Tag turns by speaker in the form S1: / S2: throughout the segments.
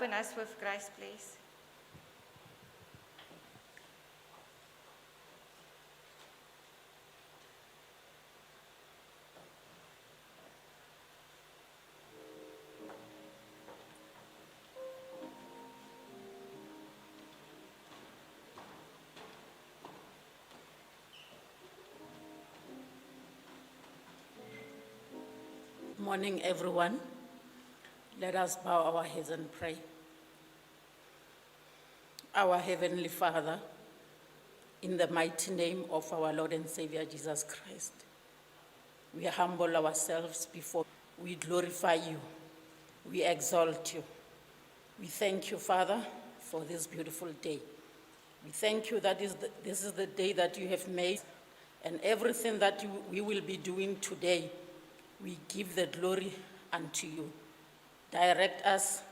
S1: open us with grace, please.
S2: Morning, everyone. Let us bow our heads and pray. Our Heavenly Father, in the mighty name of our Lord and Savior Jesus Christ, we humble ourselves before you. We glorify you. We exalt you. We thank you, Father, for this beautiful day. We thank you that this is the day that you have made, and everything that we will be doing today, we give the glory unto you. Direct us.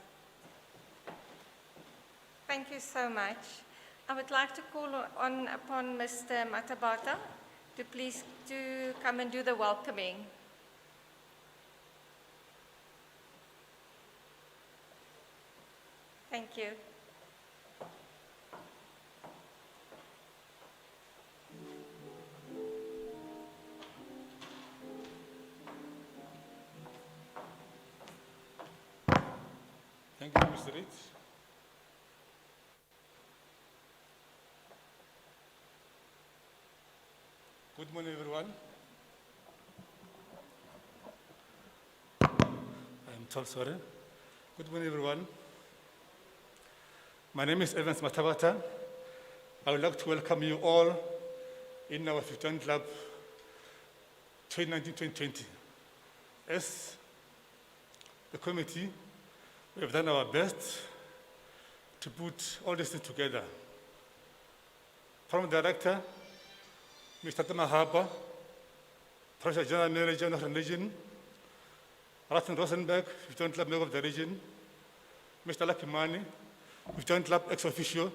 S1: Thank you so much. I would like to call upon Mr. Matabata to please to come and do the welcoming. Thank you.
S3: Thank you, Mr. Reed. Good morning, everyone. I'm told, sorry. Good morning, everyone. My name is Evans Matabata. I would like to welcome you all in our 15th Club 2019-2020. As the committee, we have done our best to put all this things together. Program Director, Mr. Tamahapa, Project General Manager of the region, Rathan Rosenberg, 15th Club Member of the region, Mr. Lakimani, 15th Club ex-officio,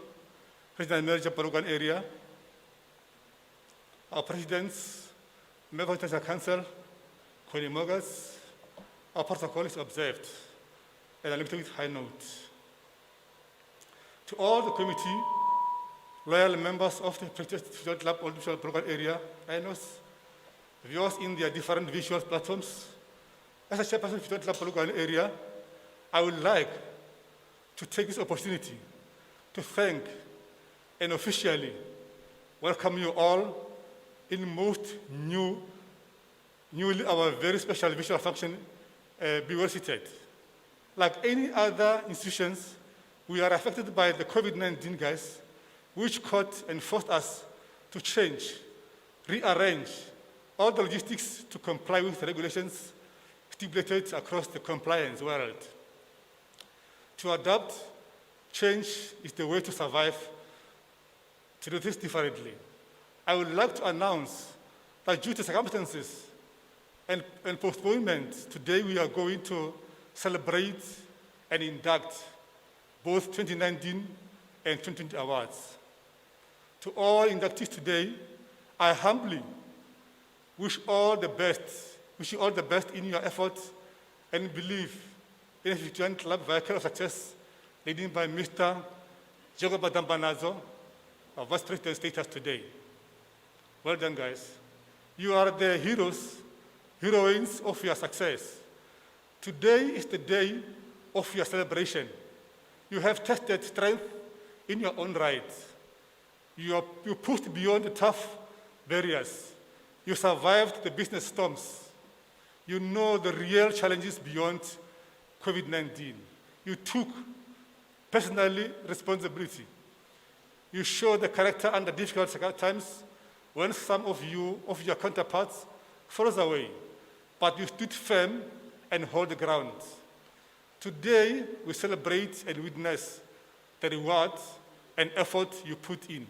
S3: President Manager Polokwane area, our presidents, Member of the International Council, Connie Mogas, our protocol is observed, and I left with high note. To all the committee, loyal members of the President Club Audiovisual Program area, INOS, viewers in their different visual platforms, as a chairperson of the President Club Polokwane area, I would like to take this opportunity to thank and officially welcome you all in most newly our very special visual function be well seated. Like any other institutions, we are affected by the COVID-19, guys, which caught and forced us to change, rearrange all the logistics to comply with the regulations stipulated across the compliance world. To adapt, change is the way to survive. To do this differently, I would like to announce that due to circumstances and postponement, today we are going to celebrate and induct both 2019 and 2020 awards. To all inductees today, I humbly wish you all the best in your efforts and believe in a future club vehicle of success leading by Mr. Jacob Dambanazo, our Vice President status today. Well done, guys. You are the heroes, heroines of your success. Today is the day of your celebration. You have tested strength in your own right. You pushed beyond the tough barriers. You survived the business storms. You know the real challenges beyond COVID-19. You took personally responsibility. You showed the character under difficult times when some of your counterparts froze away, but you stood firm and held the ground. Today, we celebrate and witness the rewards and effort you put in.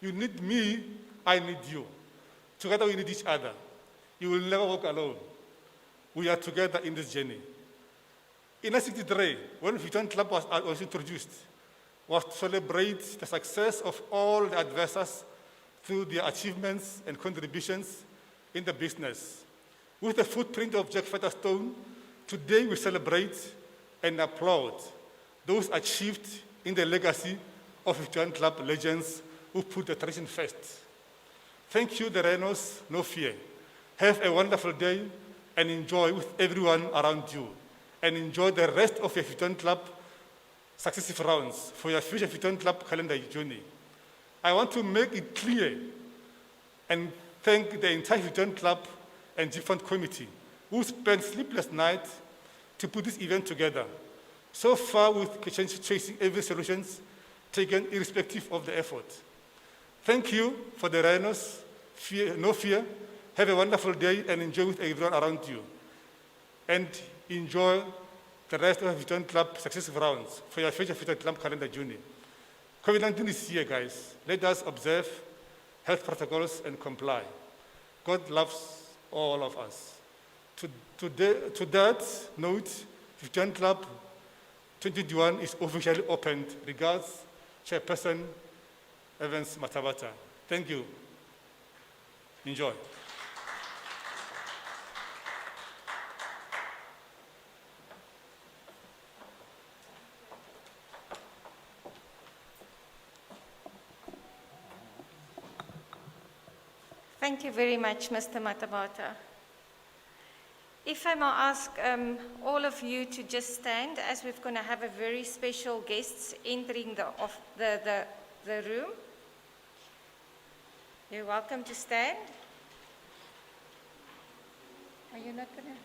S3: You need me, I need you. Together we need each other. You will never walk alone. We are together in this journey. In 1963, when Futon Club was introduced, was to celebrate the success of all the advisors through their achievements and contributions in the business. With the footprint of Jack Featherstone, today we celebrate and applaud those achieved in the legacy of Futon Club legends who put the tradition first. Thank you, the Renos, no fear. Have a wonderful day and enjoy with everyone around you. And enjoy the rest of your Futon Club successive rounds for your future Futon Club calendar journey. I want to make it clear and thank the entire Futon Club and different committee who spent sleepless nights to put this event together. So far with chasing every solutions taken irrespective of the effort. Thank you for the Rhinos, no fear. Have a wonderful day and enjoy with everyone around you. And enjoy the rest of the Futon Club successive rounds for your future Futon Club calendar journey. COVID-19 is here, guys. Let us observe health protocols and comply. God loves all of us. To that note, Futon Club 2021 is officially opened. Regards, Chairperson Evans Matabata. Thank you. Enjoy.
S1: Thank you very much, Mr. Matabata. If I may ask all of you to just stand, as we're going to have a very special guests entering the room. You're welcome to stand. Are you not going to?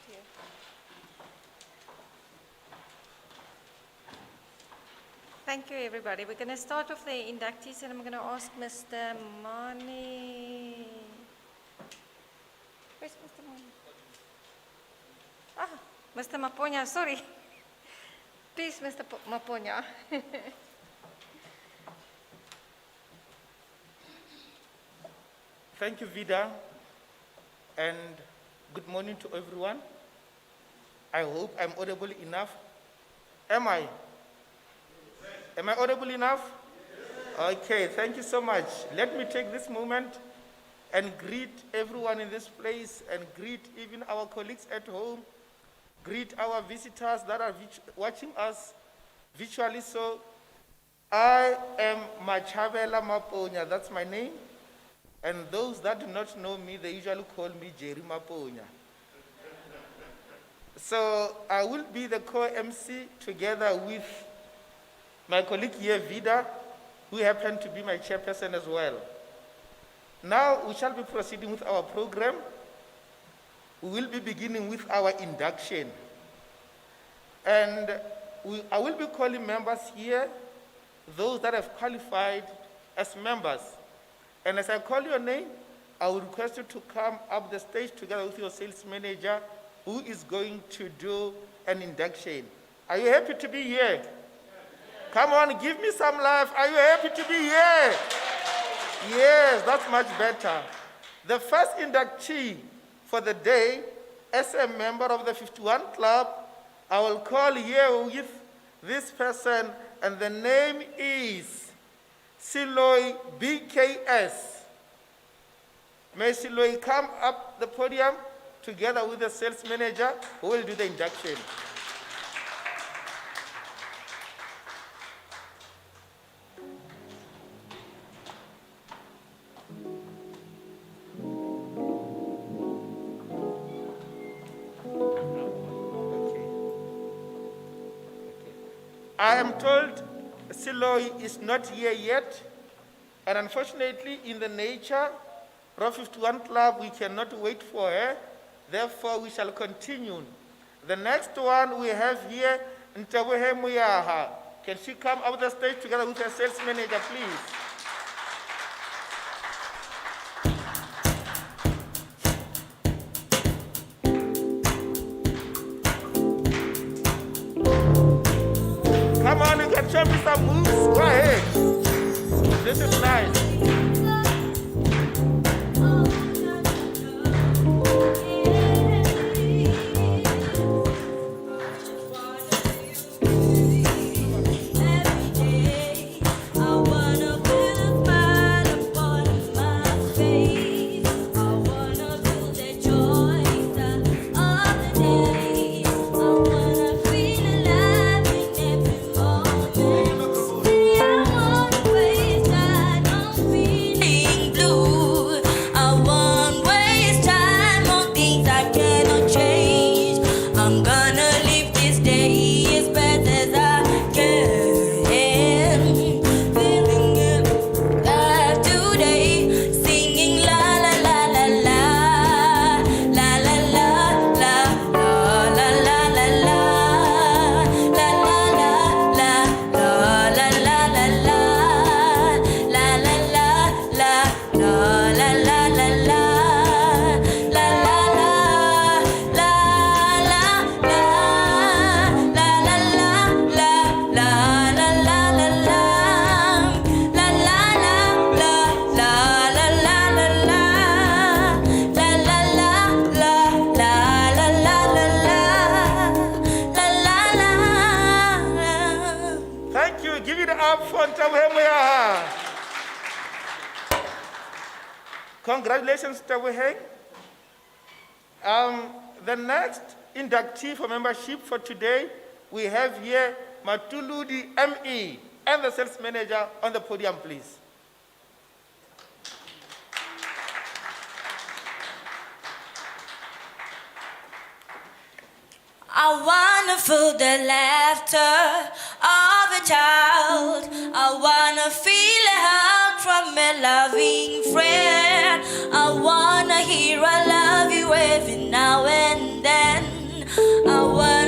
S1: you. Thank you, everybody. We're going to start with the inductees, and I'm going to ask Mr. Mani. Where's Mr. Mani? Ah, Mr. Maponya, sorry. Please, Mr. Maponya.
S4: Thank you, Vida, and good morning to everyone. I hope I'm audible enough. Am I? Am I audible enough? Okay, thank you so much. Let me take this moment and greet everyone in this place and greet even our colleagues at home, greet our visitors that are watching us virtually. So I am Machabela Maponya, that's my name. And those that do not know me, they usually call me Jerry Maponya. So I will be the co-MC together with my colleague here, Vida, who happened to be my chairperson as well. Now we shall be proceeding with our program. We will be beginning with our induction. And I will be calling members here, those that have qualified as members. And as I call your name, I will request you to come up the stage together with your sales manager, who is going to do an induction. Are you happy to be here? Come on, give me some love. Are you happy to be here? Yes, that's much better. The first inductee for the day, as a member of the 51 Club, I will call here with this person, and the name is Siloy BKS. May Siloy come up the podium together with the sales manager who will do the induction. I am told Siloy is not here yet, and unfortunately, in the nature of 51 Club, we cannot wait for her. Therefore, we shall continue. The next one we have here, Ntabuhe Muyaha. Can she come up the stage together with her sales manager, please? Come on, you can show me some moves. Go ahead. This is nice. Congratulations, Tabuheng. The next inductee for membership for today, we have here Matuludi ME and the sales manager on the podium, please.
S5: I wanna feel the laughter of a child. I wanna feel a hug from a loving friend. I wanna hear I love you every now and then.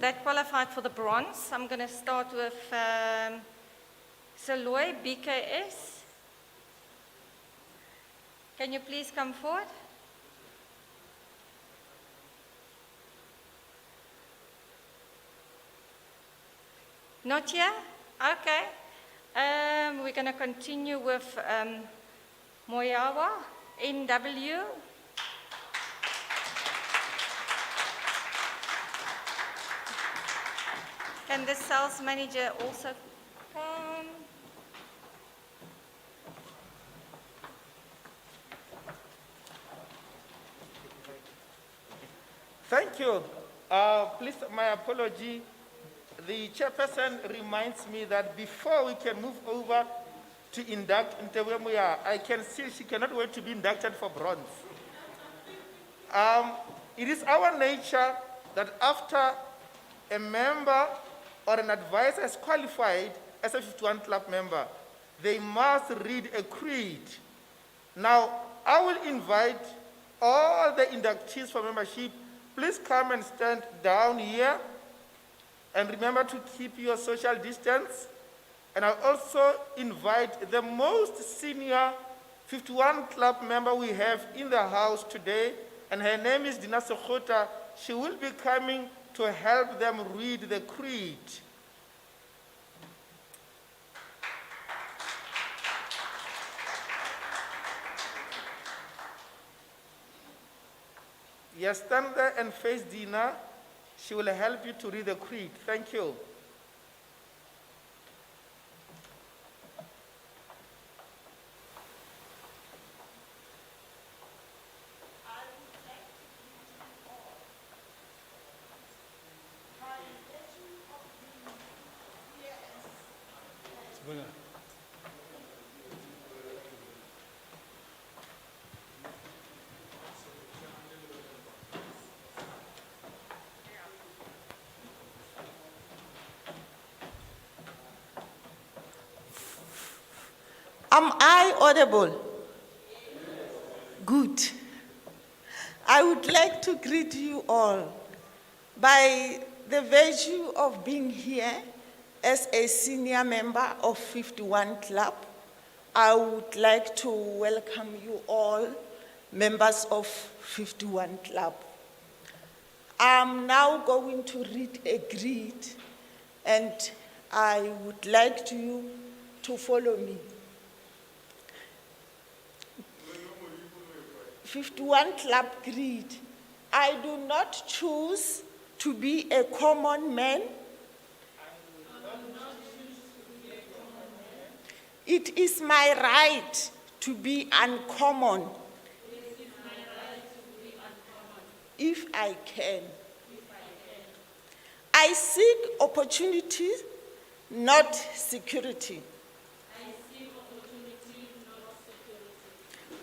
S1: that qualified for the bronze. I'm going to start with Saloy, BKS. Can you please come forward? Not here? Okay. We're going to continue with Moyawa, NW. Can the sales manager also come?
S4: Thank you. Please, my apology. The chairperson reminds me that before we can move over to induct Ntewemuya, I can see she cannot wait to be inducted for bronze. It is our nature that after a member or an advisor is qualified as a 51 Club member, they must read a creed. Now, I will invite all the inductees for membership. Please come and stand down here. And remember to keep your social distance. And I also invite the most senior 51 Club member we have in the house today, and her name is Dina Sokhota. She will be coming to help them read the creed. Yes, stand there and face Dina. She will help you to read the creed. Thank you.
S6: Am I audible? Good. I would like to greet you all by the virtue of being here as a senior member of 51 Club. I would like to welcome you all, members of 51 Club. I'm now going to read a creed, and I would like you to follow me. 51 Club Creed. I do not choose to be a common man. It is my right to be uncommon. If I can. I seek opportunity, not security.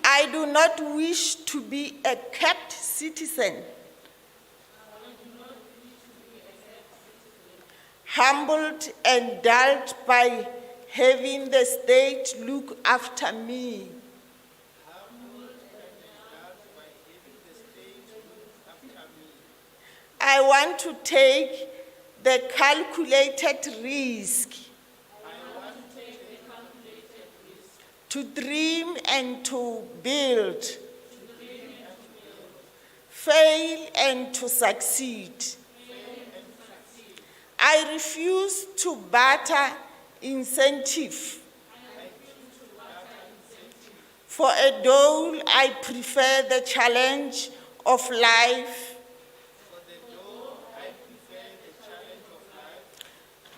S6: I do not wish to be a kept citizen. Humbled and dulled by having the state look after me. I want to take the calculated risk to dream and to build, fail and to succeed. I refuse to barter incentive. For a dole, I prefer the challenge of life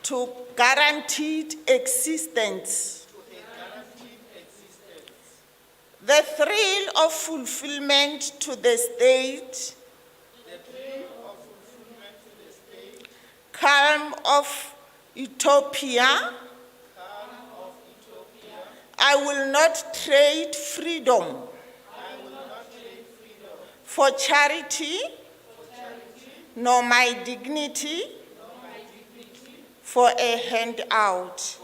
S6: to guaranteed existence. The thrill of fulfillment to the state, calm of utopia. I will not trade freedom for charity, nor my dignity for a handout.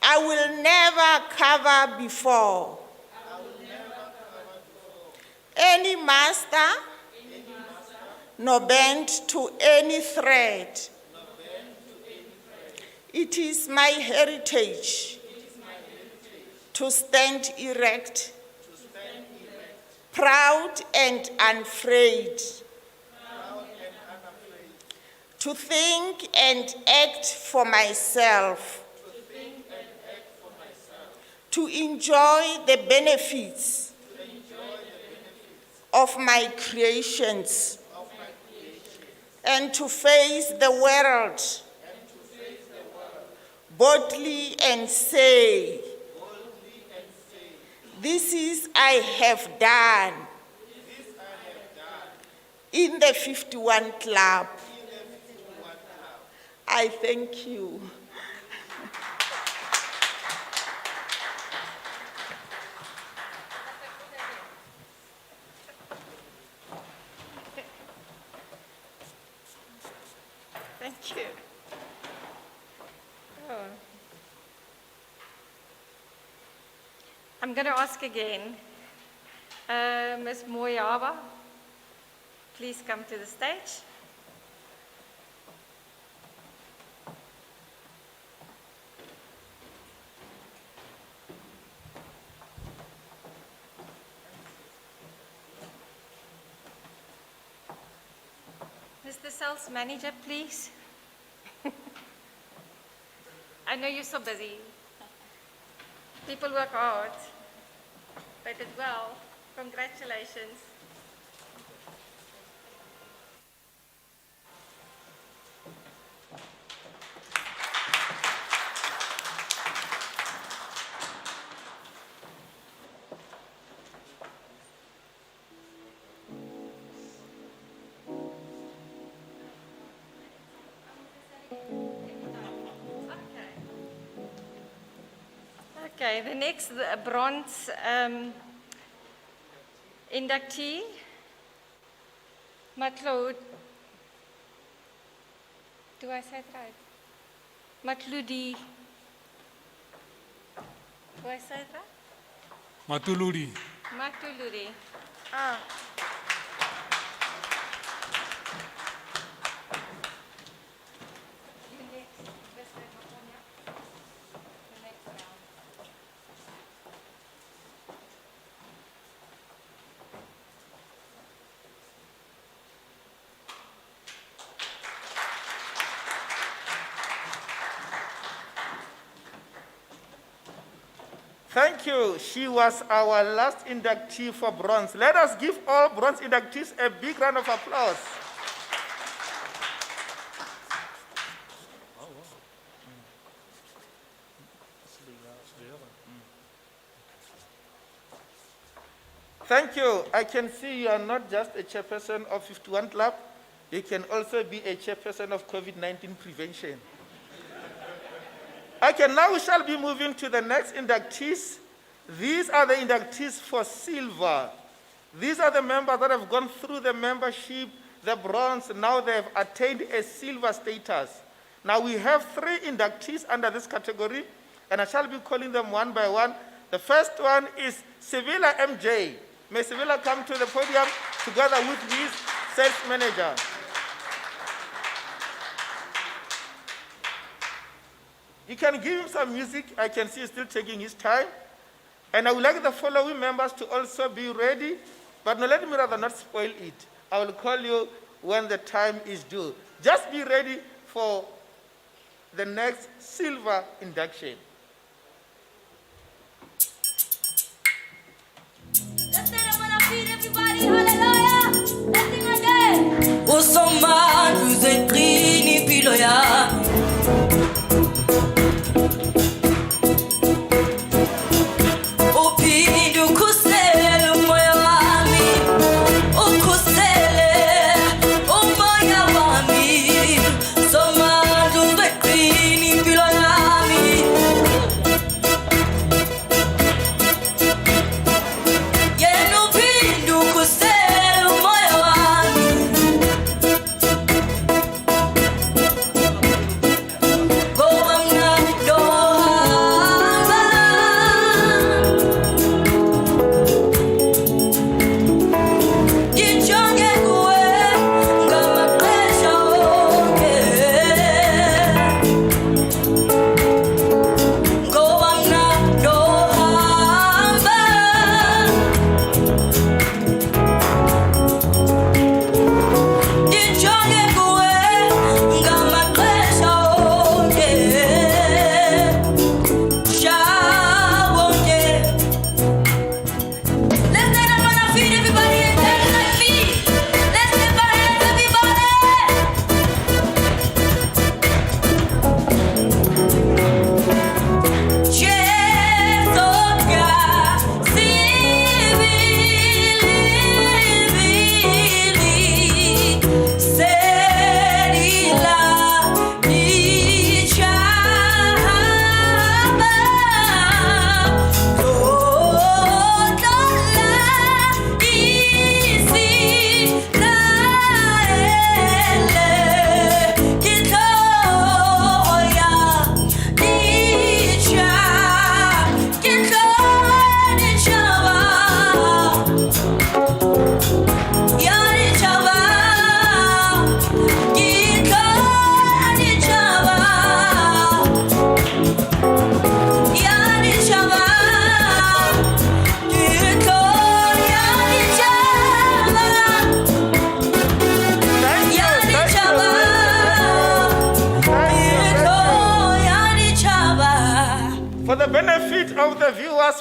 S6: I will never cover before. Any master nor bend to any threat. It is my heritage to stand erect, proud and unafraid, to think and act for myself, to enjoy the benefits of my creations, and to face the world boldly and say, this is I have done in the 51 Club. I thank you.
S1: Thank you. Oh. I'm going to ask again. Ms. Moyaba, please come to the stage. Mr. Sales Manager, please. I know you're so busy. People work hard. They did well. Congratulations. Okay, the next bronze inductee, Matlud. Do I say it right? Matludi. Do I say it right?
S3: Matuluri.
S1: Matuludi. Ah. You next, Mr. Maponya. The next round.
S4: Thank you. She was our last inductee for bronze. Let us give all bronze inductees a big round of applause. Thank you. I can see you are not just a chairperson of 51 Club, you can also be a chairperson of COVID-19 prevention. Okay, now we shall be moving to the next inductees. These are the inductees for silver. These are the members that have gone through the membership, the bronze, now they have attained a silver status. Now we have 3 inductees under this category, and I shall be calling them one by one. The first one is Sevilla MJ. May Sevilla come to the podium together with his sales manager. You can give him some music. I can see he's still taking his time. And I would like the following members to also be ready, but no, let me rather not spoil it. I will call you when the time is due. Just be ready for the next silver induction.
S5: Let's stand up on our feet, everybody. Hallelujah. Let's sing again. Oh, some man who's a clean pillow, yeah.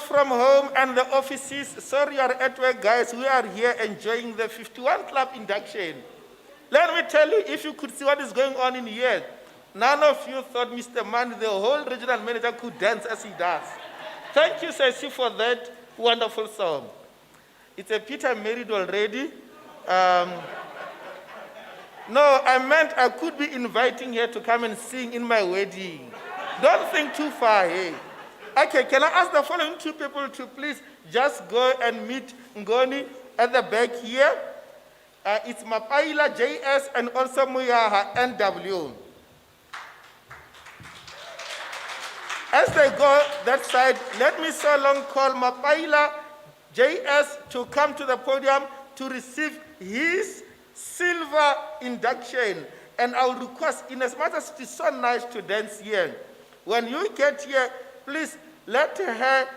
S4: from home and the offices, sorry you are at work, guys. We are here enjoying the 51 Club induction. Let me tell you, if you could see what is going on in here, none of you thought Mr. Man, the whole regional manager, could dance as he does. Thank you, Ceci, for that wonderful song. It's a pity I'm married already. No, I meant I could be inviting her to come and sing in my wedding. Don't think too far, hey. Okay, can I ask the following two people to please just go and meet Ngoni at the back here? It's Mapaila JS and also Muyaha NW. As they go that side, let me so long call Mapaila JS to come to the podium to receive his silver induction. And I will request, in as much as it is so nice to dance here, when you get here, please let her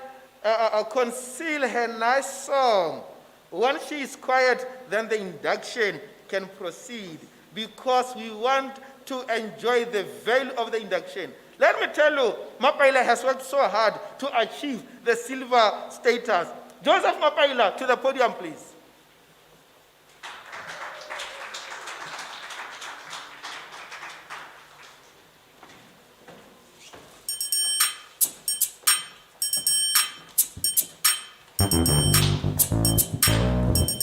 S4: conceal her nice song. Once she is quiet, then the induction can proceed, because we want to enjoy the value of the induction. Let me tell you, Mapaila has worked so hard to achieve the silver status. Joseph Mapaila, to the podium, please.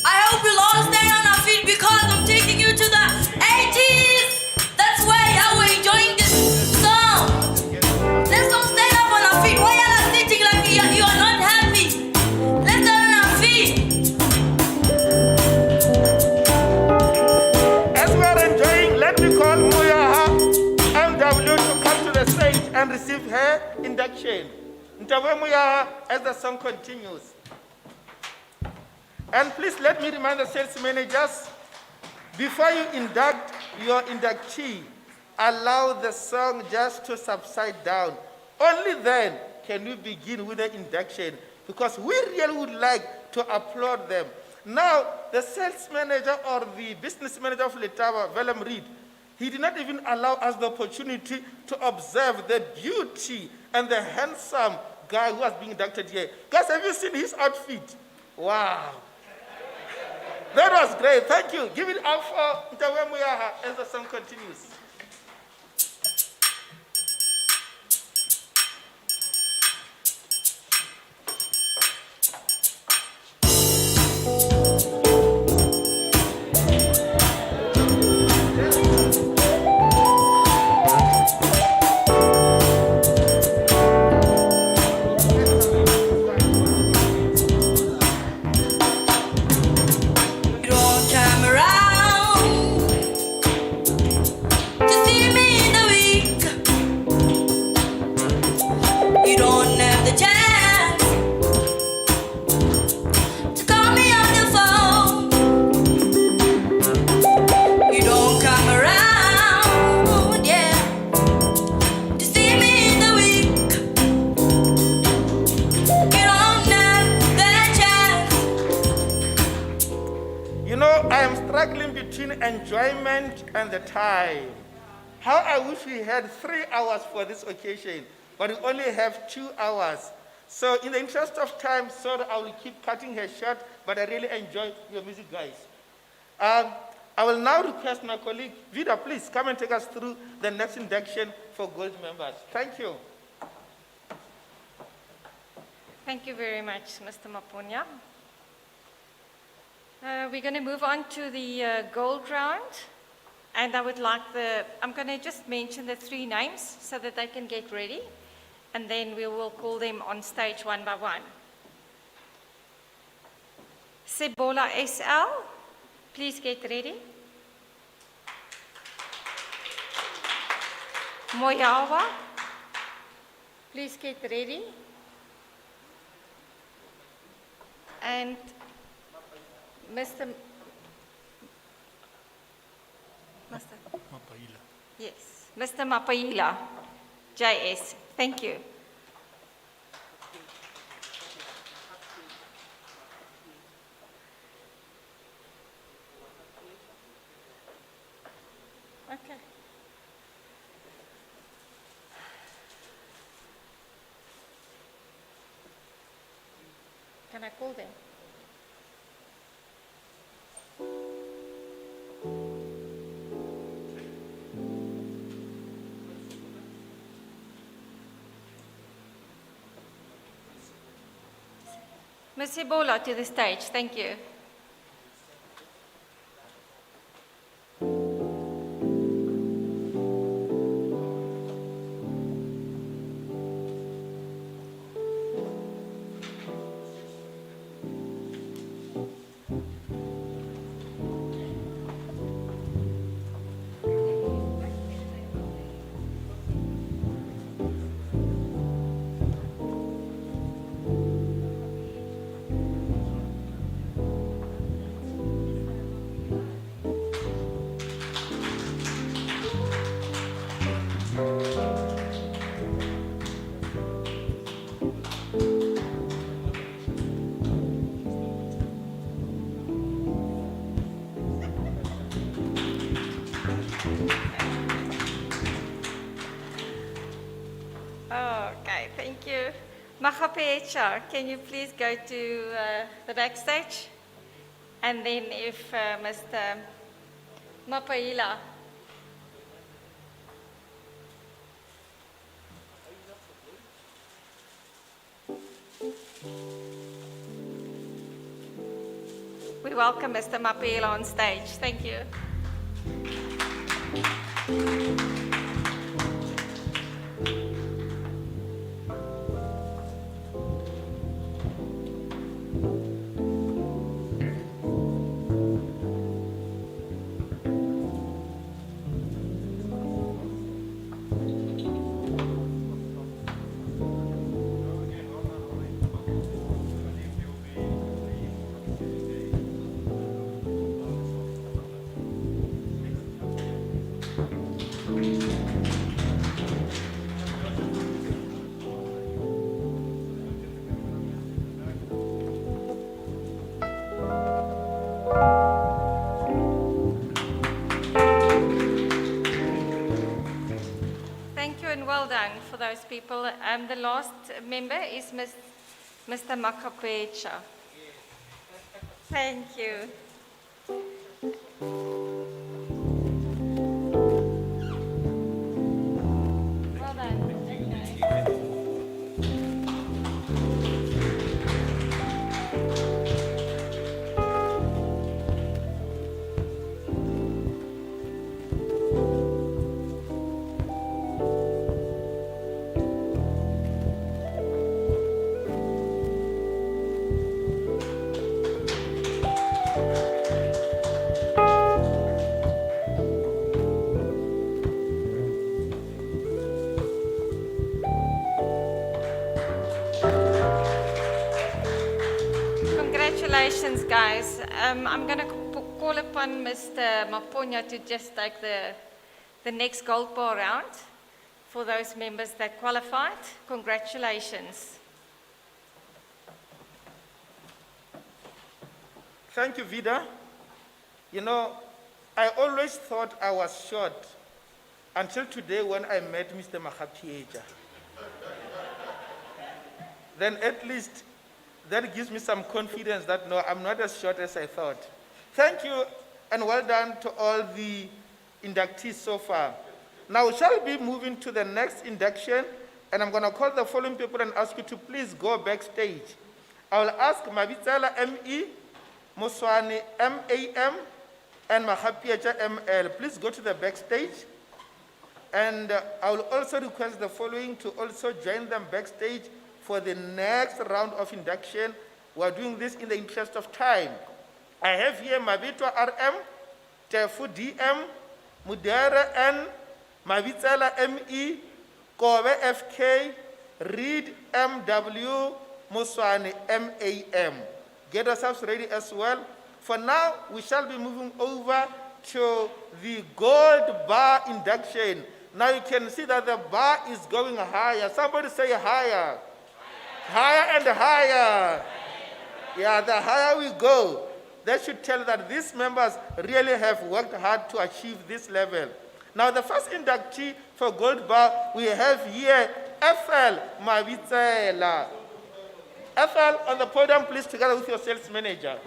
S5: I hope we'll all stand on our feet because I'm taking you to the 80s. That's why we're enjoying this song. Let's all stand up on our feet. Why are you sitting like you are not happy? Let's stand on our feet.
S4: As we are enjoying, let me call Muyaha MW to come to the stage and receive her induction. Ntawe Muyaha, as the song continues. And please let me remind the sales managers, before you induct your inductee, allow the song just to subside down. Only then can we begin with the induction, because we really would like to applaud them. Now, the sales manager or the business manager of Letaba, Willem Reed, he did not even allow us the opportunity to observe the beauty and the handsome guy who was being inducted here. Guys, have you seen his outfit? Wow. That was great. Thank you. Give it up for Ntawe Muyaha as the song continues.
S5: You don't come around to see me in the week. You don't have the chance to call me on the phone. You don't come around, yeah, to see me in the week. You don't have that chance.
S4: You know, I am struggling between enjoyment and the time. How I wish we had 3 hours for this occasion, but we only have 2 hours. So in the interest of time, sorry, I will keep cutting her short, but I really enjoy your music, guys. I will now request my colleague, Vida, please come and take us through the next induction for gold members. Thank you.
S1: Thank you very much, Mr. Maponya. We're going to move on to the gold round. And I'm going to just mention the 3 names so that they can get ready. And then we will call them on stage one by one. Sebola SL, please get ready. Moyawa, please get ready. And Mr.
S3: Mapaila.
S1: Yes, Mr. Mapaila, JS. Thank you. Okay. Can I call them? Ms. Ebola to the stage, thank you. Okay, thank you. Magapecha, can you please go to the backstage? And then if Mr. Mapaila. We welcome Mr. Mapaila on stage. Thank you. Thank you and well done for those people. The last member is Mr. Makapecha. Thank you. Well done. Congratulations, guys. I'm going to call upon Mr. Maponya to just take the next gold bar round for those members that qualified. Congratulations.
S4: Thank you, Vida. You know, I always thought I was short until today when I met Mr. Magapieja. Then at least that gives me some confidence that no, I'm not as short as I thought. Thank you and well done to all the inductees so far. Now we shall be moving to the next induction, and I'm going to call the following people and ask you to please go backstage. I will ask Mabitsela ME, Moswane MAM, and Magapieja ML. Please go to the backstage. And I will also request the following to also join them backstage for the next round of induction. We are doing this in the interest of time. I have here Mabitwa RM, Tefu DM, Mudere N, Mabitsela ME, Kobe FK, Reed MW, Muswane MAM. Get ourselves ready as well. For now, we shall be moving over to the gold bar induction. Now you can see that the bar is going higher. Somebody say higher. Higher and higher. Yeah, the higher we go, that should tell that these members really have worked hard to achieve this level. Now, the first inductee for Gold Bar, we have here FL Mabitsela. Ethel, on the podium, please, together with your sales manager.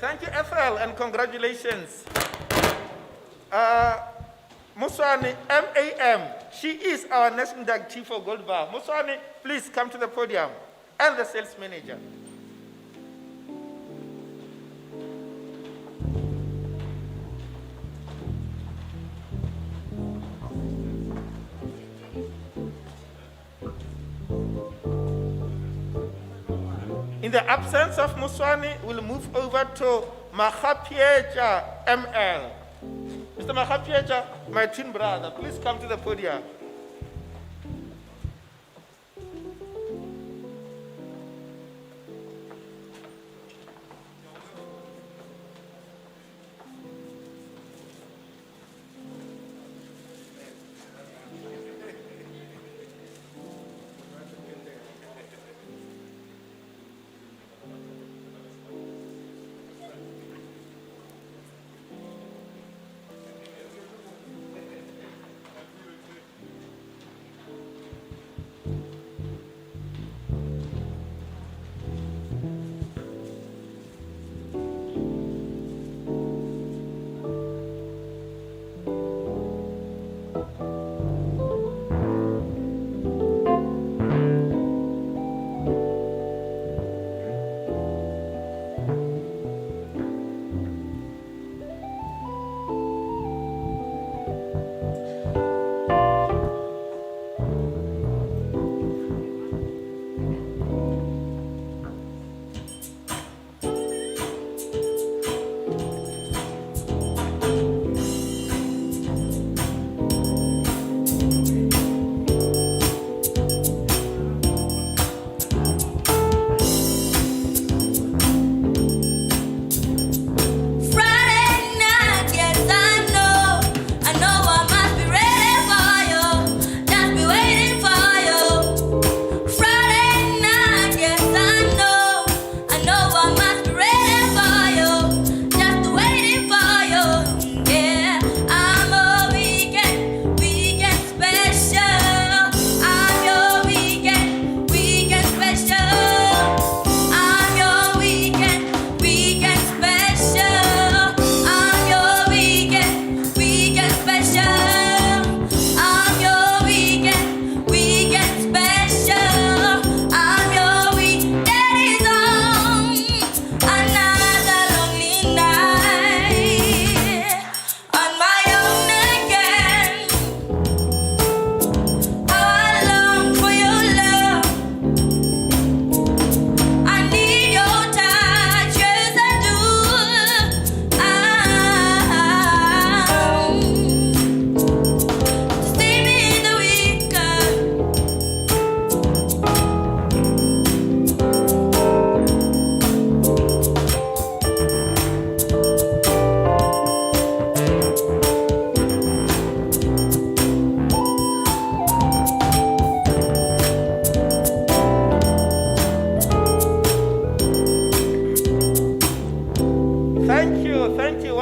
S4: Thank you, Ethel, and congratulations. Muswani, MAM, she is our next inductee for Gold Bar. Muswani, please come to the podium, and the sales manager. In the absence of Muswani, we'll move over to Mahapieja ML. Mr. Mahapieja, my twin brother, please come to the podium.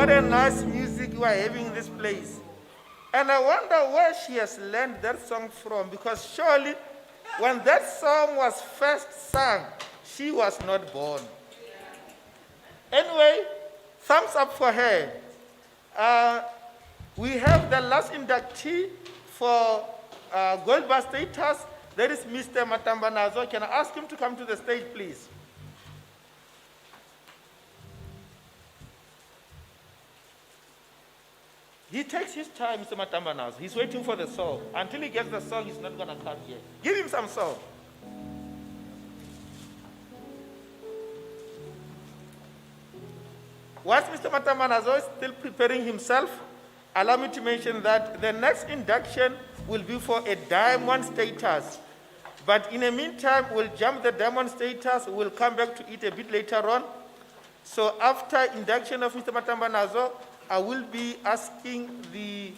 S4: What a nice music you are having in this place. And I wonder where she has learned that song from, because surely when that song was first sung, she was not born. Anyway, thumbs up for her. We have the last inductee for Gold Bar status. That is Mr. Matambanazo. Can I ask him to come to the stage, please? He takes his time, Mr. Matambanazo. He's waiting for the song. Until he gets the song, he's not going to come here. Give him some song. Whilst Mr. Matambanazo is still preparing himself, allow me to mention that the next induction will be for a diamond status. But in the meantime, we'll jump the diamond status. We'll come back to it a bit later on. So after induction of Mr. Matambanazo, I will be asking the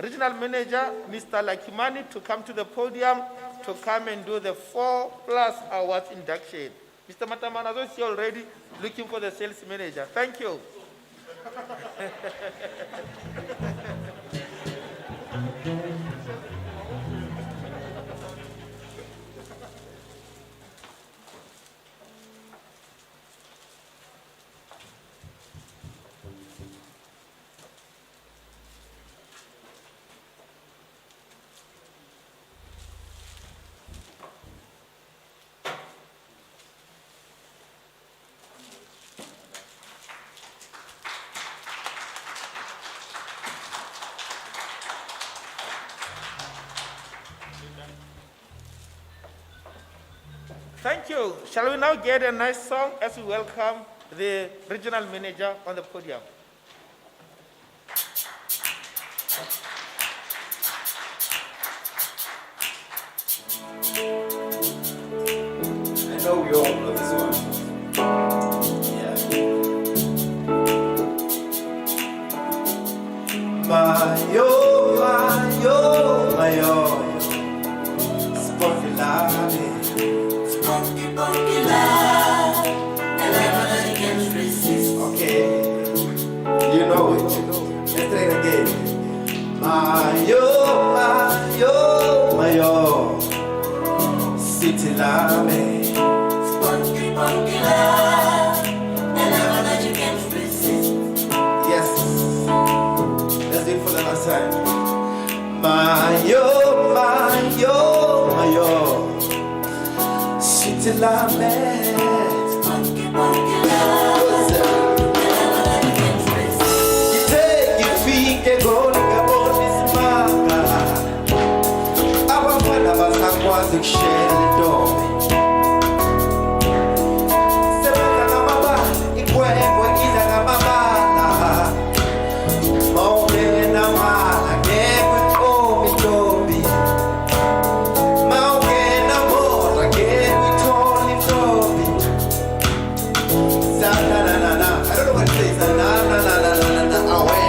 S4: regional manager, Mr. Lakimani, to come to the podium to come and do the 4+ awards induction. Mr. Matambanazo is here already looking for the sales manager. Thank you. Thank you. Shall we now get a nice song as we welcome the regional manager on the podium?
S7: I know we all know this one. Yeah. Mayo, mayo, mayo. Spokilane. Okay. You know it. Let's try it again. Mayo, mayo, mayo. City lame. Yes. Let's do it for the last time. Mayo, mayo, mayo. City lame. Ifike golika bonisimanga. Abafana basakwazi ukushela intombi. Sebenza ngamabala, ikwekwe idla ngamabala. Mawungena mala, ngekwe ikomi intombi. Mawungena mota, ngekwe itholi intombi. Sa-na-na-na-na. I don't know what it says. Na-na-na-na-na-na. Away.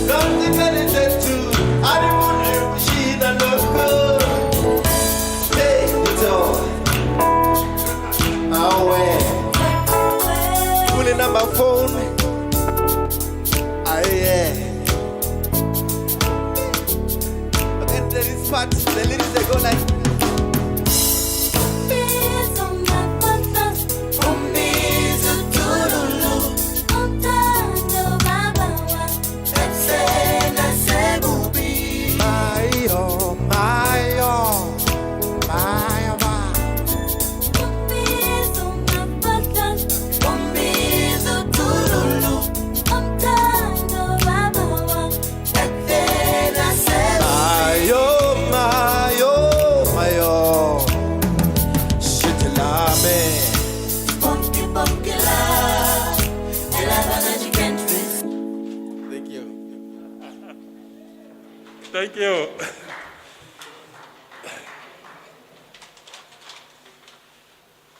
S7: Nothing that is there too. I didn't want to she that look good. Take the door. Away. Pulling up my phone. Yeah. Again, there is part. The lyrics they go like.
S3: Thank you.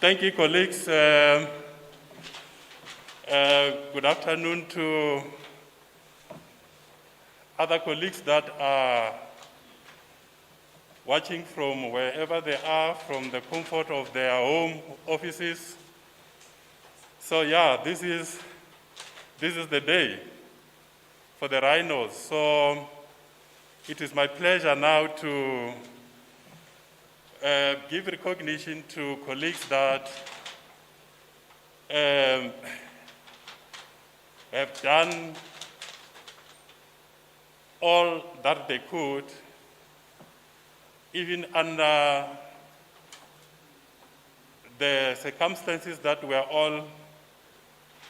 S3: Thank you, colleagues. Good afternoon to other colleagues that are watching from wherever they are, from the comfort of their home offices. So yeah, this is the day for the rhinos. So it is my pleasure now to give recognition to colleagues that have done all that they could, even under the circumstances that we are all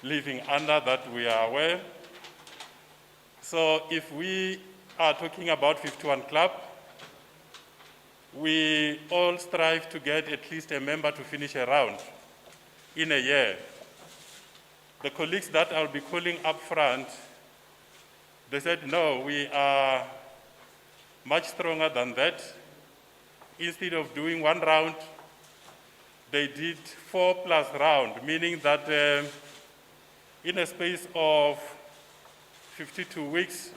S3: living under, that we are aware.
S8: So if we are talking about 51 Club, we all strive to get at least a member to finish a round in a year. The colleagues that I'll be calling up front, they said, no, we are much stronger than that. Instead of doing one round, they did 4+ round, meaning that in a space of 52 weeks,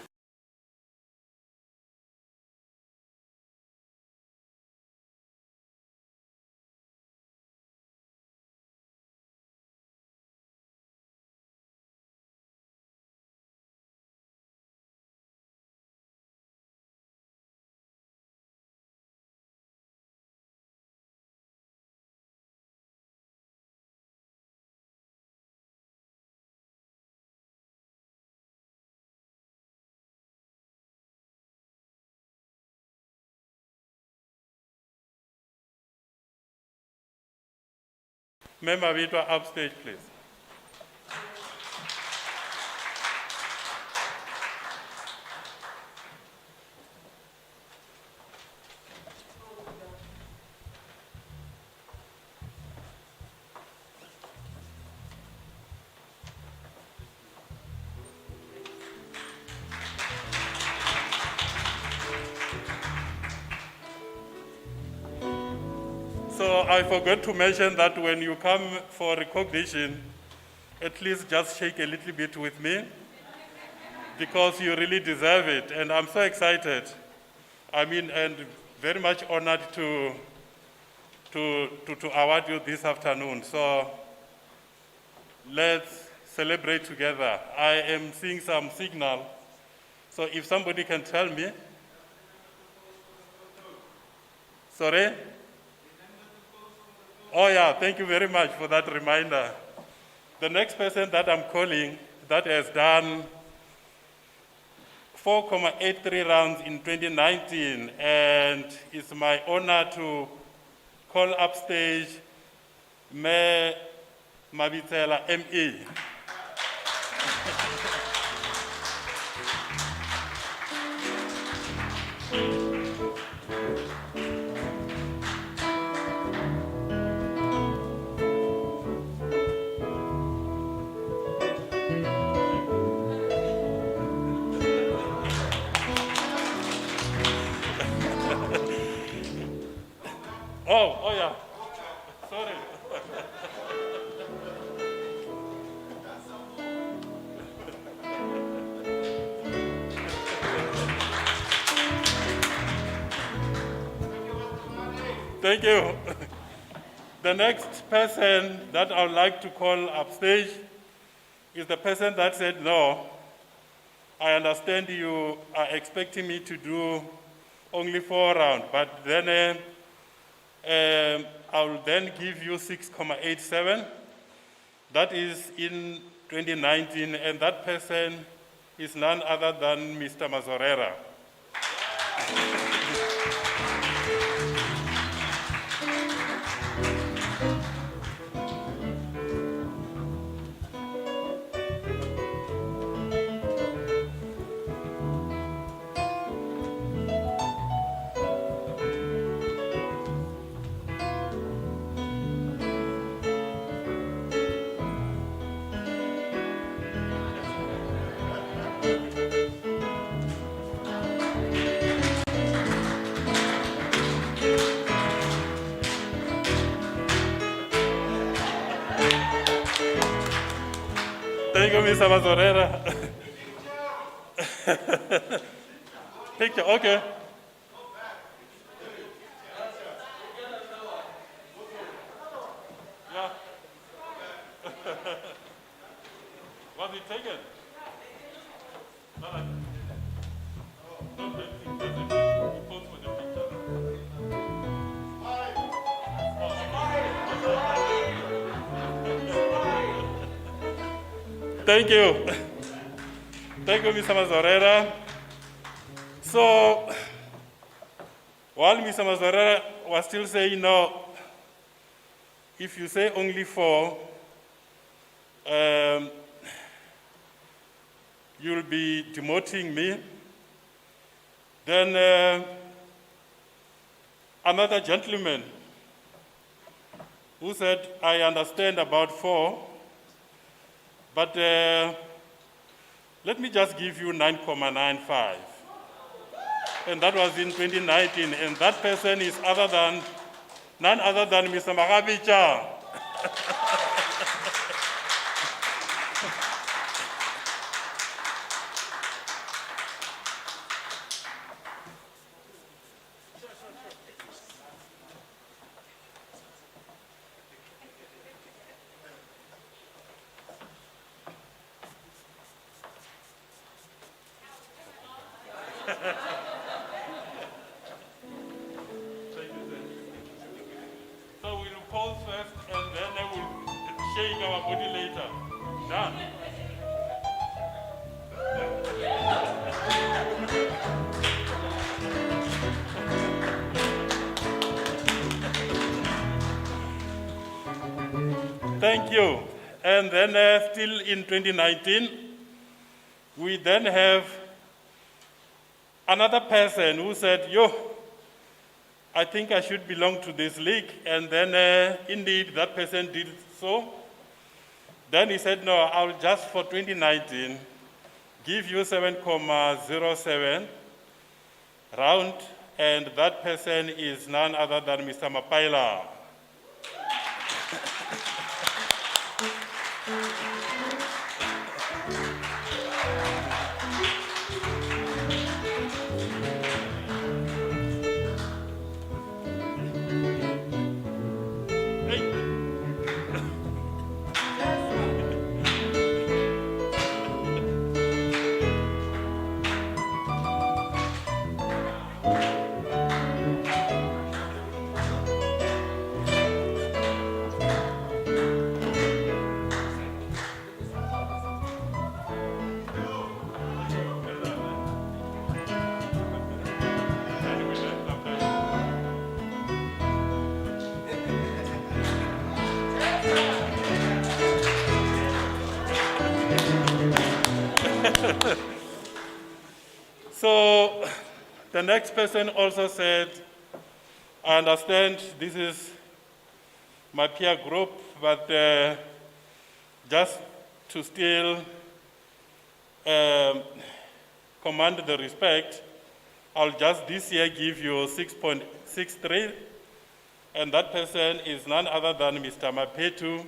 S8: member Vitwa upstage, please. So I forgot to mention that when you come for recognition, at least just shake a little bit with me, because you really deserve it. And I'm so excited. I mean, and very much honored to award you this afternoon. So let's celebrate together. I am seeing some signal. So if somebody can tell me. Sorry? Oh yeah, thank you very much for that reminder. The next person that I'm calling that has done 4.83 rounds in 2019, and it's my honor to call upstage Me Mabitsela ME. Oh yeah. Sorry. Thank you. The next person that I would like to call upstage is the person that said, no, I understand you are expecting me to do only 4 rounds, but then I will then give you 6.87. That is in 2019, and that person is none other than Mr. Mazorera. Thank you, Mr. Mazorera. Picture, okay. Yeah. Was it taken? No, no. Don't take it, just a pose for the picture. Thank you. Thank you, Mr. Mazorera. So, while Mr. Mazorera was still saying no, if you say only 4, you'll be demoting me. Then another gentleman who said, I understand about 4, but let me just give you 9.95. And that was in 2019, and that person is none other than Mr. Magabicha. So we'll pause first and then I will shake our body later. Done. Thank you. And then still in 2019, we then have another person who said, I think I should belong to this league. And then indeed that person did so. Then he said, no, I'll just for 2019 give you 7.07 round. And that person is none other than Mr. Mapaila. So the next person also said, I understand this is my peer group, but just to still command the respect, I'll just this year give you 6.63, and that person is none other than Mr. Mapetu.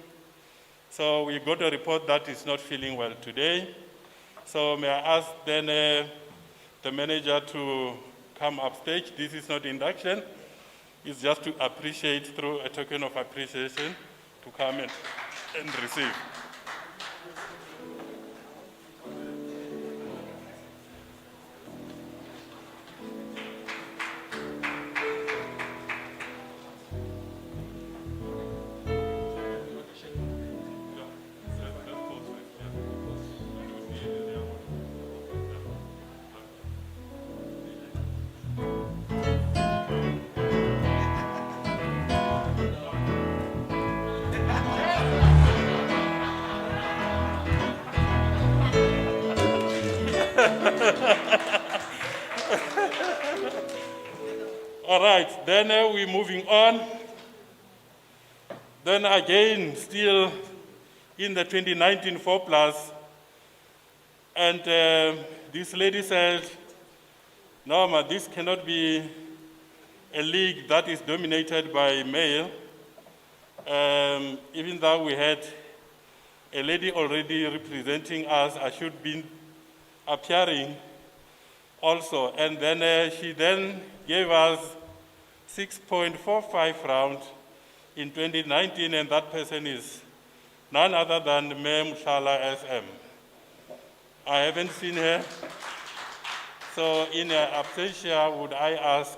S8: So we got a report that is not feeling well today. So may I ask then the manager to come upstage. This is not induction. It's just to appreciate through a token of appreciation to come and receive. All right, then we're moving on. Then again, still in the 2019 4+, and this lady said, no, this cannot be a league that is dominated by male. Even though we had a lady already representing us, I should be appearing also. And then she then gave us 6.45 round in 2019, and that person is none other than Ma'am Shala SM. I haven't seen her. So in her absentia, would I ask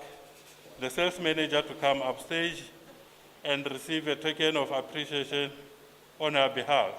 S8: the sales manager to come upstage and receive a token of appreciation on her behalf.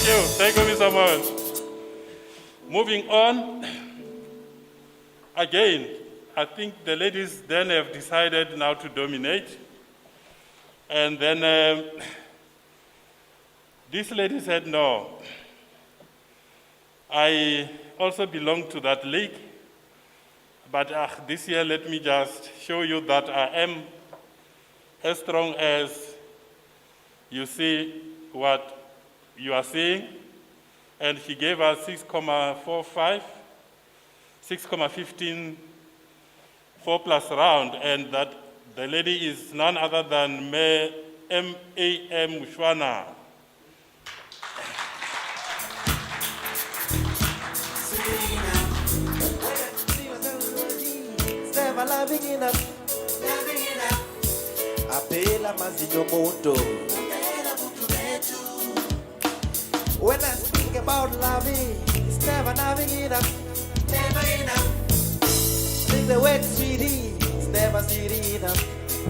S8: Thank you, Mr. Moyes. Moving on, again, I think the ladies then have decided now to dominate. And then this lady said, no, I also belong to that league, but this year let me just show you that I am as strong as you see what you are seeing. And she gave us 6.45, 6.15 4+ round, and that the lady is none other than M.A.M. Mushwana.
S7: Apela mazinyo moto. When I speak about loving, it's never loving enough. Never enough. Sing the word sweetie, it's never sweetie enough.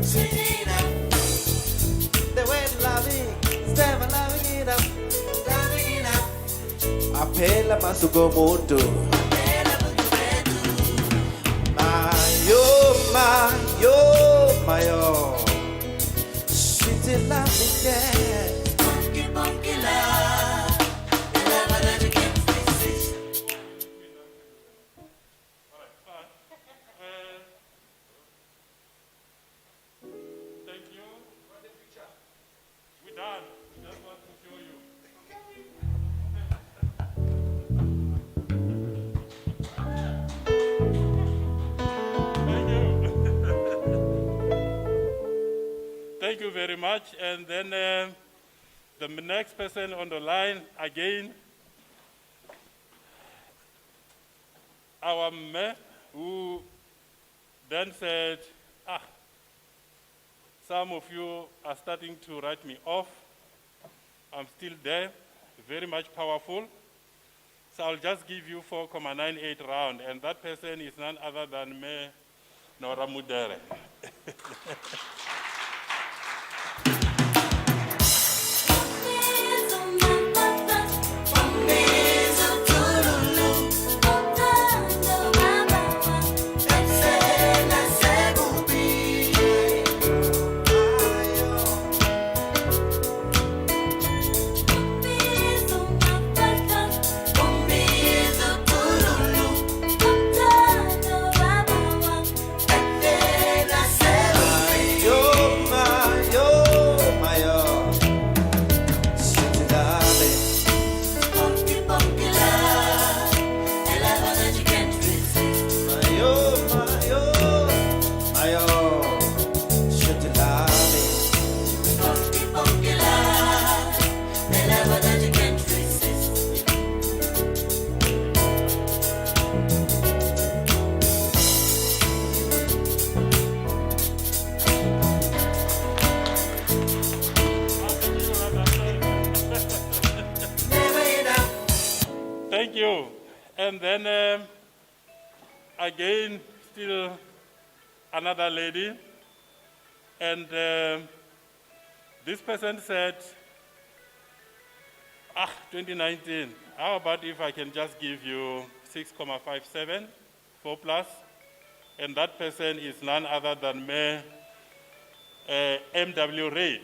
S7: Sweetie enough. The word loving, it's never loving enough. Loving enough. Apela masugo moto. Apela mutu. Mayo. Sweetie loving, yeah. Funky love. The love that you can't resist.
S8: Thank you. We're done. We just want to show you. Thank you. Thank you very much. And then the next person on the line, again, our mayor, who then said, some of you are starting to write me off. I'm still there, very much powerful. So I'll just give you 4.98 round, and that person is none other than Mayor Nora Mudere. Thank you. And then again, still another lady. And this person said, 2019, how about if I can just give you 6.57, 4+? And that person is none other than Mayor M.W. Ray.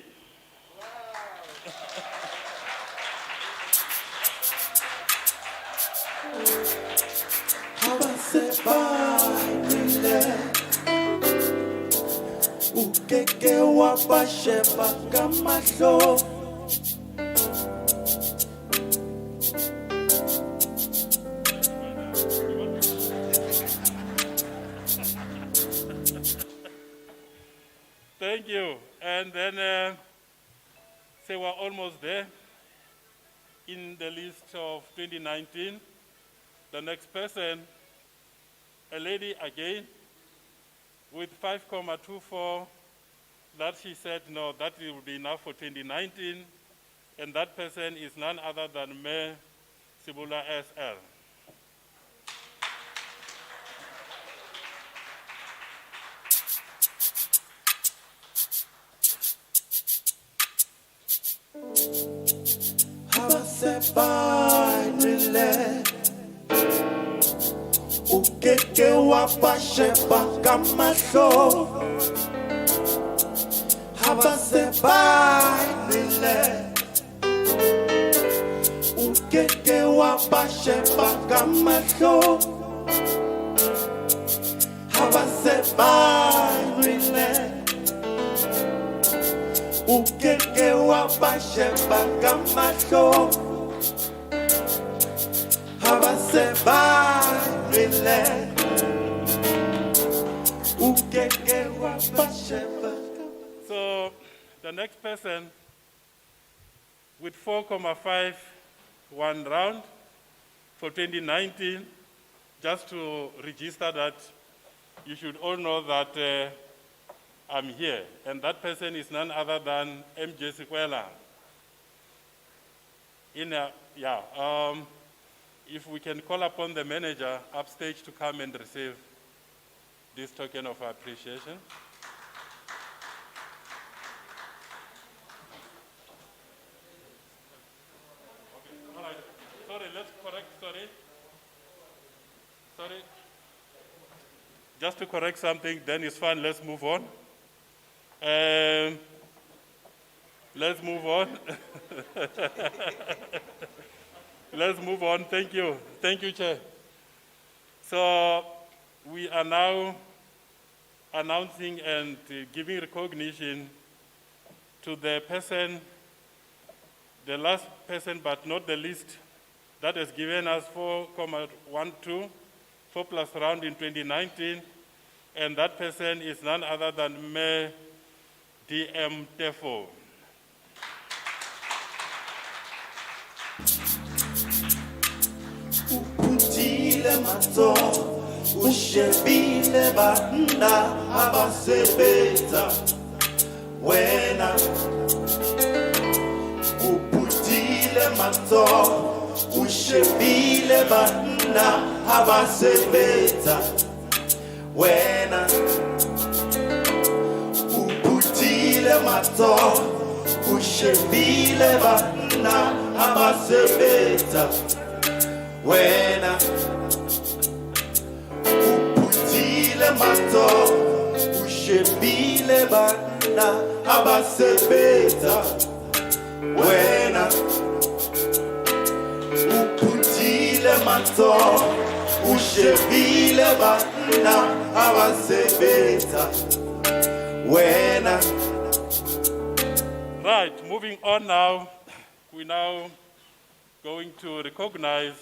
S7: Ukeke wabashe bakamahlo.
S8: Thank you. And then, say we're almost there in the list of 2019. The next person, a lady again, with 5.24, that she said, no, that will be enough for 2019. And that person is none other than Mayor Sibula SL.
S7: abasebanile ukeke wabasheba kamahlo abasebanile ukeke wabasheba kamahlo abasebanile ukeke wabasheba kamahlo abasebanile ukeke wabasheba.
S8: So the next person with 4,51 round for 2019, just to register that you should all know that I'm here. And that person is none other than MJ Sikwela. If we can call upon the manager upstage to come and receive this token of appreciation. All right. Sorry, let's correct, sorry. Just to correct something, then it's fine, let's move on. Let's move on. Let's move on, thank you. Thank you, Chair. So we are now announcing and giving recognition to the person, the last person but not the least, that has given us 4,12, 4+ round in 2019, and that person is none other than Mayor DM Tefo.
S7: Uputile mato, ushebile banda abasebenza wena. Uputile mato, ushebile banda abasebenza wena. Uputile mato, ushebile banda abasebenza wena. Uputile mato, ushebile banda abasebenza wena. Uputile mato, ushebile banda abasebenza wena.
S8: Right, moving on now, we're now going to recognize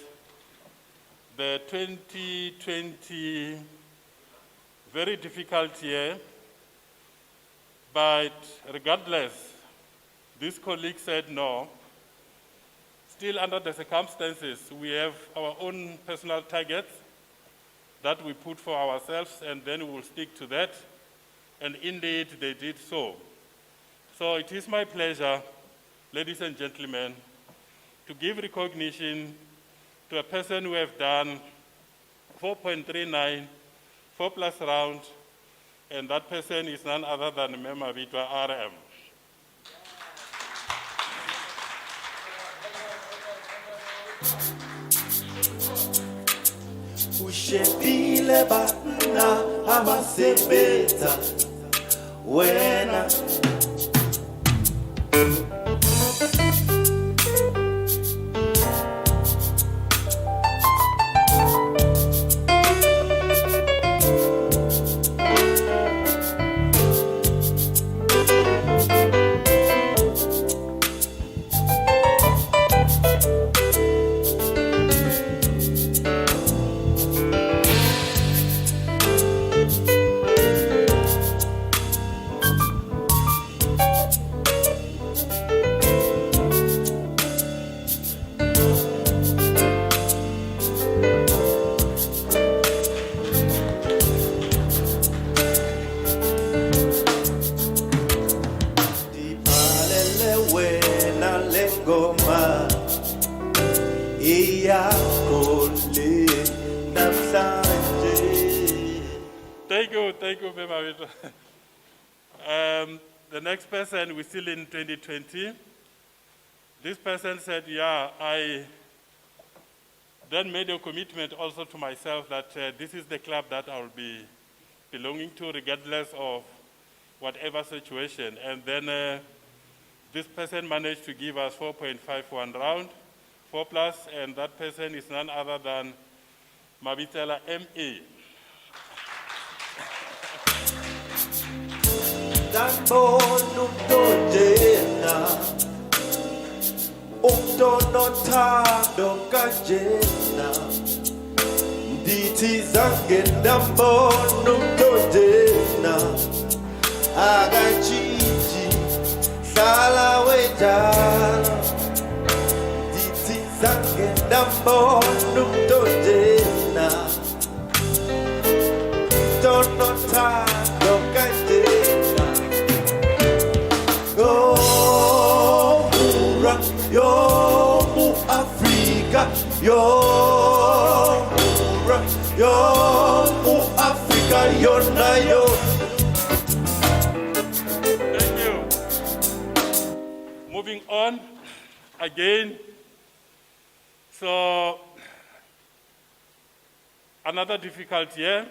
S8: the 2020 very difficult year, but regardless, this colleague said no. Still under the circumstances, we have our own personal targets that we put for ourselves, and then we will stick to that. And indeed, they did so. So it is my pleasure, ladies and gentlemen, to give recognition to a person who have done 4.39, 4+ round, and that person is none other than Mema Vitwa RM.
S7: Ushebile banda abasebenza wena. Goma iyakole namhlanje.
S8: Thank you, Mema Vitwa. The next person, we're still in 2020. this person said, yeah, I then made a commitment also to myself that this is the club that I'll be belonging to regardless of whatever situation. And then this person managed to give us 4.51 round, 4 plus, and that person is none other than Mabitela M.A.
S7: Umtonothando kanjena ndithi zange ndambona umntondena akantshintshi hlala wenjalo ndithi zange ndambona umntondena umtonothando kanjena yo mu-Afrika, yo mu-Afrika, yona yo.
S8: Thank you. Moving on again. So another difficult year,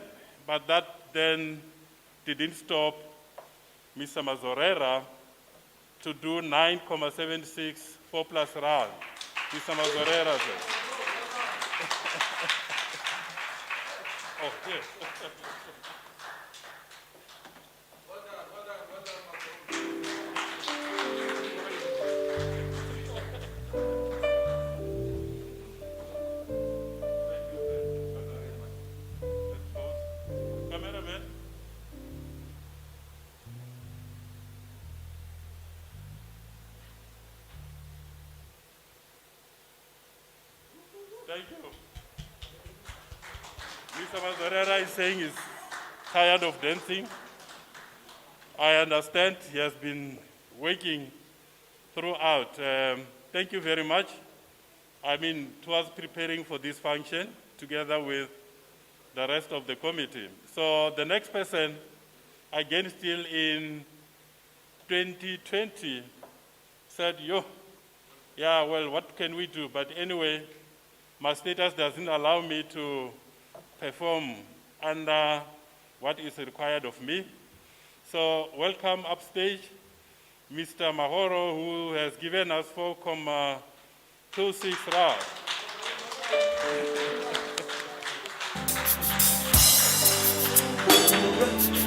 S8: but that then didn't stop Mr. Mazorera to do 9.76 4 plus round. Mr. Mazorera says. Oh, yes. Cameraman. Thank you. Mr. Mazorera is saying he's tired of dancing. I understand he has been working throughout. Thank you very much. I mean, towards preparing for this function together with the rest of the committee. So the next person, again still in 2020, said, yeah, well, what can we do? But anyway, my status doesn't allow me to perform under what is required of me. So welcome upstage, Mr. Mahoro, who has given us 4.26 rounds.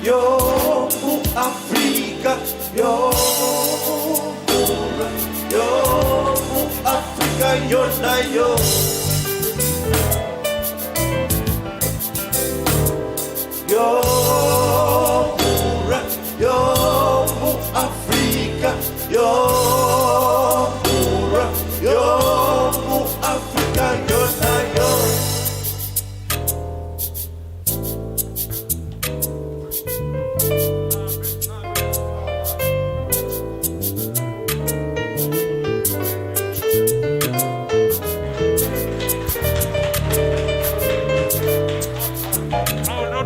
S7: Yo mu-Afrika, yo mu-Afrika, yona yo. Yo mu-Afrika, yo mu-Afrika, yona yo.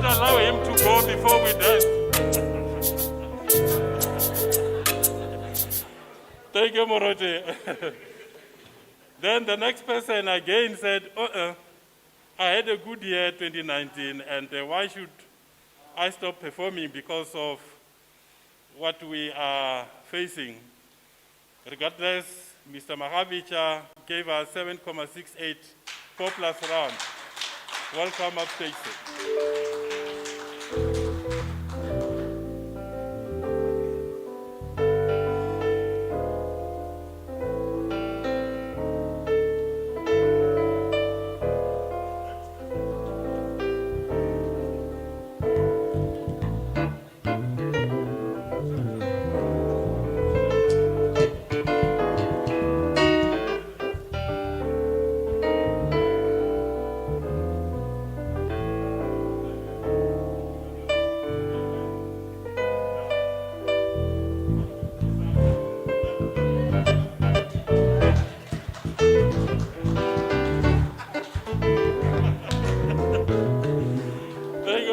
S8: Allow him to go before we dance. Thank you, Morote. Then the next person again said, I had a good year 2019, and why should I stop performing because of what we are facing? Regardless, Mr. Mahavicha gave us 7.68 4 plus round. Welcome upstage, sir.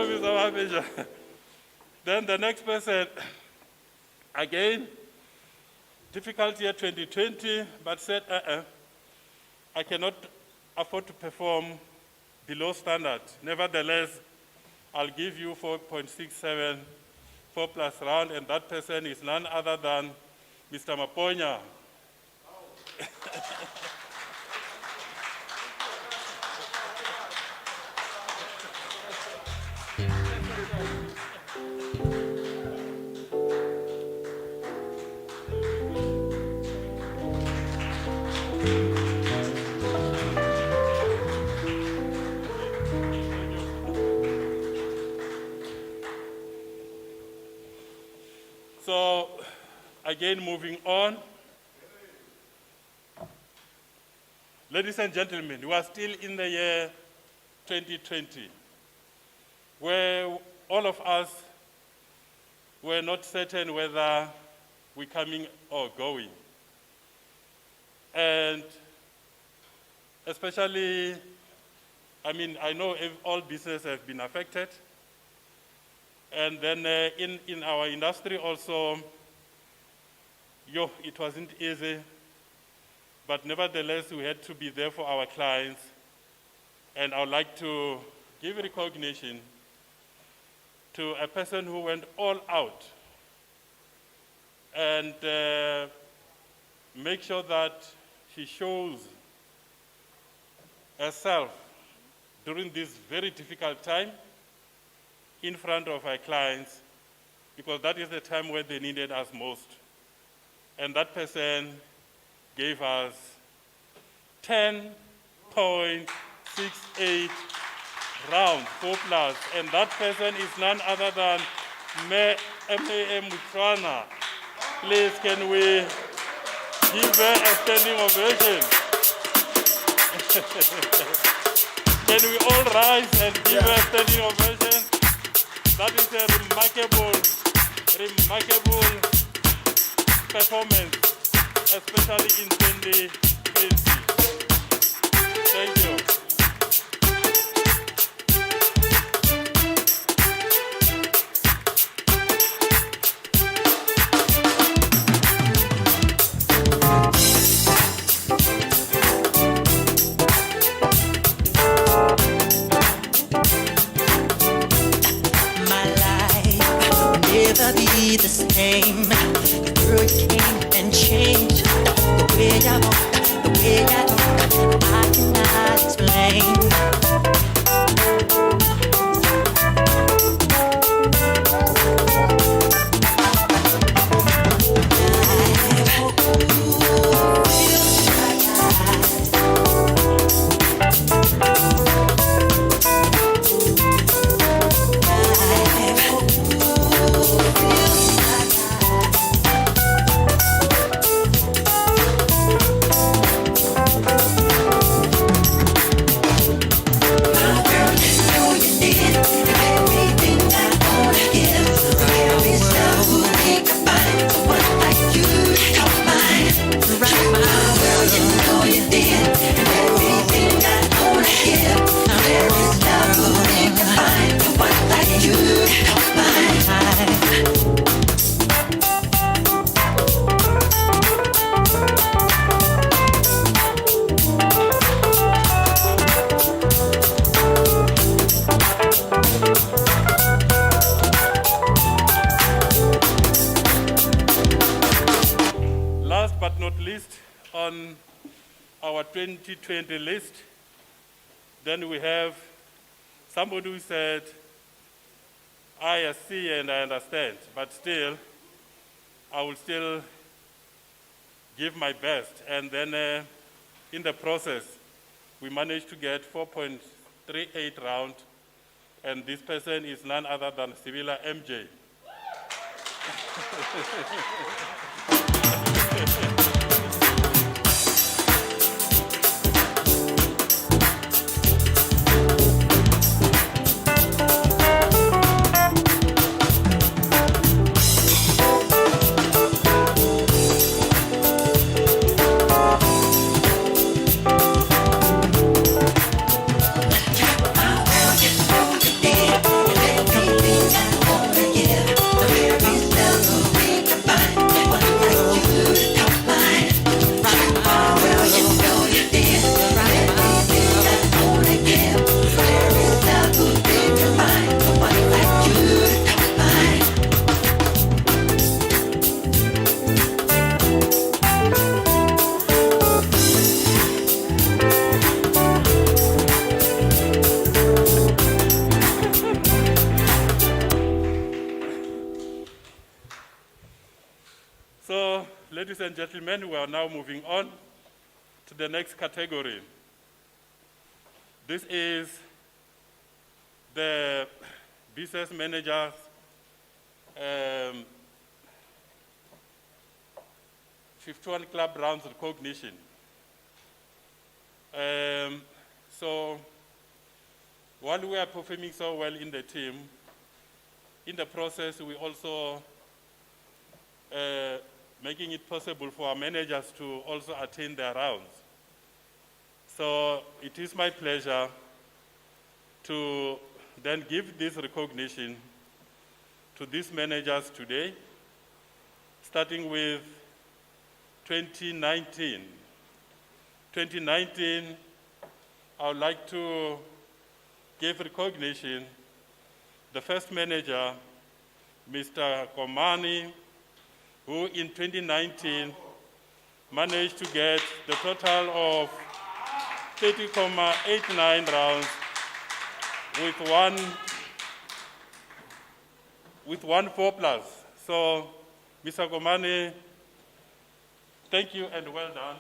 S8: Mr. Mahavicha. Then the next person, again, difficult year 2020, but said, I cannot afford to perform below standard. Nevertheless, I'll give you 4.67, 4 plus round, and that person is none other than Mr. Maponya. So, again, moving on. Ladies and gentlemen, we are still in the year 2020, where all of us were not certain whether we're coming or going. And especially, I know all businesses have been affected. And then in our industry also, it wasn't easy, but nevertheless, we had to be there for our clients. And I would like to give recognition to a person who went all out and make sure that she shows herself during this very difficult time in front of our clients, because that is the time when they needed us most. And that person gave us 10.68 rounds, 4 plus, and that person is none other than M.A.M. Mutrana. Please, can we give her a standing ovation? Can we all rise and give her a standing ovation? That is a remarkable performance, especially in 2020. Thank you.
S9: Never be the same. Girl, you came and changed the way I walk, the way I talk. I cannot explain.
S8: Last but not least, on our 2020 list, then we have somebody who said, I see and I understand, but still, I will still give my best. And then in the process, we managed to get 4.38 round, and this person is none other than Sibila MJ.
S9: Everything I wanna give, the very love we can find.
S8: Ladies and gentlemen, we are now moving on to the next category. This is the business managers 51 club rounds recognition. So while we are performing so well in the team, in the process we also making it possible for our managers to also attend their rounds. So it is my pleasure to then give this recognition to these managers today, starting with 2019. 2019, I would like to give recognition the first manager, Mr. Komani, who in 2019 managed to get the total of 30.89 rounds with one 4+. So, Mr. Komani, thank you and well done.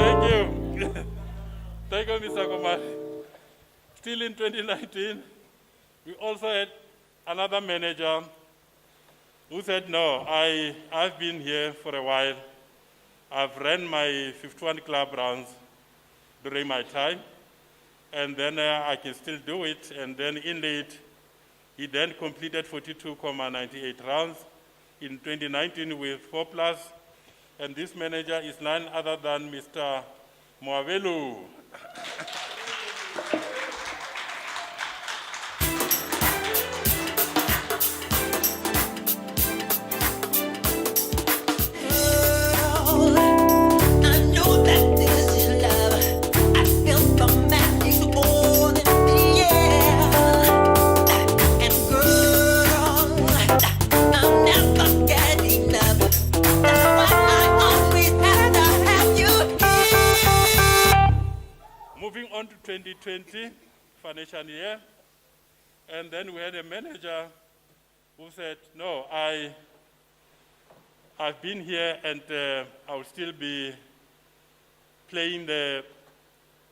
S8: Thank you. Thank you, Mr. Komani. Still in 2019, we also had another manager who said, no, I've been here for a while. I've ran my 51 club rounds during my time, and then I can still do it. And then indeed, he then completed 42.98 rounds in 2019 with 4+. And this manager is none other than Mr. Moavelu. Moving on to 2020 financial year, and then we had a manager who said, no, I've been here and I will still be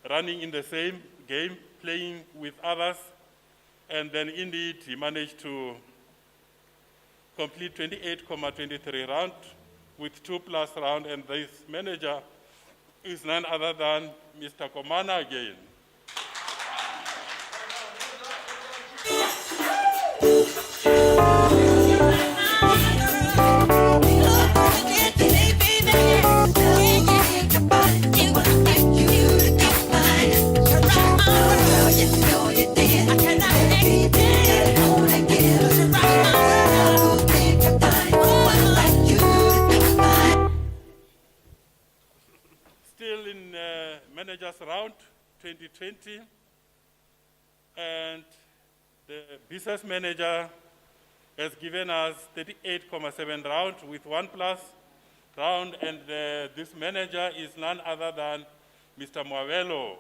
S8: running in the same game, playing with others, and then indeed he managed to complete 28.23 round with 2+ round, and this manager is none other than Mr. Komana again. Still in managers round 2020, and the business manager has given us 38.7 round with 1+ round, and this manager is none other than Mr. Moavelo.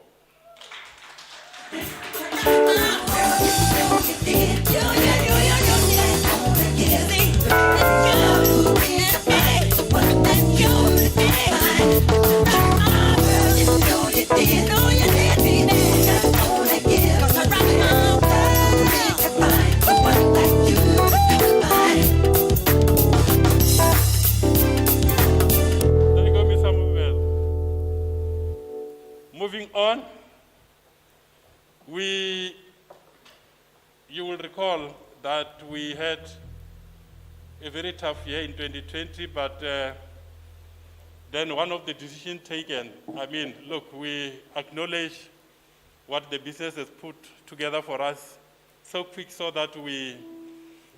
S8: Moving on, you will recall that we had a very tough year in 2020, but then one of the decisions taken, look, we acknowledge what the business has put together for us so quick so that we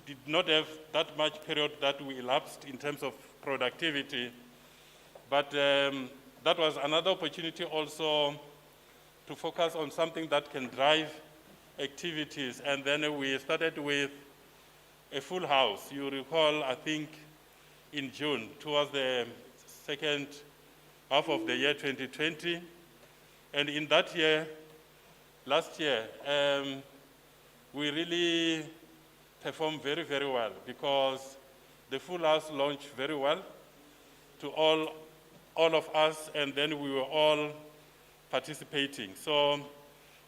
S8: did not have that much period that we elapsed in terms of productivity. But that was another opportunity also to focus on something that can drive activities. And then we started with a full house. You recall, I think, in June, towards the second half of the year 2020. And in that year, last year, we really performed very, very well because the full house launched very well to all of us, and then we were all participating. So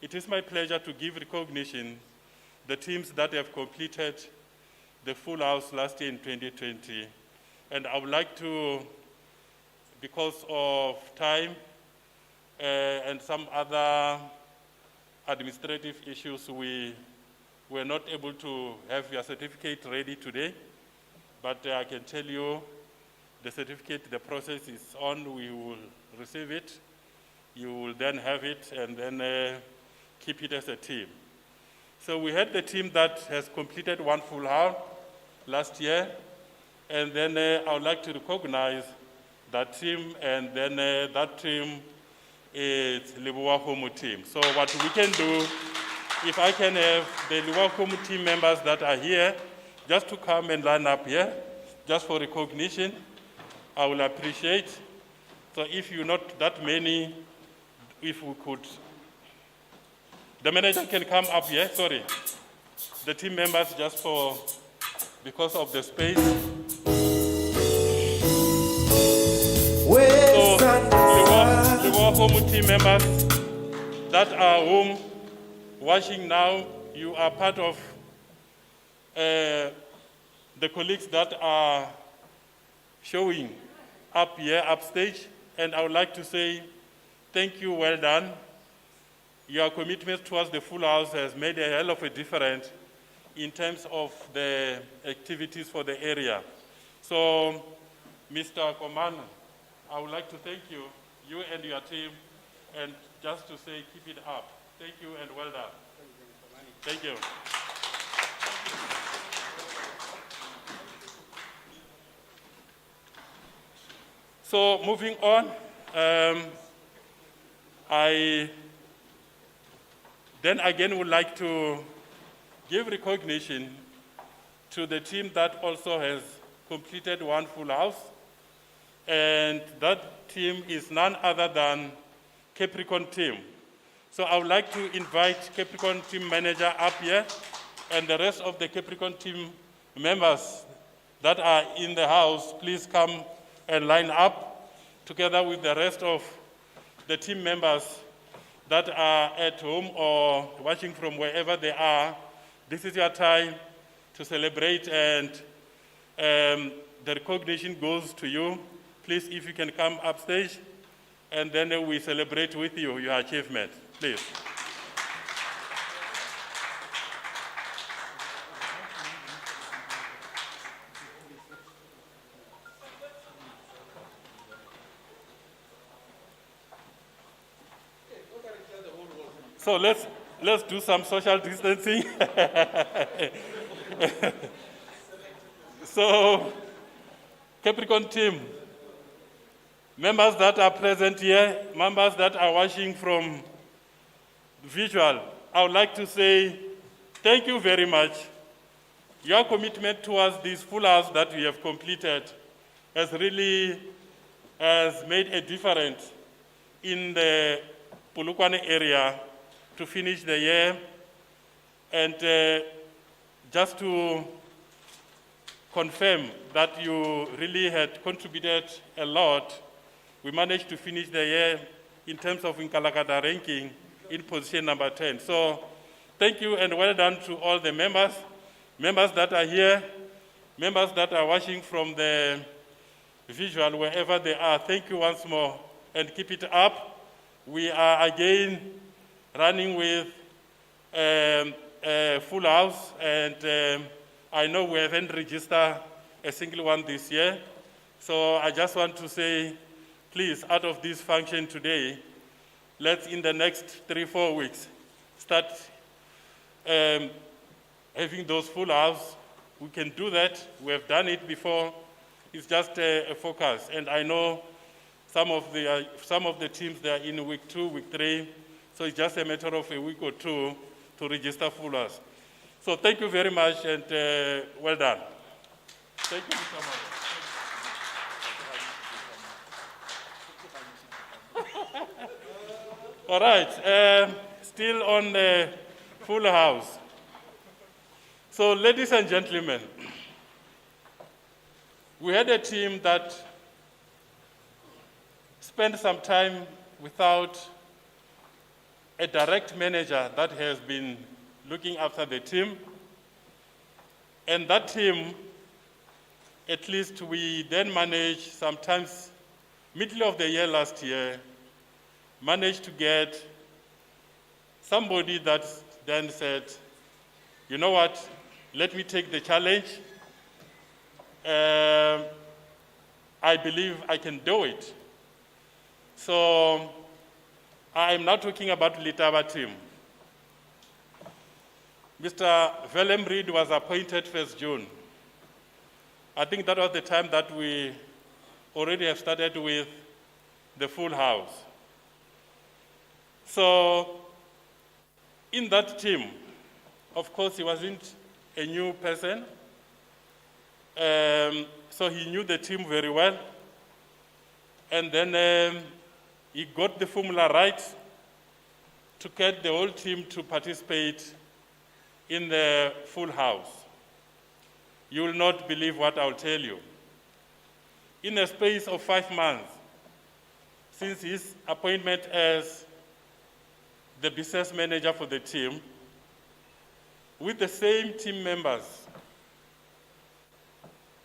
S8: it is my pleasure to give recognition the teams that have completed the full house last year in 2020. And I would like to, because of time and some other administrative issues, we were not able to have your certificate ready today. But I can tell you the certificate, the process is on. We will receive it. You will then have it and then keep it as a team. So we had the team that has completed one full house last year. And then I would like to recognize that team, and then that team is Leboa Homo team. So what we can do, if I can have the Leboa Homo team members that are here, just to come and line up here, just for recognition, I will appreciate. So if you're not that many, if we could, the manager can come up here, sorry. The team members just for, because of the space. So, Leboa Homo team members that are home watching now, you are part of the colleagues that are showing up here, upstage, and I would like to say thank you, well done. Your commitment towards the full house has made a hell of a difference in terms of the activities for the area. So, Mr. Command, I would like to thank you, you and your team, and just to say keep it up. Thank you and well done. Thank you. So moving on, I then again would like to give recognition to the team that also has completed one full house, and that team is none other than Capricorn team. So I would like to invite Capricorn team manager up here, and the rest of the Capricorn team members that are in the house, please come and line up together with the rest of the team members that are at home or watching from wherever they are. This is your time to celebrate, and the recognition goes to you. Please, if you can come upstage, and then we celebrate with you your achievement, please. So let's do some social distancing. So, Capricorn team, members that are present here, members that are watching from visual, I would like to say thank you very much. Your commitment towards this full house that we have completed has made a difference in the Polokwane area to finish the year. And just to confirm that you really had contributed a lot, we managed to finish the year in terms of Nkalakata ranking in position number 10. So thank you and well done to all the members that are here, members that are watching from the visual wherever they are. Thank you once more and keep it up. We are again running with a full house, and I know we haven't registered a single one this year. So I just want to say, please, out of this function today, let's in the next 3-4 weeks start having those full house. We can do that. We have done it before. It's just a focus. And I know some of the teams, they are in week 2, week 3. So it's just a matter of a week or two to register full house. So thank you very much and well done. Thank you, Mr. Maro. All right, still on the full house. So ladies and gentlemen, we had a team that spent some time without a direct manager that has been looking after the team. And that team, at least we then managed, sometimes middle of the year last year, managed to get somebody that then said, you know what, let me take the challenge. I believe I can do it. So I'm not talking about Litaba team. Mr. Willem Reed was appointed 1st June. I think that was the time that we already have started with the full house. So in that team, of course, he wasn't a new person. So he knew the team very well. And then he got the formula right to get the whole team to participate in the full house. You will not believe what I'll tell you. In a space of 5 months, since his appointment as the business manager for the team, with the same team members,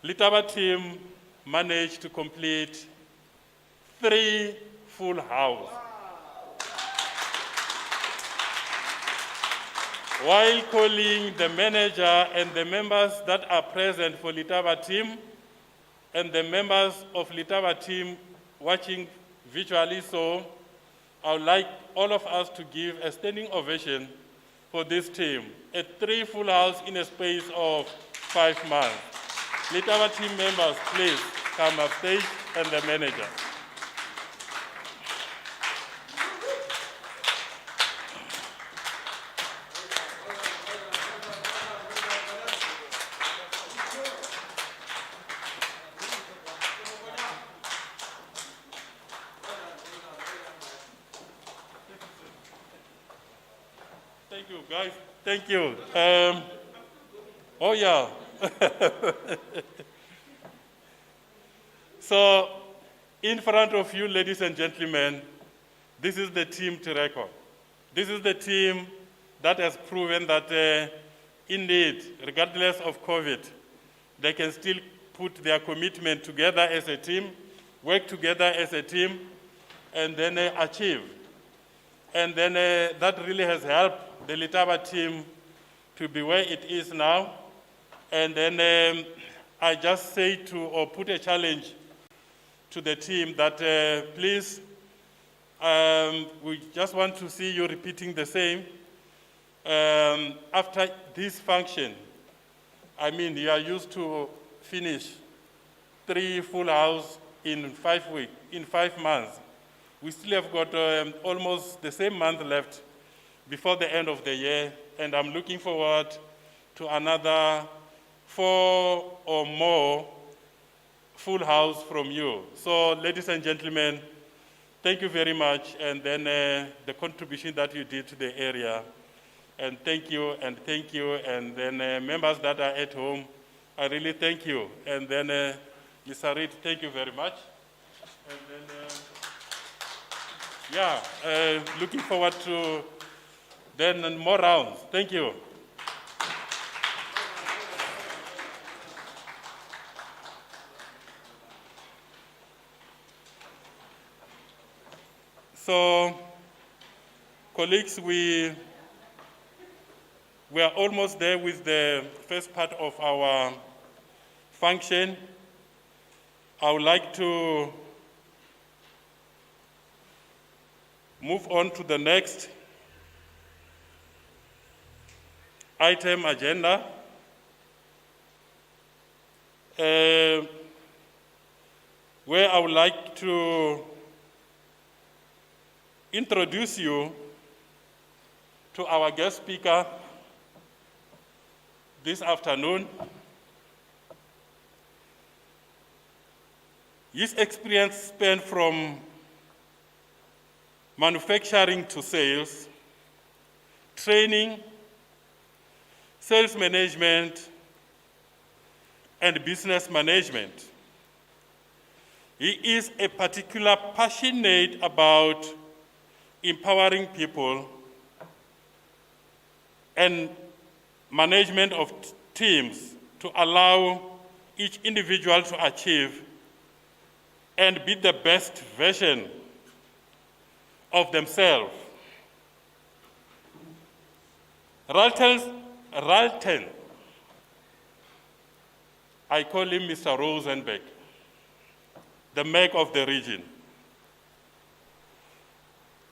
S8: Litaba team managed to complete 3 full house. While calling the manager and the members that are present for Litaba team and the members of Litaba team watching virtually, so I would like all of us to give a standing ovation for this team. A 3 full house in a space of 5 months. Litaba team members, please come up stage and the manager. Thank you, guys. Thank you. Oh, yeah. So, in front of you, ladies and gentlemen, this is the team to record. This is the team that has proven that, indeed, regardless of COVID, they can still put their commitment together as a team, work together as a team, and then achieve. And then that really has helped the Litaba team to be where it is now. And then I just say or put a challenge to the team that please, we just want to see you repeating the same. After this function, I mean, you are used to finish 3 full house in 5 weeks, in 5 months. We still have got almost the same month left before the end of the year, and I'm looking forward to another 4 or more full house from you. So, ladies and gentlemen, thank you very much, and then the contribution that you did to the area. And thank you, and thank you, and then members that are at home, I really thank you. And then Mr. Reed, thank you very much. And then, looking forward to then more rounds. Thank you. So, colleagues, we are almost there with the first part of our function. I would like to move on to the next item agenda. Where I would like to introduce you to our guest speaker, this afternoon. His experience spanned from manufacturing to sales, training, sales management, and business management. He is a particular passionate about empowering people and management of teams to allow each individual to achieve and be the best version of themselves. Ralton, I call him Mr. Rosenberg, the Mac of the region.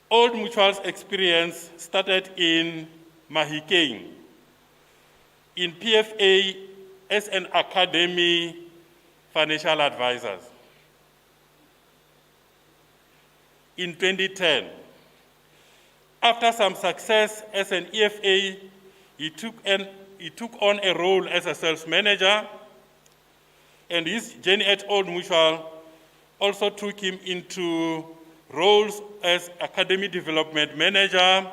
S8: Old Mutual's experience started in Mahikeng, in PFA as an academy financial advisor. In 2010, after some success as an EFA, he took on a role as a sales manager, and his journey at Old Mutual also took him into roles as academy development manager,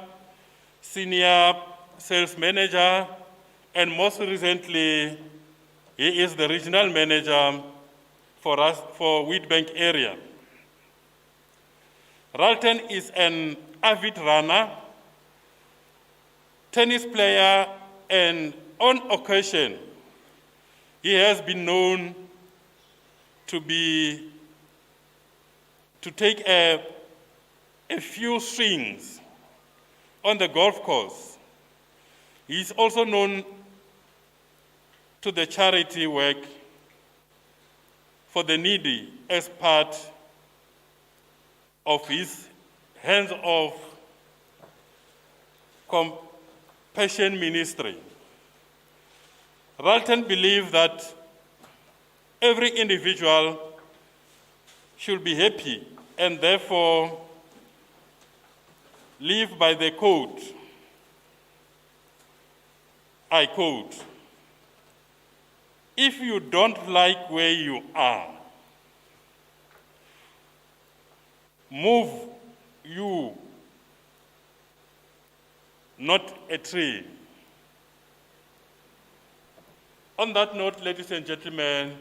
S8: senior sales manager, and most recently, he is the regional manager for Wheatbank area. Ralton is an avid runner, tennis player, and on occasion, he has been known to take a few swings on the golf course. He is also known to the charity work for the needy as part of his hands-off compassion ministry. Ralton believes that every individual should be happy and therefore live by the quote. I quote, "If you don't like where you are, move you, not a tree." On that note, ladies and gentlemen,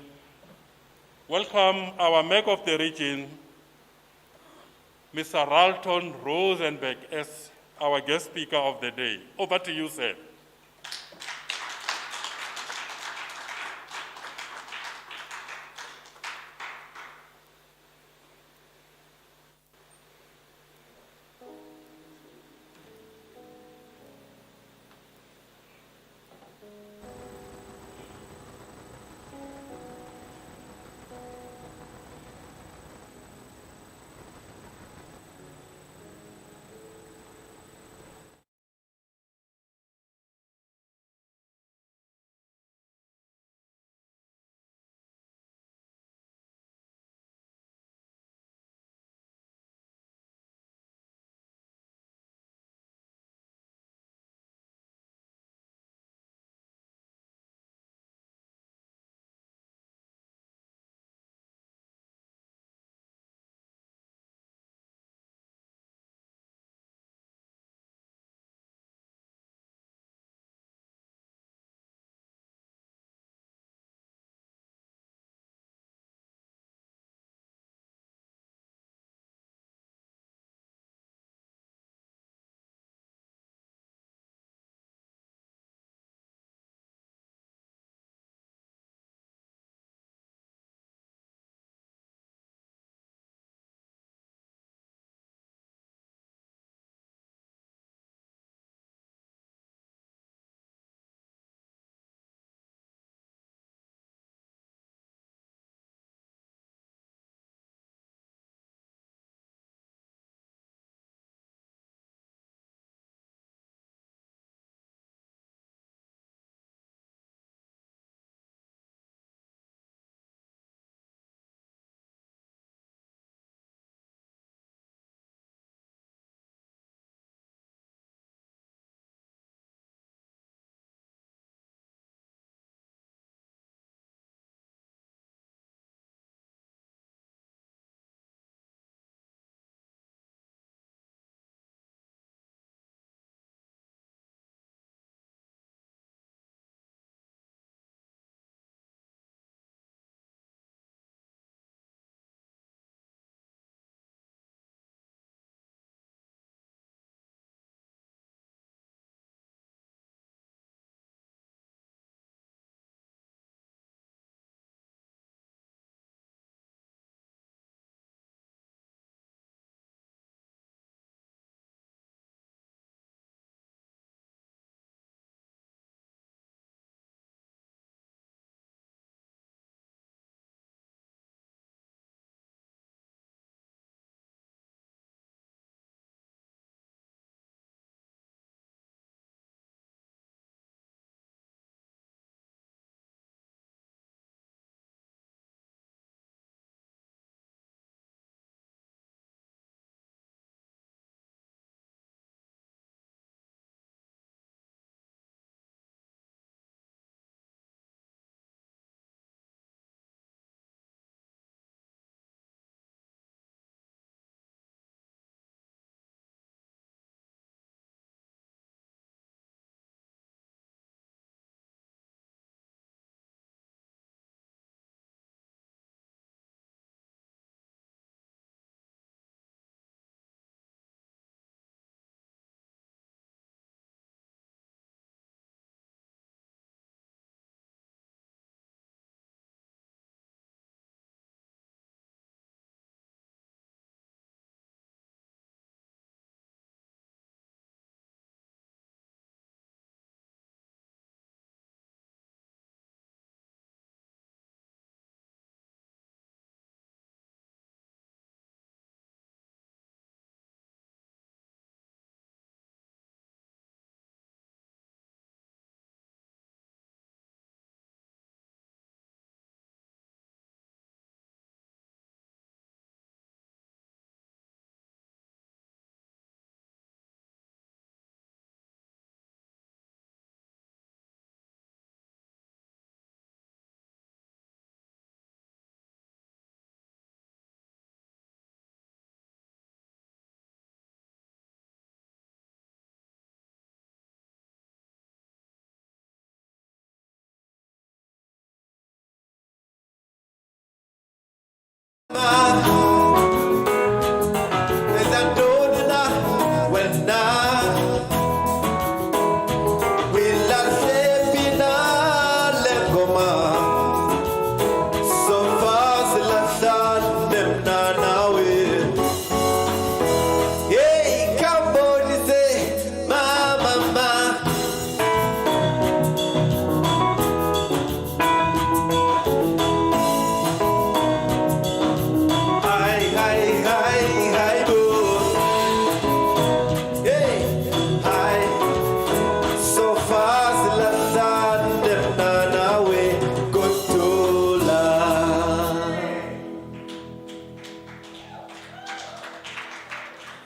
S8: welcome our Mac of the region, Mr. Ralton Rosenberg, as our guest speaker of the day. Over to you, sir.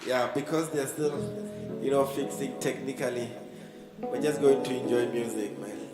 S7: Yeah, because they're still, fixing technically. We're just going to enjoy music, man.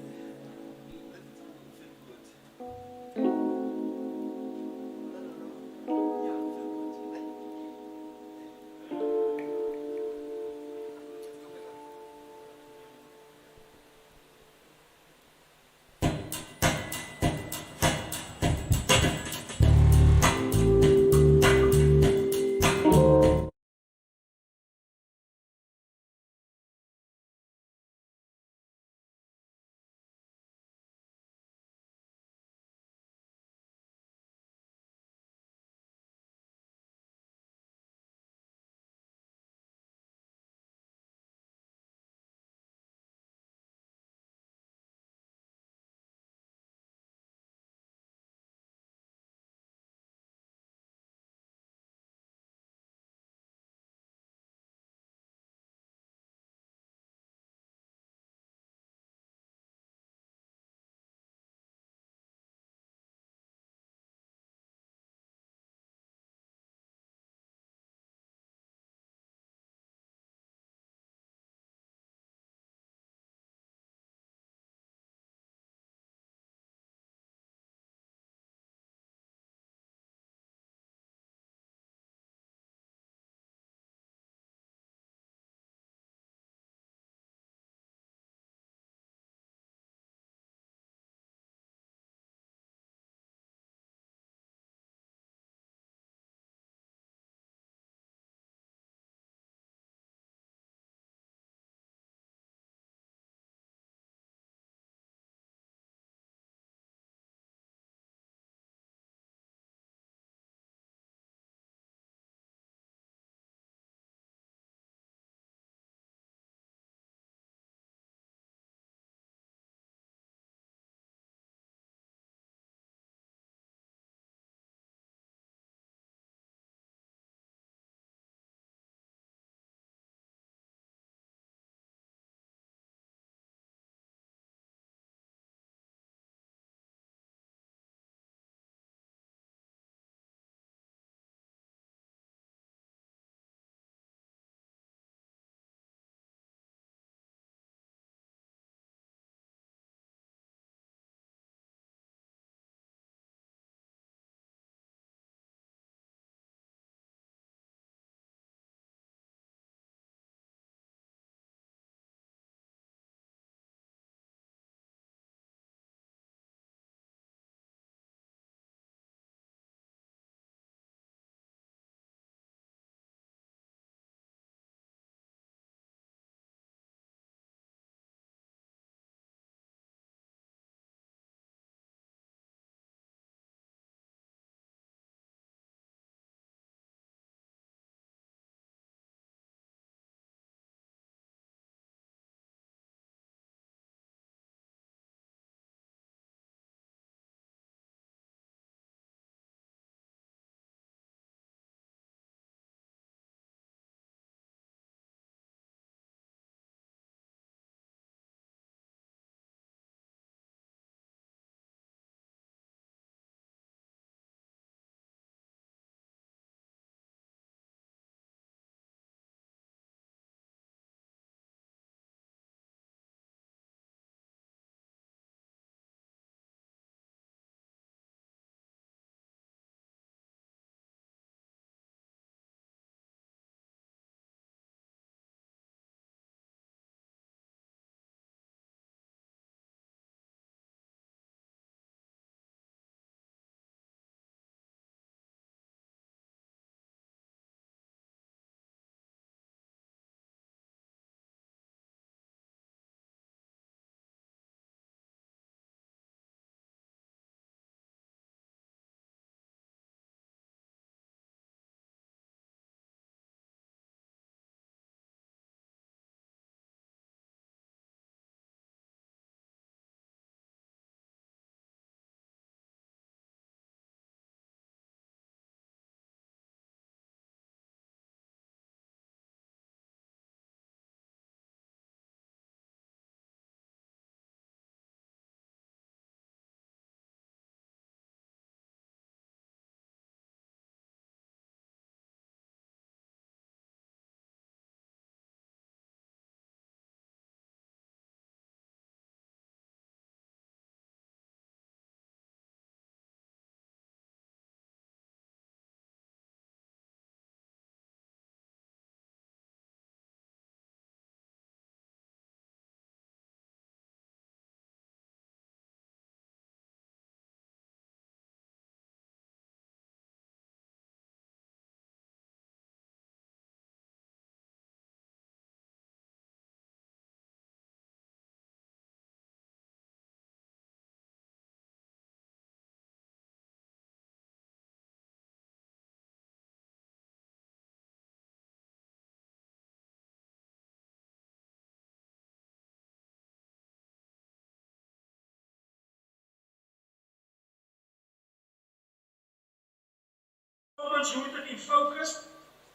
S10: performance rooted in focus,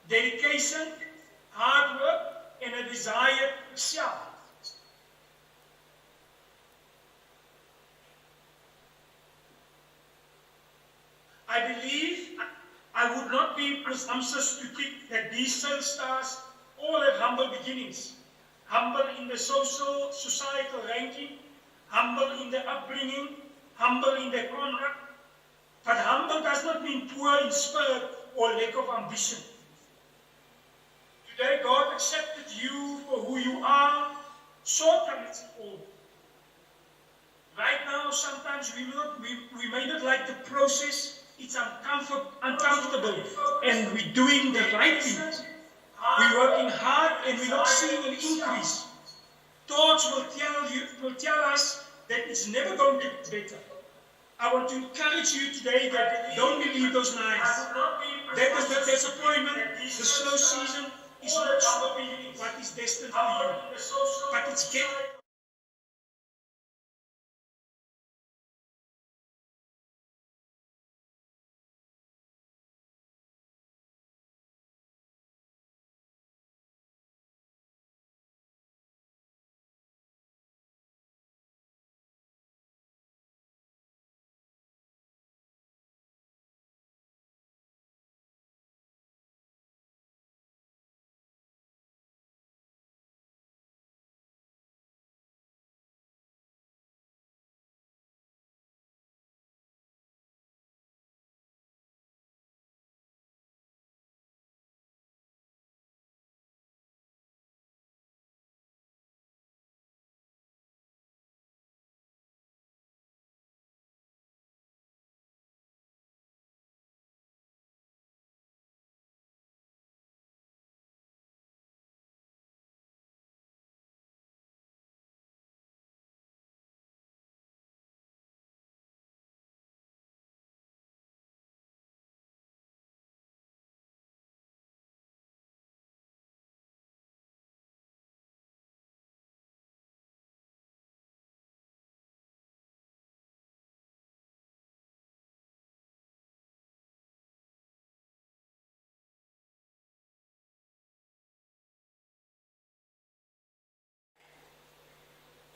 S10: dedication, hard work, and a desire to excel. I believe I would not be presumptuous to think that these sales stars all have humble beginnings. Humble in the societal ranking, humble in their upbringing, humble in their conduct. But humble does not mean poor in spirit or lack of ambition. Today, God accepted you for who you are, shortcomings and all. Right now, sometimes we may not like the process. It's uncomfortable, and we're doing the right thing. We're working hard, and we're not seeing an increase. Thoughts will tell us that it's never going to get better. I want to encourage you today that don't believe those lies. That is the disappointment, the slow season is not what is destined for you, but it's getting.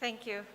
S1: Thank you.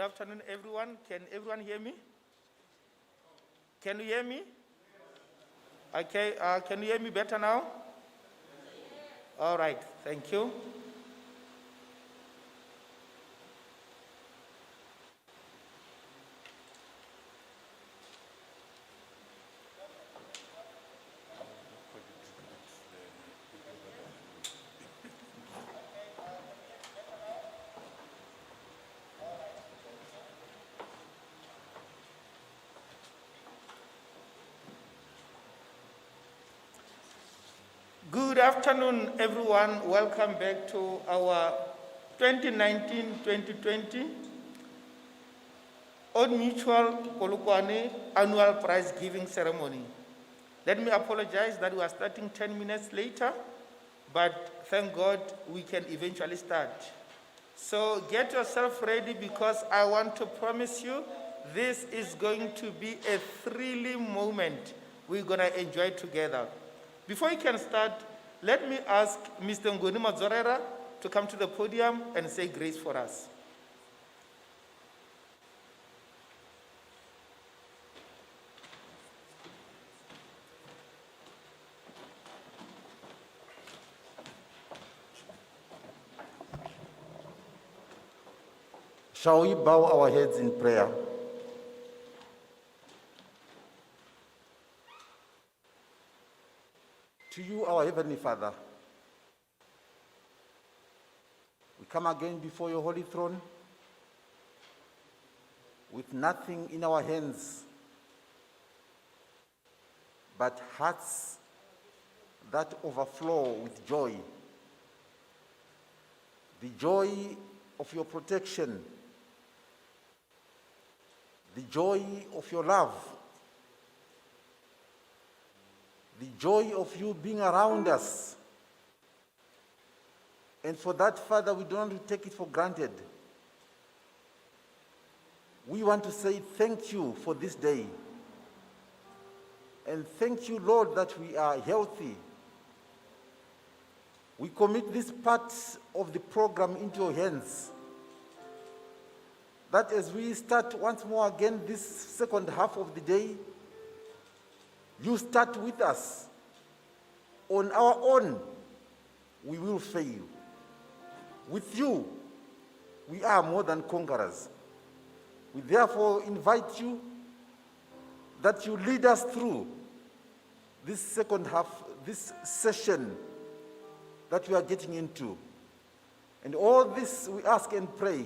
S4: Good afternoon, everyone. Can everyone hear me? Can you hear me? Okay, can you hear me better now? All right, thank you. Good afternoon, everyone. Welcome back to our 2019-2020 Old Mutual Polokwane annual prize giving ceremony. Let me apologize that we are starting 10 minutes later, but thank God we can eventually start. So get yourself ready, because I want to promise you this is going to be a thrilling moment we're going to enjoy together. Before you can start, let me ask Mr. Ngoni Mazorera to come to the podium and say grace for us.
S11: Shall we bow our heads in prayer? To you, our Heavenly Father, we come again before your holy throne with nothing in our hands but hearts that overflow with joy. The joy of your protection, the joy of your love, the joy of you being around us. And for that, Father, we don't take it for granted. We want to say thank you for this day. And thank you, Lord, that we are healthy. We commit this part of the program into your hands, that as we start once more again this second half of the day, you start with us. On our own, we will fail. With you, we are more than conquerors. We therefore invite you that you lead us through this second half, this session that we are getting into. And all this we ask and pray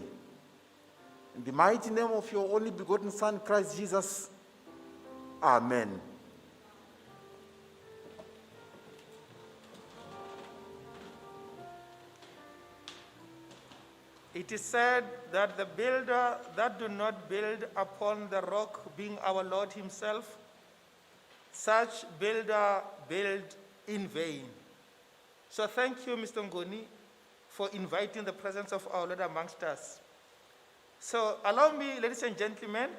S11: in the mighty name of your only begotten Son, Christ Jesus. Amen.
S4: It is said that the builder that do not build upon the rock, being our Lord himself, such builder build in vain. So thank you, Mr. Ngoni, for inviting the presence of our Lord amongst us. So allow me, ladies and gentlemen,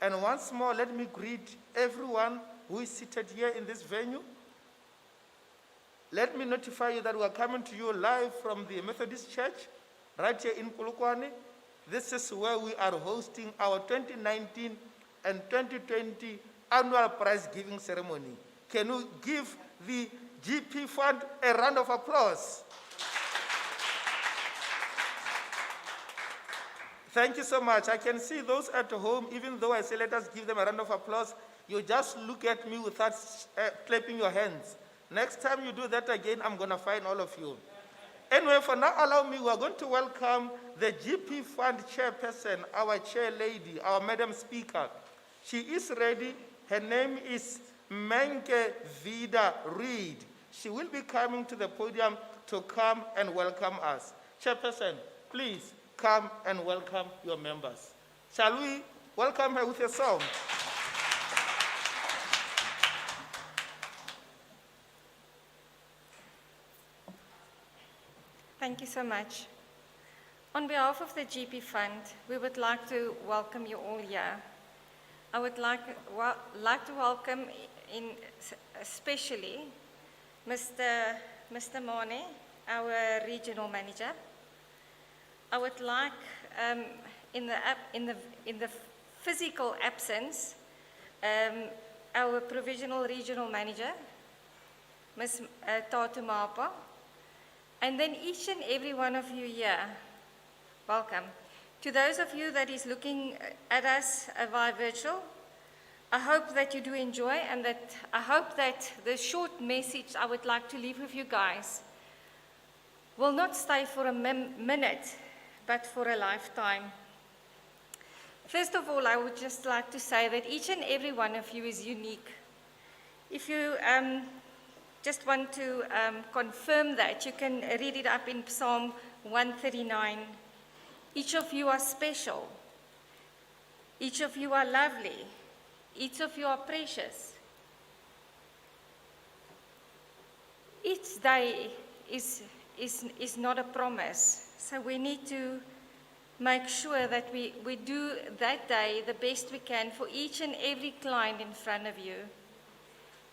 S4: and once more, let me greet everyone who is seated here in this venue. Let me notify you that we are coming to you live from the Methodist Church, right here in Polokwane. This is where we are hosting our 2019 and 2020 annual prize giving ceremony. Can you give the GP Fund a round of applause? Thank you so much. I can see those at home, even though I say let us give them a round of applause, you just look at me without clapping your hands. Next time you do that again, I'm going to find all of you. Anyway, for now, allow me, we are going to welcome the GP Fund chairperson, our chair lady, our Madam Speaker. She is ready. Her name is Menke Vida Reed. She will be coming to the podium to come and welcome us. Chairperson, please come and welcome your members. Shall we welcome her with a song?
S1: Thank you so much. On behalf of the GP Fund, we would like to welcome you all here. I would like to welcome especially Mr. Mane, our regional manager. I would like in the physical absence, our provisional regional manager, Ms. Tatu Mapa, and then each and every one of you here, welcome. To those of you that is looking at us via virtual, I hope that you do enjoy, and that I hope that the short message I would like to leave with you guys will not stay for a minute, but for a lifetime. First of all, I would just like to say that each and every one of you is unique. If you just want to confirm that, you can read it up in Psalm 139. Each of you are special. Each of you are lovely. Each of you are precious. Each day is not a promise. So we need to make sure that we do that day the best we can for each and every client in front of you.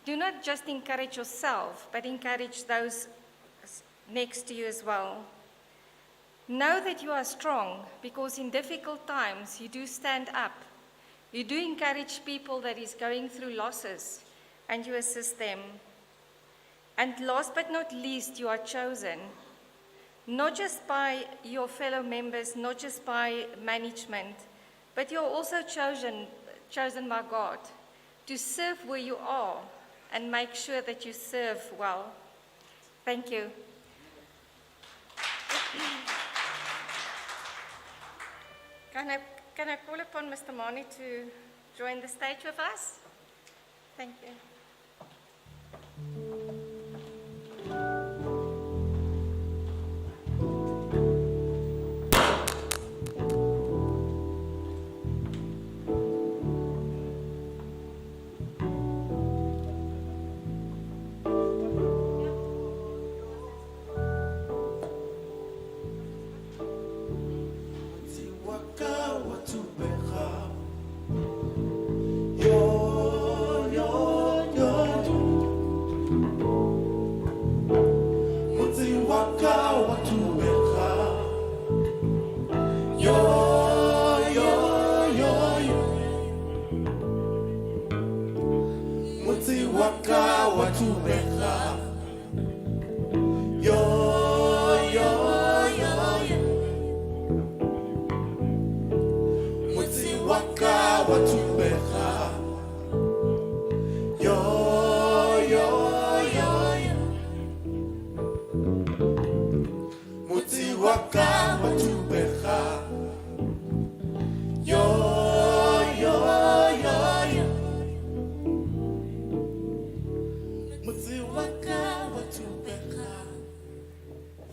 S1: Do not just encourage yourself, but encourage those next to you as well. Know that you are strong, because in difficult times you do stand up. You do encourage people that is going through losses, and you assist them. And last but not least, you are chosen, not just by your fellow members, not just by management, but you're also chosen by God to serve where you are and make sure that you serve well. Thank you. Can I call upon Mr. Mani to join the stage with us? Thank you.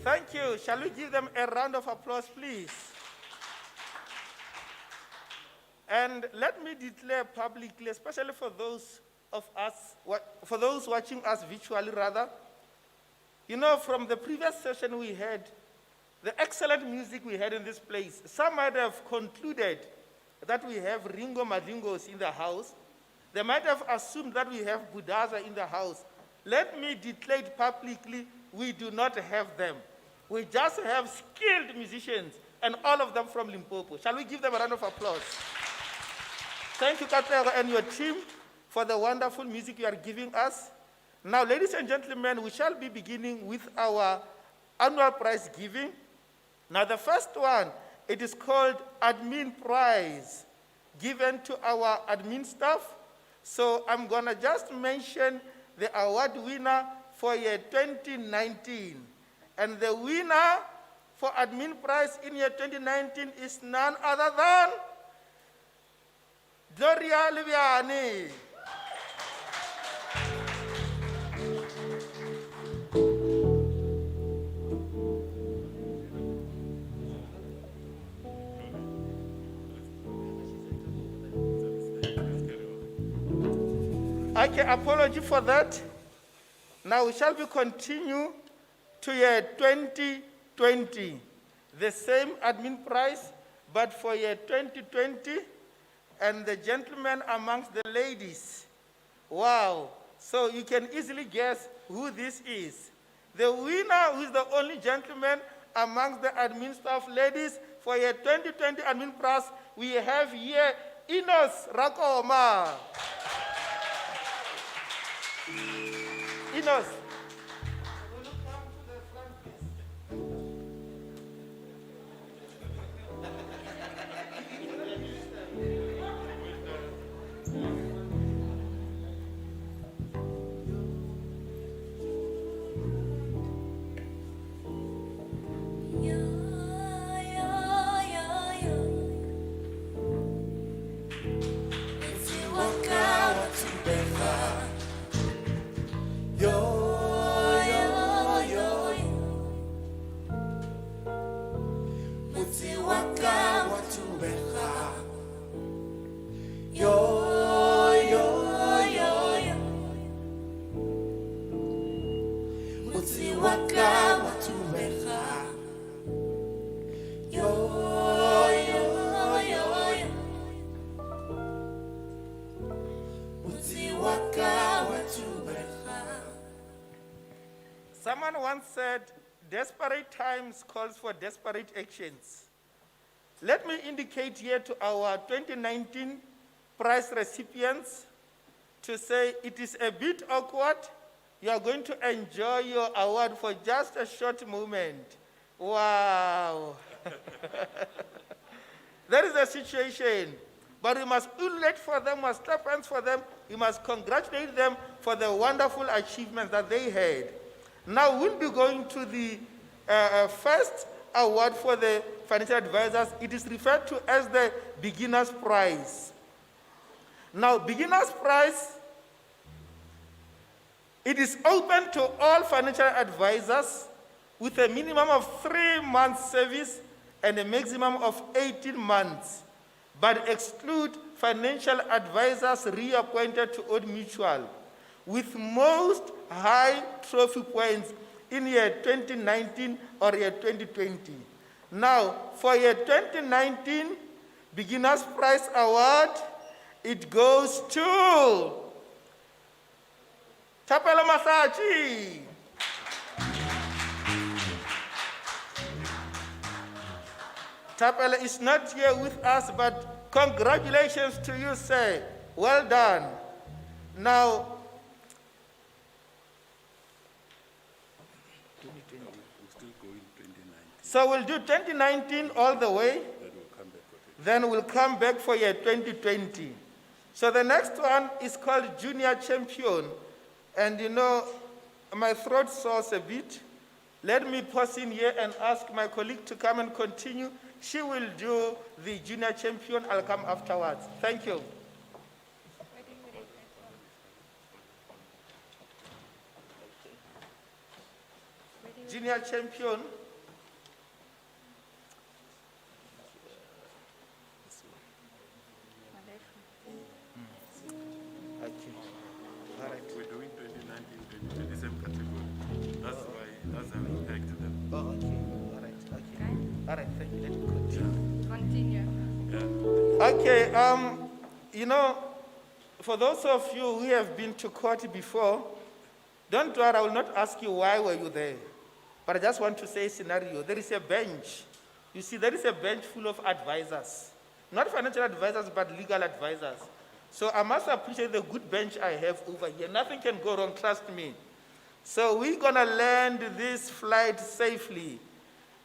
S4: Thank you. Shall we give them a round of applause, please? And let me declare publicly, especially for those of us, for those watching us virtually rather, you know, from the previous session we had, the excellent music we had in this place, some might have concluded that we have Ringo Madingos in the house. They might have assumed that we have Budaza in the house. Let me declare it publicly, we do not have them. We just have skilled musicians, and all of them from Limpopo. Shall we give them a round of applause? Thank you, Katlego, and your team for the wonderful music you are giving us. Now, ladies and gentlemen, we shall be beginning with our annual prize giving. Now, the first one, it is called Admin Prize, given to our admin staff. So I'm going to just mention the award winner for year 2019. And the winner for admin prize in year 2019 is none other than Gloria Liviani. Okay, apology for that. Now we shall be continue to year 2020. The same admin prize, but for year 2020, and the gentleman amongst the ladies. Wow. So you can easily guess who this is. The winner, who is the only gentleman amongst the admin staff ladies for year 2020 admin prize, we have here Inos Rakoma. Inos. Someone once said, desperate times calls for desperate actions. Let me indicate here to our 2019 prize recipients to say it is a bit awkward. You are going to enjoy your award for just a short moment. Wow. That is the situation. But we must ululate for them, must clap hands for them. We must congratulate them for the wonderful achievements that they had. Now we'll be going to the first award for the financial advisors. It is referred to as the Beginner's Prize. Now, Beginner's Prize, it is open to all financial advisors with a minimum of 3 months service and a maximum of 18 months, but exclude financial advisors reappointed to Old Mutual, with most high trophy points in year 2019 or year 2020. Now, for year 2019, Beginner's Prize Award, it goes to Chapela Masachi. Chapela is not here with us, but congratulations to you, sir. Well done. Now, so we'll do 2019 all the way, then we'll come back for year 2020. So the next one is called Junior Champion. And you know, my throat soars a bit. Let me pause in here and ask my colleague to come and continue. She will do the Junior Champion. I'll come afterwards. Thank you. Junior Champion.
S8: We're doing 2019, 2020, the same category. That's why, that's how we pegged them.
S4: Oh, okay. All right, okay. All right, thank you. Let me continue.
S1: Continue.
S8: Yeah.
S4: Okay, you know, for those of you who have been to court before, don't worry, I will not ask you why were you there. But I just want to say a scenario. There is a bench. You see, there is a bench full of advisors. Not financial advisors, but legal advisors. So I must appreciate the good bench I have over here. Nothing can go wrong, trust me. So we're going to land this flight safely.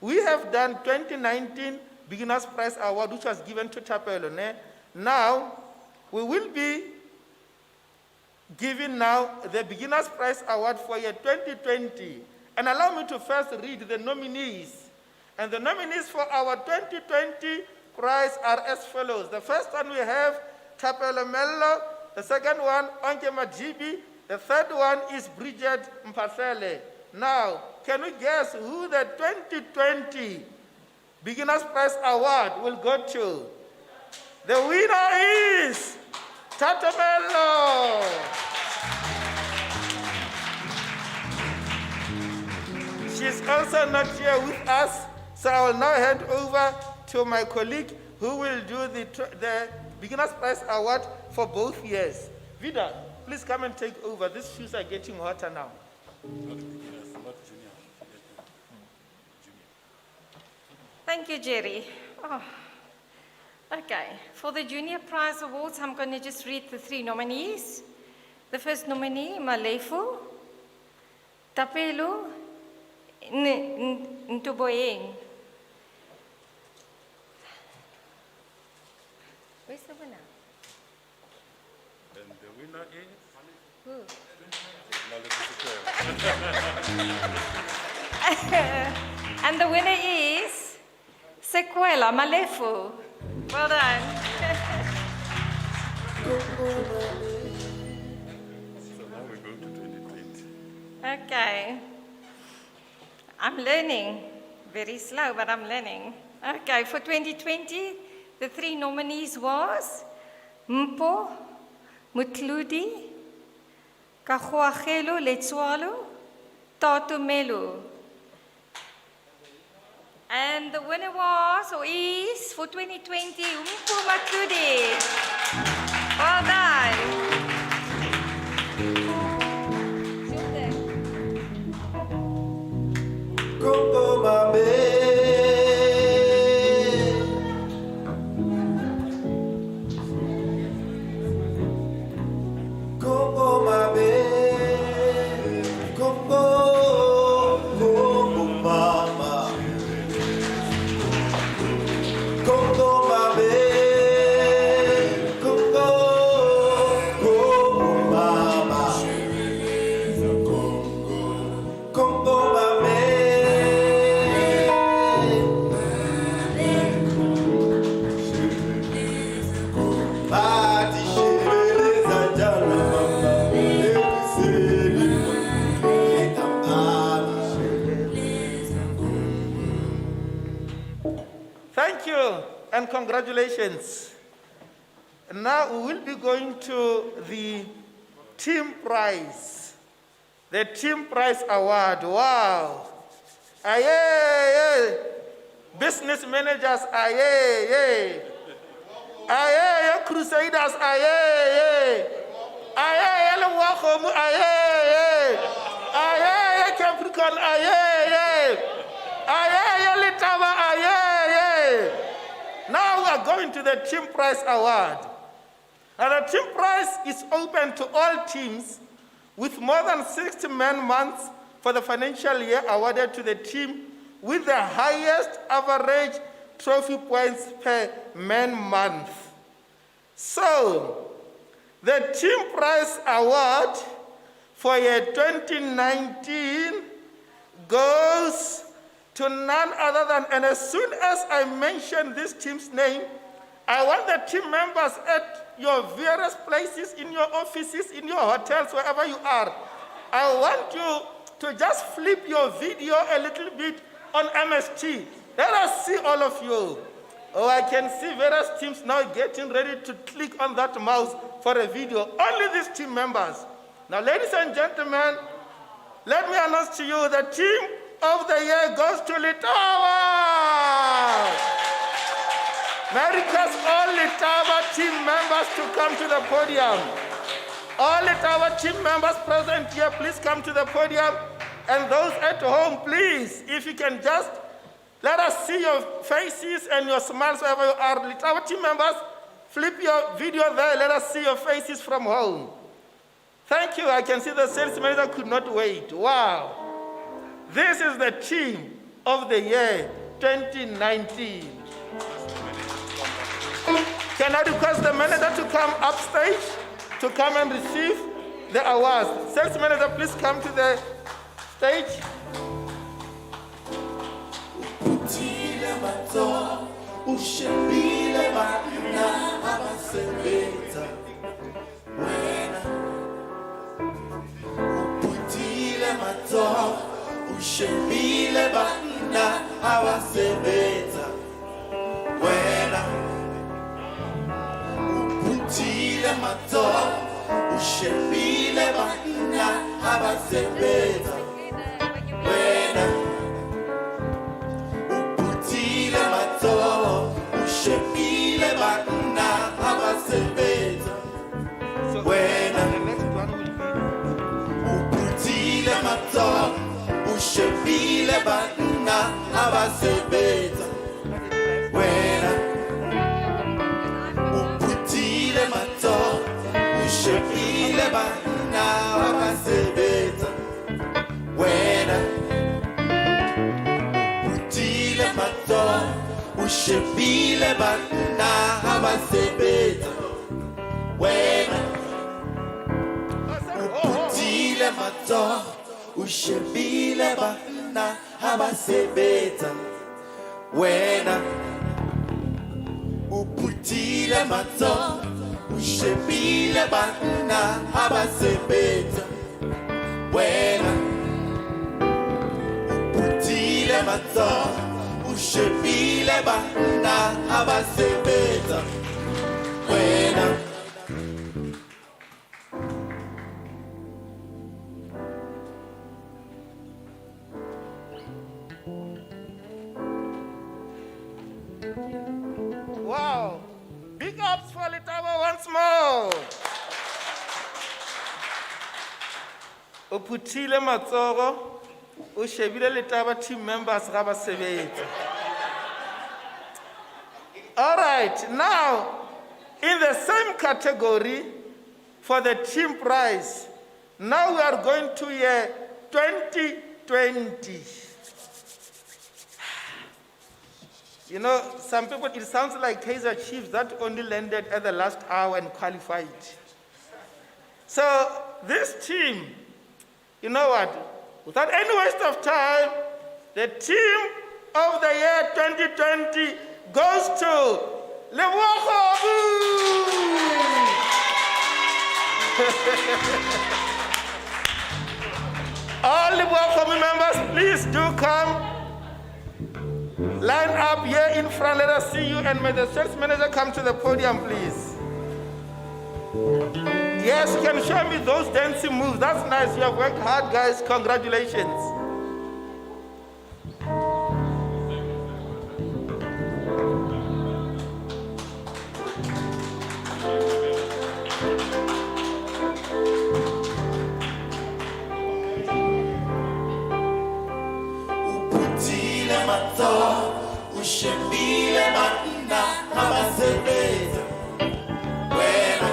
S4: We have done 2019 Beginner's Prize Award, which was given to Chapelo. Now, we will be giving now the Beginner's Prize Award for year 2020. And allow me to first read the nominees. And the nominees for our 2020 prize are as follows. The first one we have Chapelo Mello. The second one, Onke Majibi. The third one is Bridget Mpasele. Now, can we guess who the 2020 Beginner's Prize Award will go to? The winner is Chapelo. She's also not here with us, so I will now hand over to my colleague who will do the Beginner's Prize Award for both years. Vida, please come and take over. These shoes are getting hotter now.
S8: Not beginners, not junior. Junior.
S1: Thank you, Jerry. Okay, for the Junior Prize Awards, I'm going to just read the 3 nominees. The first nominee, Malefu, Tapelo, Ntuboyeng. Where's the winner?
S8: And the winner is?
S1: Who?
S8: Malefu.
S1: And the winner is Sequela Malefu. Well done.
S8: So now we go to 2020.
S1: Okay. I'm learning. Very slow, but I'm learning. Okay, for 2020, the 3 nominees was Mpo, Mutludi, Kahuachelo Letswalo, Tatumelu. And the winner was, or is, for 2020, Mpo Mutludi. Well done.
S7: Congo Mame. Congo Mame. Congo, Congo Mama. Congo Mame. Congo, Congo Mama. Congo Mame.
S4: Thank you and congratulations. Now we will be going to the team prize. The team prize award. Wow. Aye. Business managers, aye. Aye, crusaders, aye. Aye, Wachomu, aye. Aye, Capricorn, aye. Aye, Litava, aye. Now we are going to the team prize award. And the team prize is open to all teams with more than 60 man-months for the financial year awarded to the team with the highest average trophy points per man-month. So, the team prize award for year 2019 goes to none other than, and as soon as I mention this team's name, I want the team members at your various places, in your offices, in your hotels, wherever you are, I want you to just flip your video a little bit on MST. Let us see all of you. Oh, I can see various teams now getting ready to click on that mouse for a video. Only these team members. Now, ladies and gentlemen, let me announce to you the team of the year goes to Litava. May I request all Litava team members to come to the podium. All Litava team members present here, please come to the podium. And those at home, please, if you can just let us see your faces and your smiles wherever you are. Litava team members, flip your video there. Let us see your faces from home. Thank you. I can see the sales manager could not wait. Wow. This is the team of the year 2019. Can I request the manager to come upstage to come and receive the awards? Sales manager, please come to the stage.
S7: Ushebile bana abasebenza wena uphuthile matho ushebile bana abasebenza wena uphuthile matho ushebile bana abasebenza wena uphuthile matho ushebile bana abasebenza wena ushebile banna abasebenza wena uphuthile matsogo ushebile banna abasebenza wena uphuthile matsogo ushebile banna abasebenza wena uphuthile matsogo ushebile banna abasebenza wena.
S4: Wow. Big ups for Letaba once more. Uphuthile matsogo ushebile Letaba team members ga ba sebetsa. All right, now in the same category for the team prize, now we are going to year 2020. You know, some people, it sounds like Kaiser Chiefs that only landed at the last hour and qualified. So this team, you know what, without any waste of time, the team of the year 2020 goes to Lebogo. All Lebogo members, please do come. Line up here in front, let us see you, and may the sales manager come to the podium, please. Yes, you can show me those dancing moves. That's nice. You have worked hard, guys. Congratulations.
S7: Uphuthile matsogo ushebile banna abasebenza wena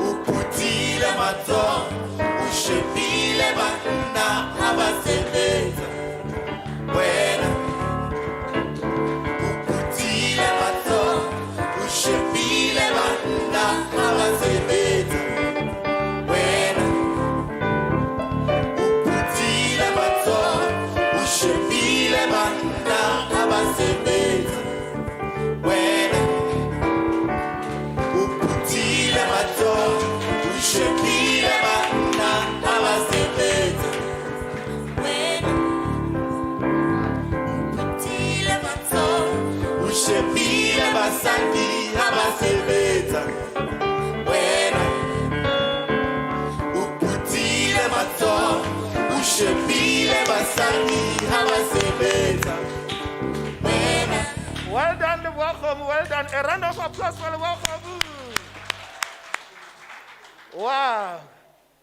S7: uphuthile matsogo ushebile banna abasebenza wena uphuthile matsogo ushebile banna abasebenza wena uphuthile matsogo ushebile banna abasebenza wena uphuthile matsogo ushebile banna abasebenza
S5: Wena uphuthile matsogo
S7: ushebile basadi abasebenza wena uphuthile matsogo ushebile basadi abasebenza wena.
S4: Well done, Lebogo. Well done. A round of applause for Lebogo. Wow.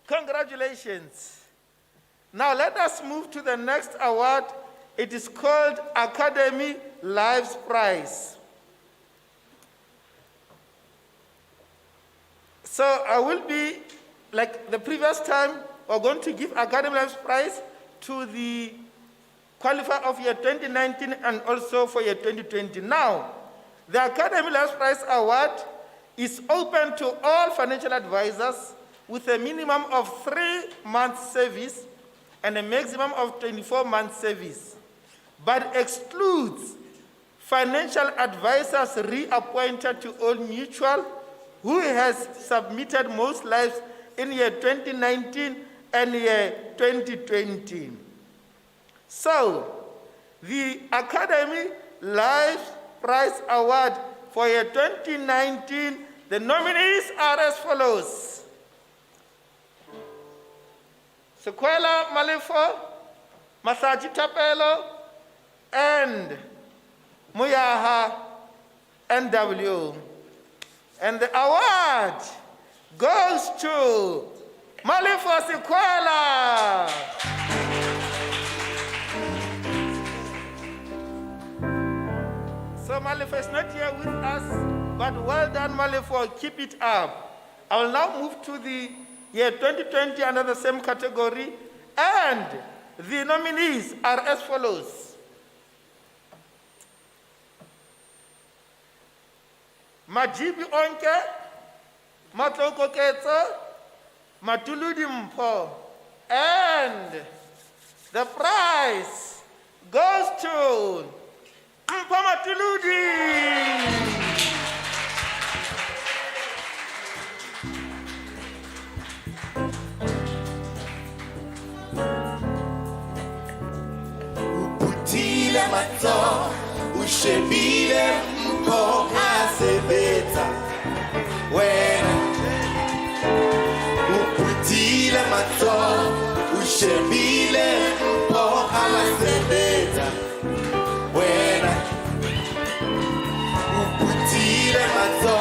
S4: Congratulations. Now let us move to the next award. It is called Academy Lives Prize. So I will be, like the previous time, we're going to give Academy Lives Prize to the qualifier of year 2019 and also for year 2020. Now, the Academy Lives Prize Award is open to all financial advisors with a minimum of 3 months service and a maximum of 24 months service, but excludes financial advisors reappointed to Old Mutual who has submitted most lives in year 2019 and year 2020. So, the Academy Lives Prize Award for year 2019, the nominees are as follows. Sequela Malefo, Masaji Tapelo, and Muyaha NW. And the award goes to Malefo Sequela. So Malefo is not here with us, but well done, Malefo. Keep it up. I will now move to the year 2020 under the same category, and the nominees are as follows. Majibi onke, Matlokoketso, Matuludi Mpho, and the prize goes to Mpho Matuludi.
S7: Uputile matso, ushebile Mpho asebeta. Wena uputile matso, ushebile Mpho asebeta. Wena uputile matso,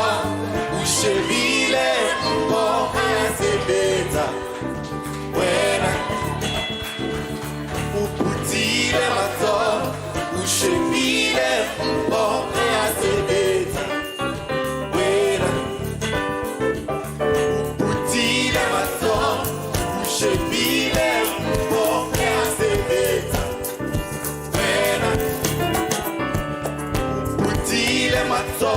S7: ushebile Mpho asebeta. Wena uputile matso, ushebile Mpho asebeta. Wena uputile matso, ushebile Mpho asebeta. Wena uputile matso,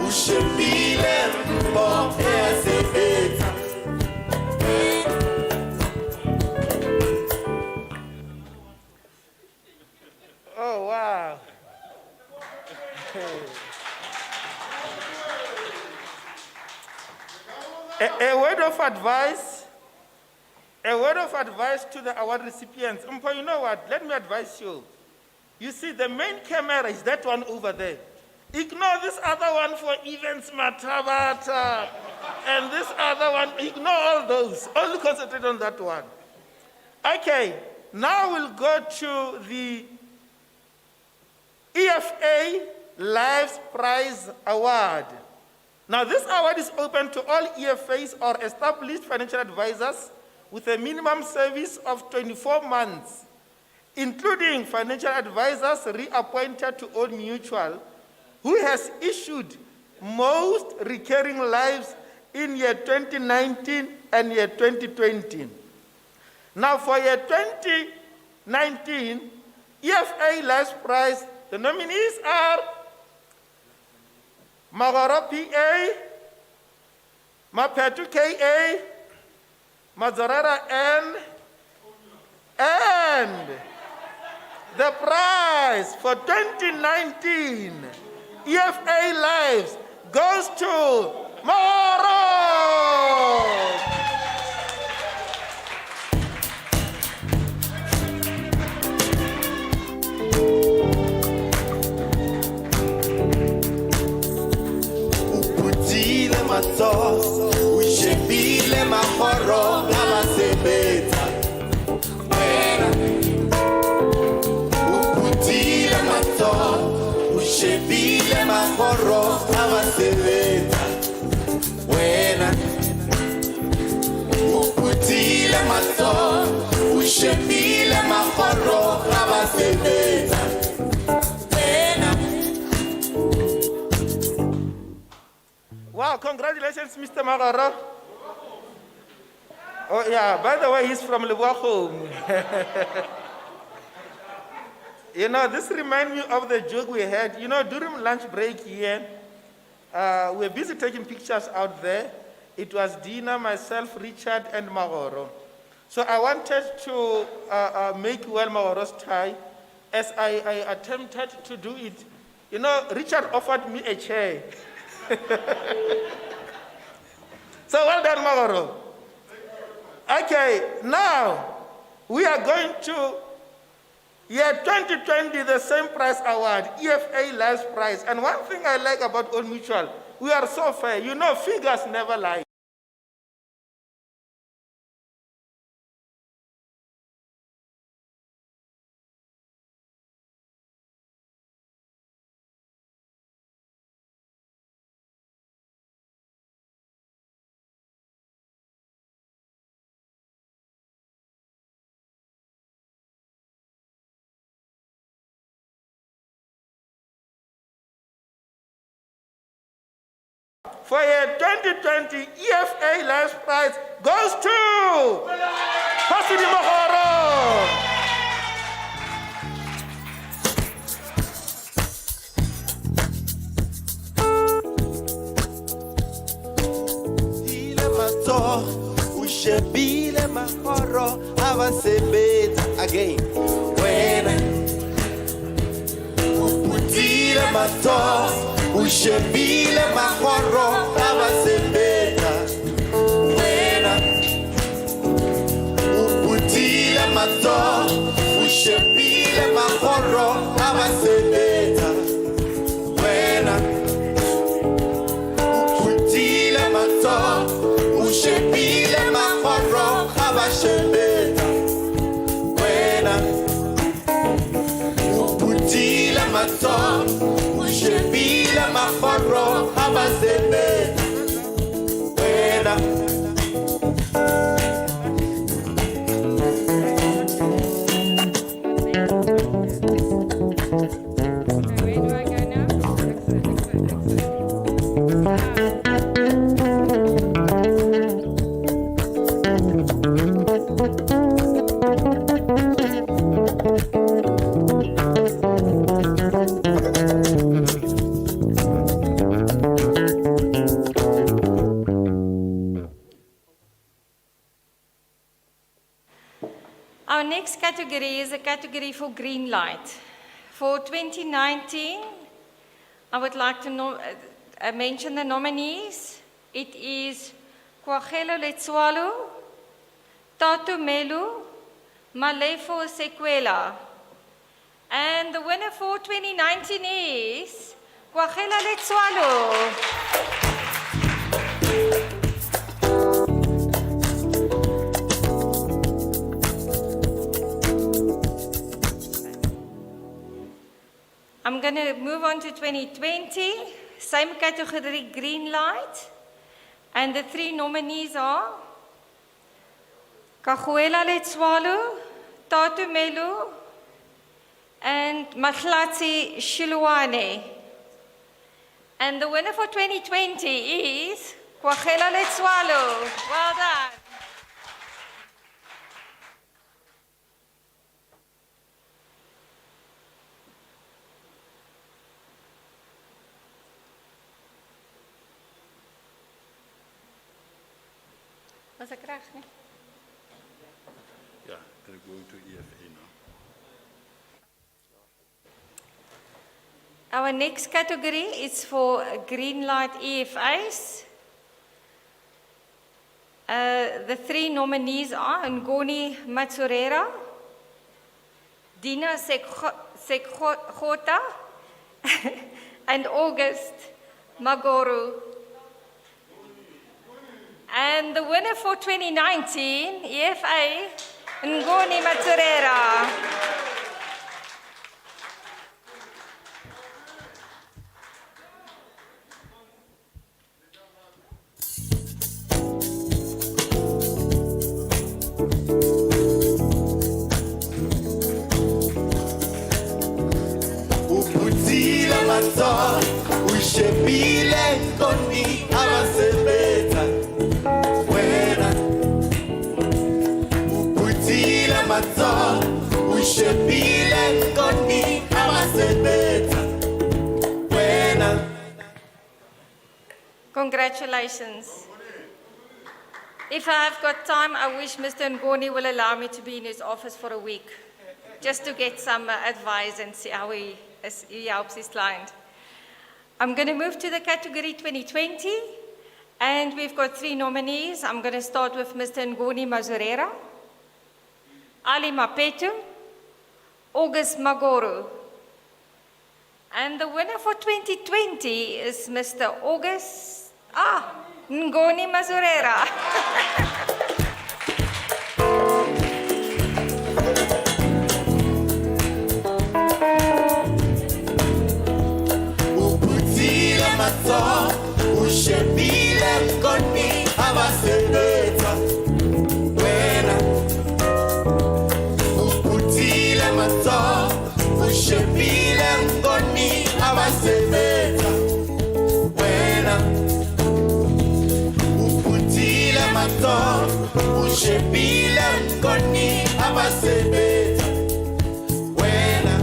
S7: ushebile Mpho asebeta.
S4: Oh, wow. A word of advice. A word of advice to the award recipients. Mpho, you know what? Let me advise you. You see, the main camera is that one over there. Ignore this other one for events, Matabata. And this other one, ignore all those. Only concentrate on that one. Okay, now we'll go to the EFA Lives Prize Award. Now, this award is open to all EFAs or established financial advisors with a minimum service of 24 months, including financial advisors reappointed to Old Mutual, who has issued most recurring lives in year 2019 and year 2020. Now, for year 2019, EFA Lives Prize, the nominees are Magoro PA, Mapetu KA, Mazarara N, and the prize for 2019 EFA Lives goes to Magoro.
S7: Uputile matso, ushebile mahoro abasebeta. Wena uputile matso, ushebile mahoro abasebeta. Wena uputile matso, ushebile mahoro abasebeta.
S4: Wow, congratulations, Mr. Magoro. Oh, yeah, by the way, he's from Lebochum. You know, this reminds me of the joke we had. You know, during lunch break here, we were busy taking pictures out there. It was Dina, myself, Richard, and Magoro. So I wanted to make well Magoro's tie. As I attempted to do it, you know, Richard offered me a chair. So well done, Magoro. Okay, now we are going to year 2020, the same prize award, EFA Lives Prize. And one thing I like about Old Mutual, we are so fair. You know, figures never lie. For year 2020, EFA Lives Prize goes to Pasidi Magoro.
S7: matsoho o shebile magoro a basebetsa wena o putile matsoho o shebile magoro a basebetsa wena o putile matsoho o shebile magoro a basebetsa wena Utile matsoho o shebile magoro a basebetsa wena
S1: Where do I go now? Our next category is a category for green light. For 2019, I would like to mention the nominees. It is Kwagelo Letswalo, Tatu Melu, Malefo Sequela. And the winner for 2019 is Kwagelo Letswalo. I'm going to move on to 2020, same category, green light. And the three nominees are Kaguela Letswalo, Tatu Melu, and Mahlatsi Shiluane. And the winner for 2020 is Kwagelo Letswalo. Well done. Was ek reg nie?
S8: Yeah, they're going to EFA now.
S1: Our next category is for green light EFAs. The three nominees are Ngoni Matsurera, Dina Sekgota, and August Magoro. And the winner for 2019, EFA, Ngoni Matsurera.
S7: Uputile matsoho o shebile nkoni a basebetsa wena uputile matsoho o shebile nkoni a basebetsa wena.
S1: Congratulations. If I have got time, I wish Mr. Ngoni will allow me to be in his office for a week, just to get some advice and see how he helps his client. I'm going to move to the category 2020, and we've got three nominees. I'm going to start with Mr. Ngoni Mazurera, Ali Mapetu, August Magoro. And the winner for 2020 is Mr. August Ngoni Mazurera.
S7: Uputile matsoho o shebile nkoni a basebetsa wena uputile matsoho o shebile nkoni a basebetsa wena uputile matsoho o shebile nkoni a basebetsa wena.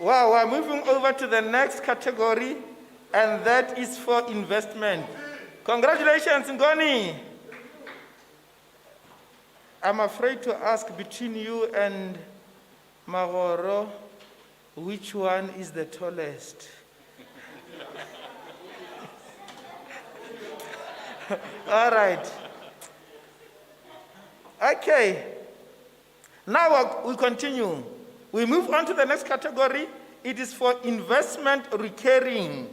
S4: Wow, we're moving over to the next category, and that is for investment. Congratulations, Ngoni. I'm afraid to ask between you and Magoro, which one is the tallest? All right. Okay. Now we continue. We move on to the next category. It is for investment recurring.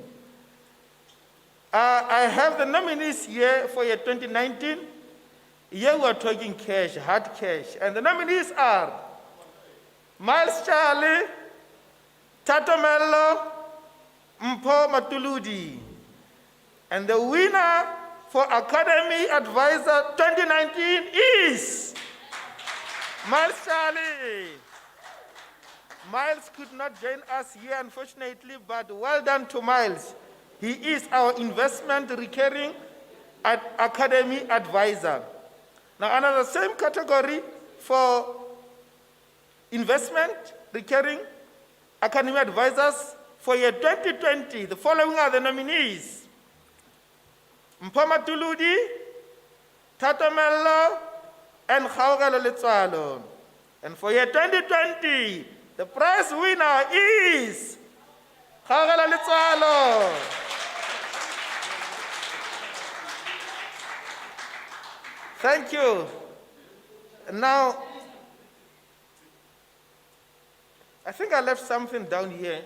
S4: I have the nominees here for year 2019. Here we are talking cash, hard cash. And the nominees are Miles Charlie, Tato Mello, Mpo Matuludi. And the winner for Academy Advisor 2019 is Miles Charlie. Miles could not join us here, unfortunately, but well done to Miles. He is our investment recurring Academy Advisor. Now, another same category for investment recurring Academy Advisors for year 2020. The following are the nominees: Mpoma Tuludi, Tato Mello, and Khaogalo Letswalo. And for year 2020, the prize winner is Khaogalo Letswalo. Thank you. Now, I think I left something down here.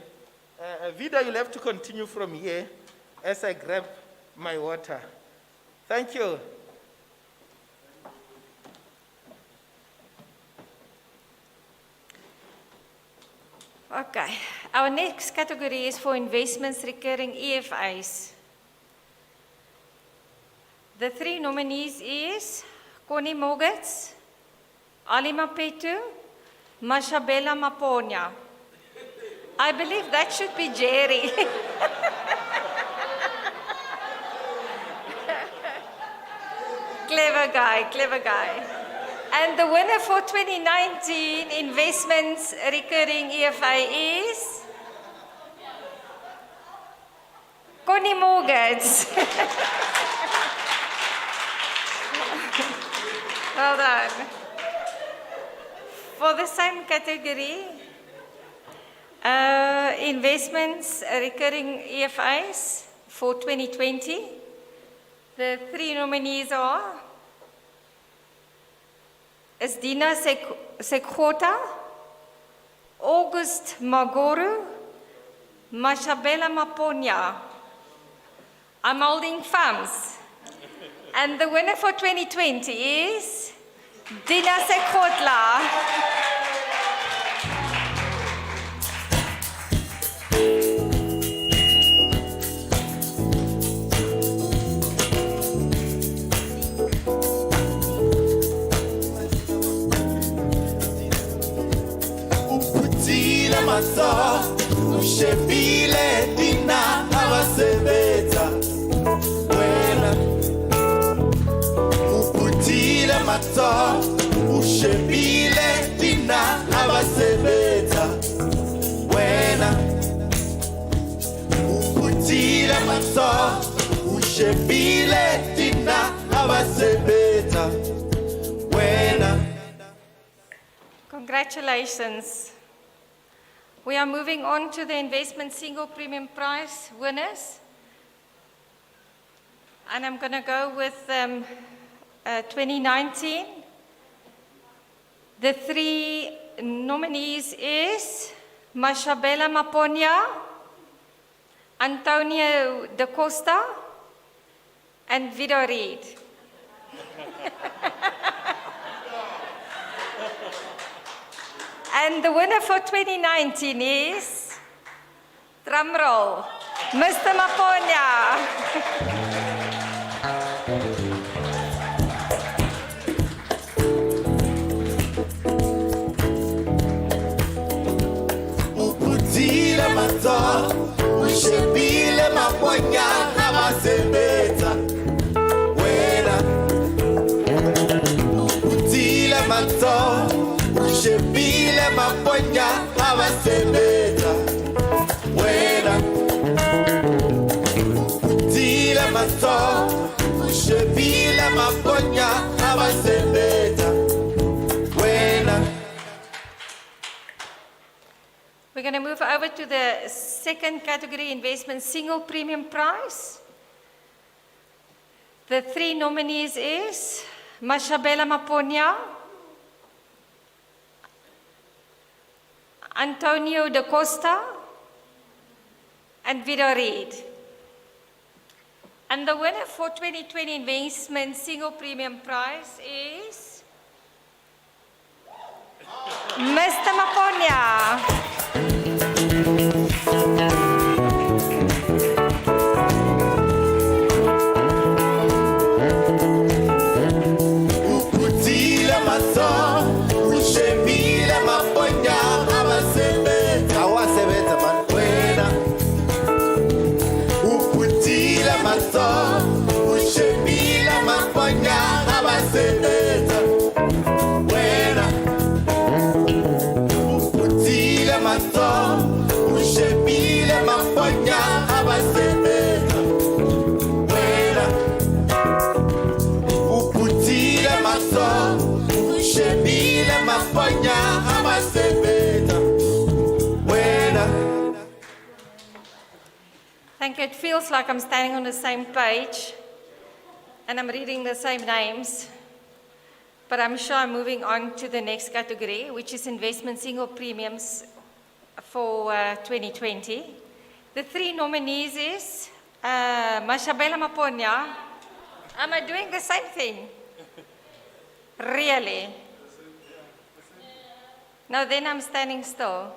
S4: Vida, you'll have to continue from here as I grab my water. Thank you.
S1: Okay, our next category is for investments recurring EFAs. The three nominees is Connie Mogets, Ali Mapetu, Mashabela Maponya. I believe that should be Jerry. Clever guy, clever guy. And the winner for 2019 investments recurring EFA is Connie Mogets. Well done. For the same category, investments recurring EFAs for 2020, the three nominees are Dina Sekhota, August Magoro, Mashabela Maponya. I'm holding thumbs. And the winner for 2020 is Dina Sekhotla.
S7: Ushebile Dina abasebeta wena uputile mato ushebile Dina abasebeta wena uputile mato ushebile Dina abasebeta wena.
S1: Congratulations. We are moving on to the investment single premium price winners. And I'm going to go with 2019. The three nominees is Mashabela Maponya, Antonio da Costa, and Vido Reed. And the winner for 2019 is, drum roll, Mr. Maponya.
S7: Uputile mato, ushebile Maponya abasebeta wena. Uputile mato, ushebile Maponya abasebeta wena. Uputile mato, ushebile Maponya abasebeta wena.
S1: going to move over to the second category, investment single premium price. The three nominees is Mashabela Maponya, Antonio da Costa, and Vida Reid. And the winner for 2020 investment single premium prize is Mr. Maponya.
S7: Uputile maso, ushebile maponya, awasebenza man wena. Uputile maso, ushebile maponya, awasebenza wena. Uputile maso, ushebile maponya, awasebenza wena. Uputile maso, ushebile maponya, awasebenza wena.
S1: Thank you. It feels like I'm standing on the same page and I'm reading the same names, but I'm sure I'm moving on to the next category, which is investment single premiums for 2020. The three nominees is Mashabela Maponya. Am I doing the same thing? Really? No, then I'm standing still.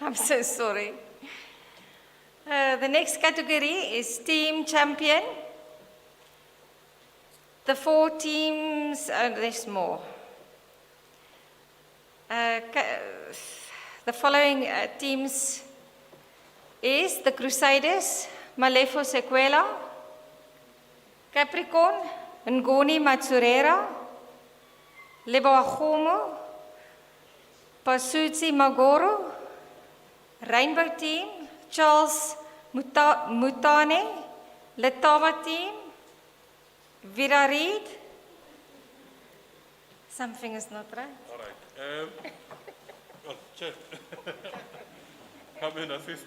S1: I'm so sorry. The next category is team champion. The four teams, there's more. The following teams is the Crusaders, Malefo Sequela, Capricorn, Ngoni Matsurera, Leboagomo, Pasutsi Magoro, Rainbow Team, Charles Mutane, Letawa Team, Vida Reid. Something is not right.
S8: All right. Well, Chair, come and assist.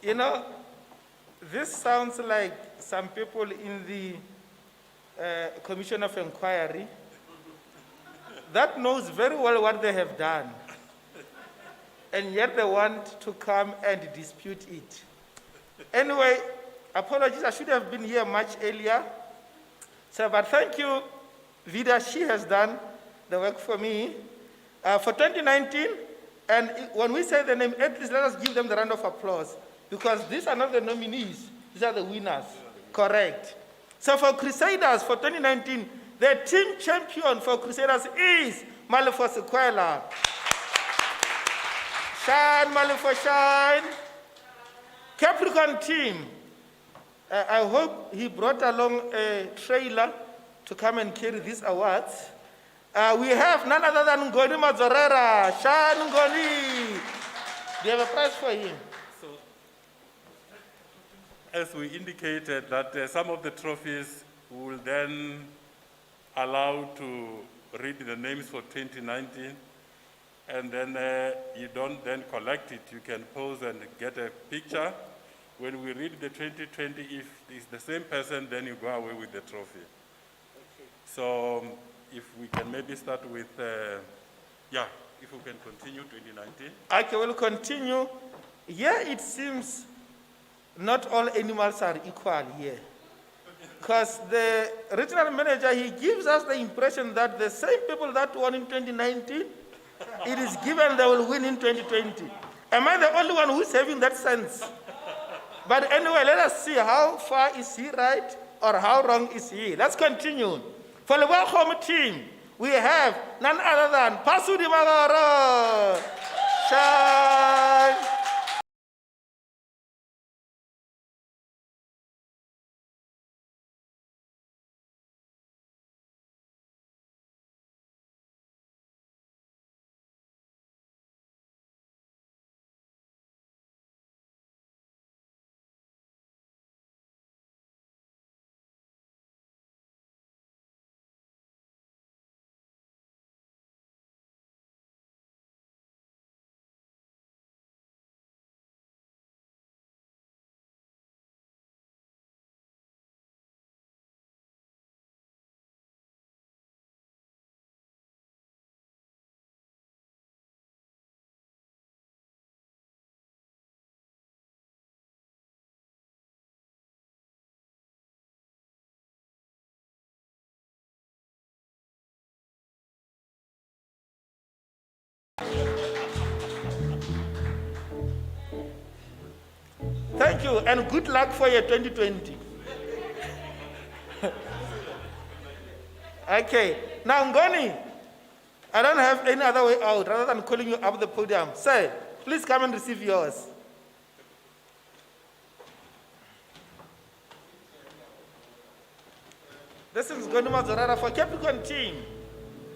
S4: You know, this sounds like some people in the Commission of Inquiry that knows very well what they have done, and yet they want to come and dispute it. Anyway, apologies, I should have been here much earlier. So, but thank you, Vida, she has done the work for me. For 2019, and when we say the name, at least let us give them the round of applause, because these are not the nominees, these are the winners. Correct. So for Crusaders for 2019, the team champion for Crusaders is Malefo Sequela. Shine, Malefo, shine. Capricorn team, I hope he brought along a trailer to come and carry these awards. We have none other than Ngoni Mazorera. Shine, Ngoni. Do you have a prize for him?
S8: So, as we indicated that some of the trophies will then allow to read the names for 2019, and then you don't then collect it. You can pose and get a picture. When we read the 2020, if it's the same person, then you go away with the trophy. Okay. So if we can maybe start with, if we can continue 2019.
S4: Okay, we'll continue. Here it seems not all animals are equal here. Because the regional manager, he gives us the impression that the same people that won in 2019, it is given they will win in 2020. Am I the only one who's having that sense? But anyway, let us see how far is he right or how wrong is he. Let's continue. For the home team, we have none other than Pasudi Magaro. Shine. you, and good luck for your 2020. Okay, now Ngoni, I don't have any other way out rather than calling you up the podium. Sir, please come and receive yours. This is Ngoni Mazorara for Capricorn team.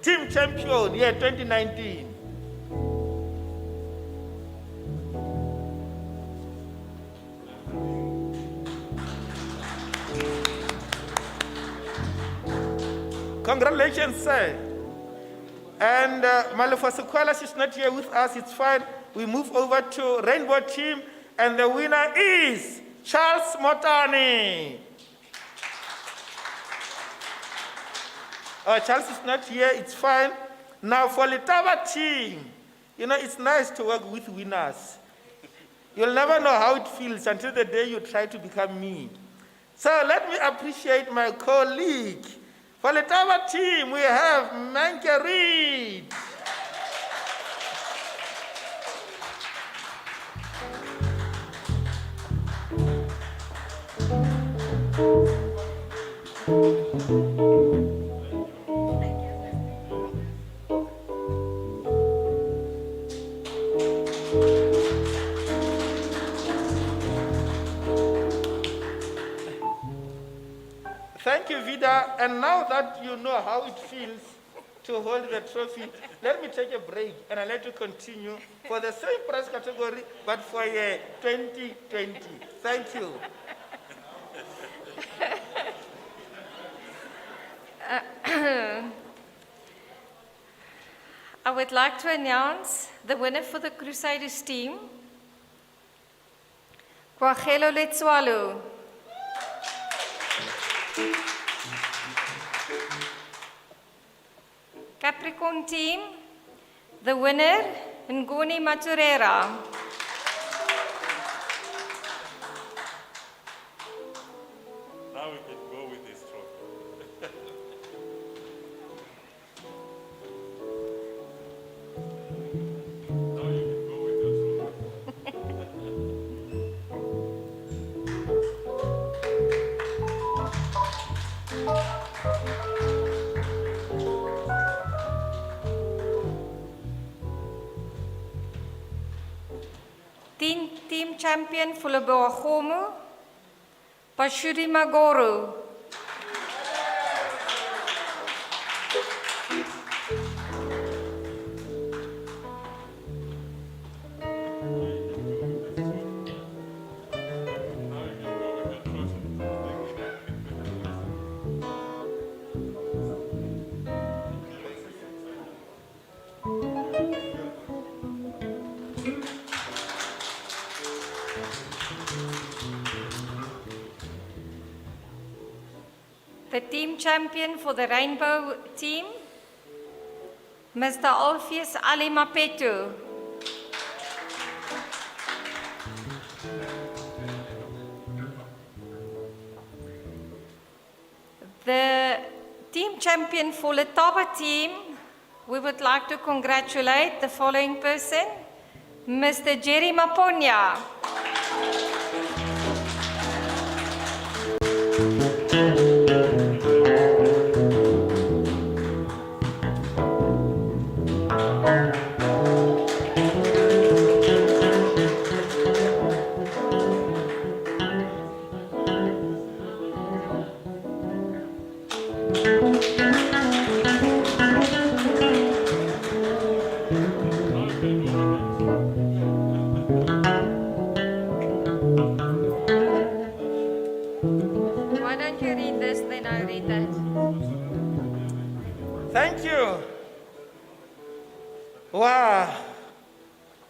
S4: Team champion, year 2019. Congratulations, sir. And Malefa Sequela, she's not here with us, it's fine. We move over to Rainbow Team, and the winner is Charles Motani. Charles is not here, it's fine. Now for Letaba Team, you know, it's nice to work with winners. You'll never know how it feels until the day you try to become me. So let me appreciate my colleague. For the Letaba Team, we have Manke Reed. Thank you, Vida. And now that you know how it feels to hold the trophy, let me take a break and I'll let you continue for the same prize category, but for year 2020. Thank you.
S1: I would like to announce the winner for the Crusaders team, Kwagelo Letswalo. Capricorn team, the winner, Ngoni Maturera.
S8: Now we can go with this trophy. Now you can go with your trophy.
S1: Team champion Fulabo Agomu, Pashuri Magoro. The team champion for the Rainbow team, Mr. Alpheus Ali Mapetu. The team champion for the Letaba team, we would like to congratulate the following person, Mr. Jerry Maponya. Why don't you read this, then I read that.
S4: Thank you. Wow.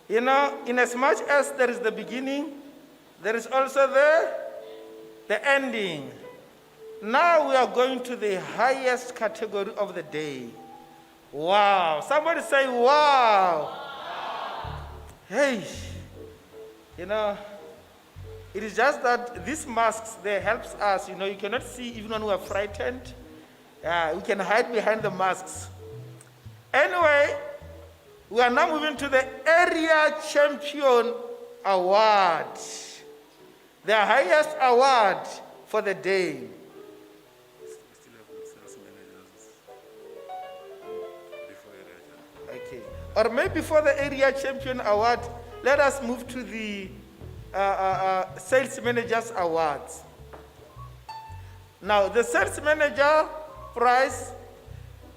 S4: You know, in as much as there is the beginning, there is also the ending. Now we are going to the highest category of the day. Wow. Somebody say, wow. Hey, you know, it is just that these masks, they helps us. You know, you cannot see even when we are frightened. We can hide behind the masks. Anyway, we are now moving to the Area Champion Award. the highest award for the day. Okay. Or maybe for the area champion award, let us move to the sales managers awards. Now, the sales manager prize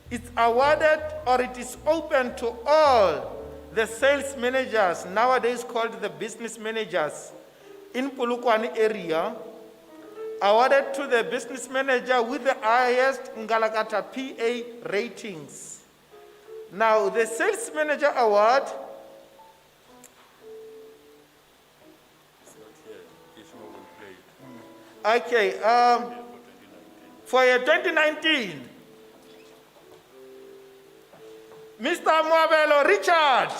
S4: is awarded, or it is open to all the sales managers, nowadays called the business managers, in Polokwane area, awarded to the business manager with the highest Ngalakata PA ratings. Now, the sales manager award okay, for year 2019, Mr. Mwabelo Richard.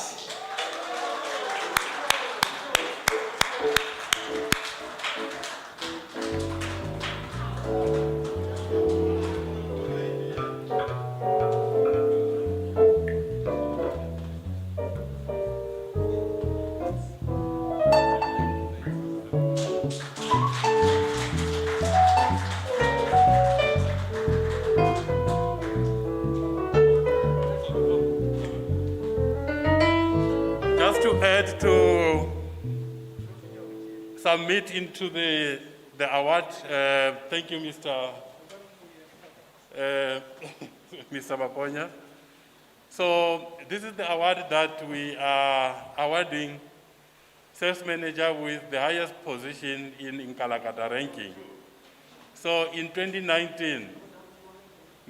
S8: Just to add to submit into the award, thank you, Mr. Mr. Baponya. So this is the award that we are awarding sales manager with the highest position in Nkalakata ranking. So in 2019,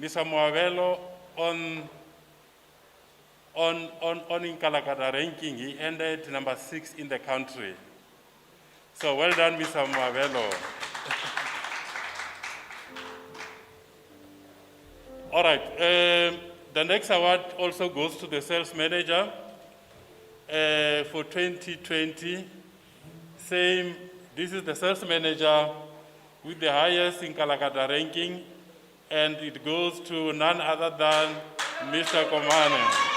S8: Mr. Mwabelo on Nkalakata ranking, he ended number 6 in the country. So well done, Mr. Mwabelo. All right, the next award also goes to the sales manager for 2020. Same, this is the sales manager with the highest Nkalakata ranking, and it goes to none other than Mr. Komane.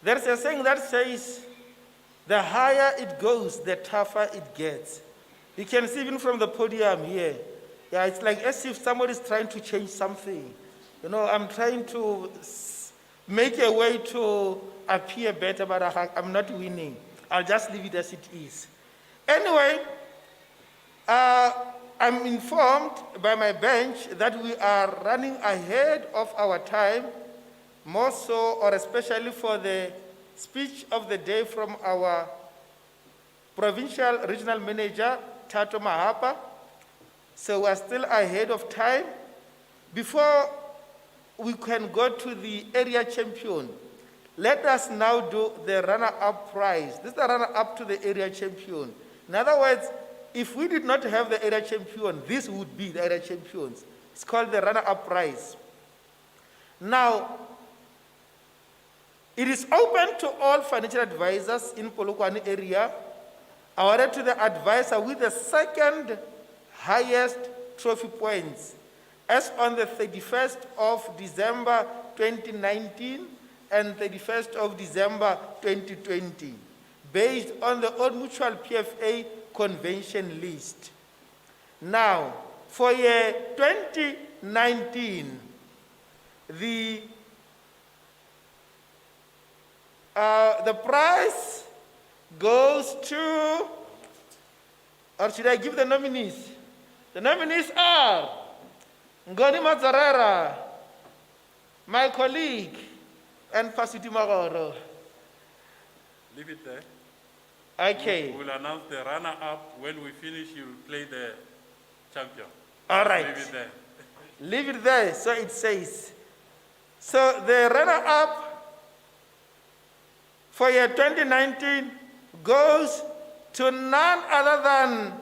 S4: There's a saying that says, the higher it goes, the tougher it gets. You can see even from the podium here. Yeah, it's like as if somebody's trying to change something. You know, I'm trying to make a way to appear better, but I'm not winning. I'll just leave it as it is. Anyway, I'm informed by my bench that we are running ahead of our time, more so or especially for the speech of the day from our provincial regional manager, Tato Mahapa. So we're still ahead of time. Before we can go to the area champion, let us now do the runner-up prize. This is the runner-up to the area champion. In other words, if we did not have the area champion, this would be the area champions. It's called the runner-up prize. Now, it is open to all financial advisors in Polokwane area, awarded to the advisor with the second highest trophy points, as on the 31st of December 2019 and 31st of December 2020, based on the Old Mutual PFA convention list. Now, for year 2019, the prize goes to, or should I give the nominees? The nominees are Ngoni Mazzarera, my colleague, and Pasiti Magoro.
S8: Leave it there.
S4: Okay.
S8: We'll announce the runner-up. When we finish, you'll play the champion.
S4: All right.
S8: Leave it there.
S4: Leave it there, so it says. So the runner-up for year 2019 goes to none other than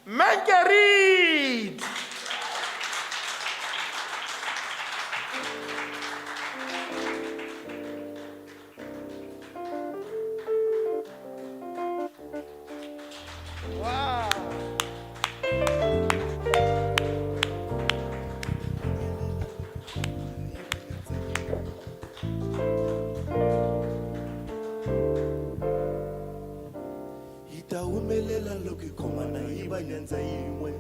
S4: Marguerite. Wow.
S7: Itaumelela loke komana iba nyanza yimwe.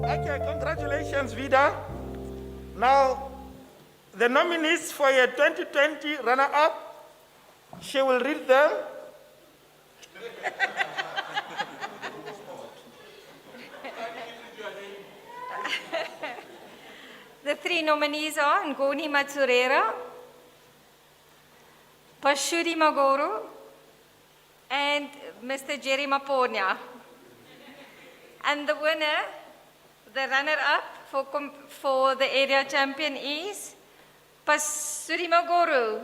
S4: Okay, congratulations, Vida. Now, the nominees for year 2020 runner-up, she will read them.
S1: The three nominees are Ngoni Mazzarera, Pashuri Magoro, and Mr. Jerry Maponya. And the winner, the runner-up for the area champion is Pashuri Magoro.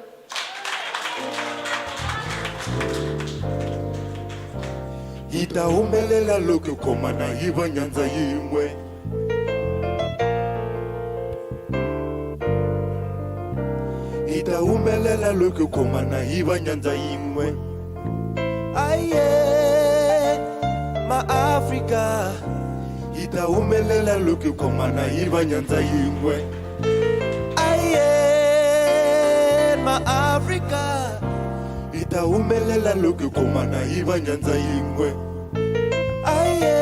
S7: Itaumelela loke komana iba nyanza yimwe. Itaumelela loke komana iba nyanza yimwe. Aye, ma Africa. itaumelela lukikomana iva nyanza yimwe. Aye, ma-Afrika itaumelela lukikomana iva nyanza yimwe. Aye,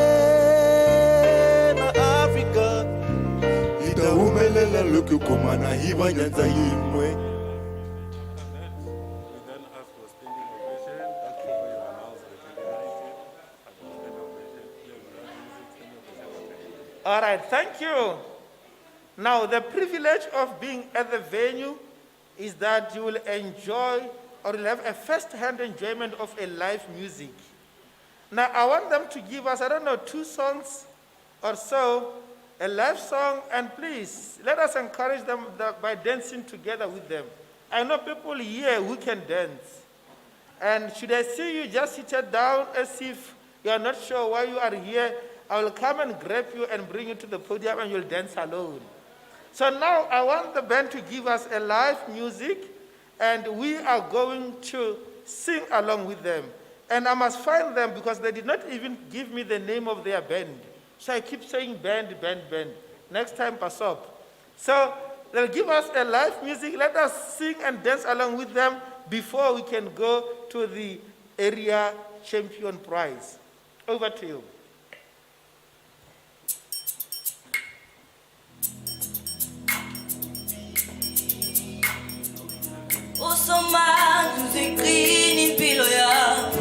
S7: ma-Afrika itaumelela lukikomana iva nyanza yimwe.
S4: All right, thank you. Now, the privilege of being at the venue is that you will enjoy or you'll have a first-hand enjoyment of a live music. Now, I want them to give us, I don't know, 2 songs or so, a live song, and please, let us encourage them by dancing together with them. I know people here who can dance. And should I see you just seated down as if you are not sure why you are here, I will come and grab you and bring you to the podium and you'll dance alone. So now I want the band to give us a live music and we are going to sing along with them. And I must find them because they did not even give me the name of their band. So I keep saying band, band, band. Next time, pass up. So they'll give us a live music. Let us sing and dance along with them before we can go to the area champion prize. Over to you.
S5: Usomandla uziqina impilo yami.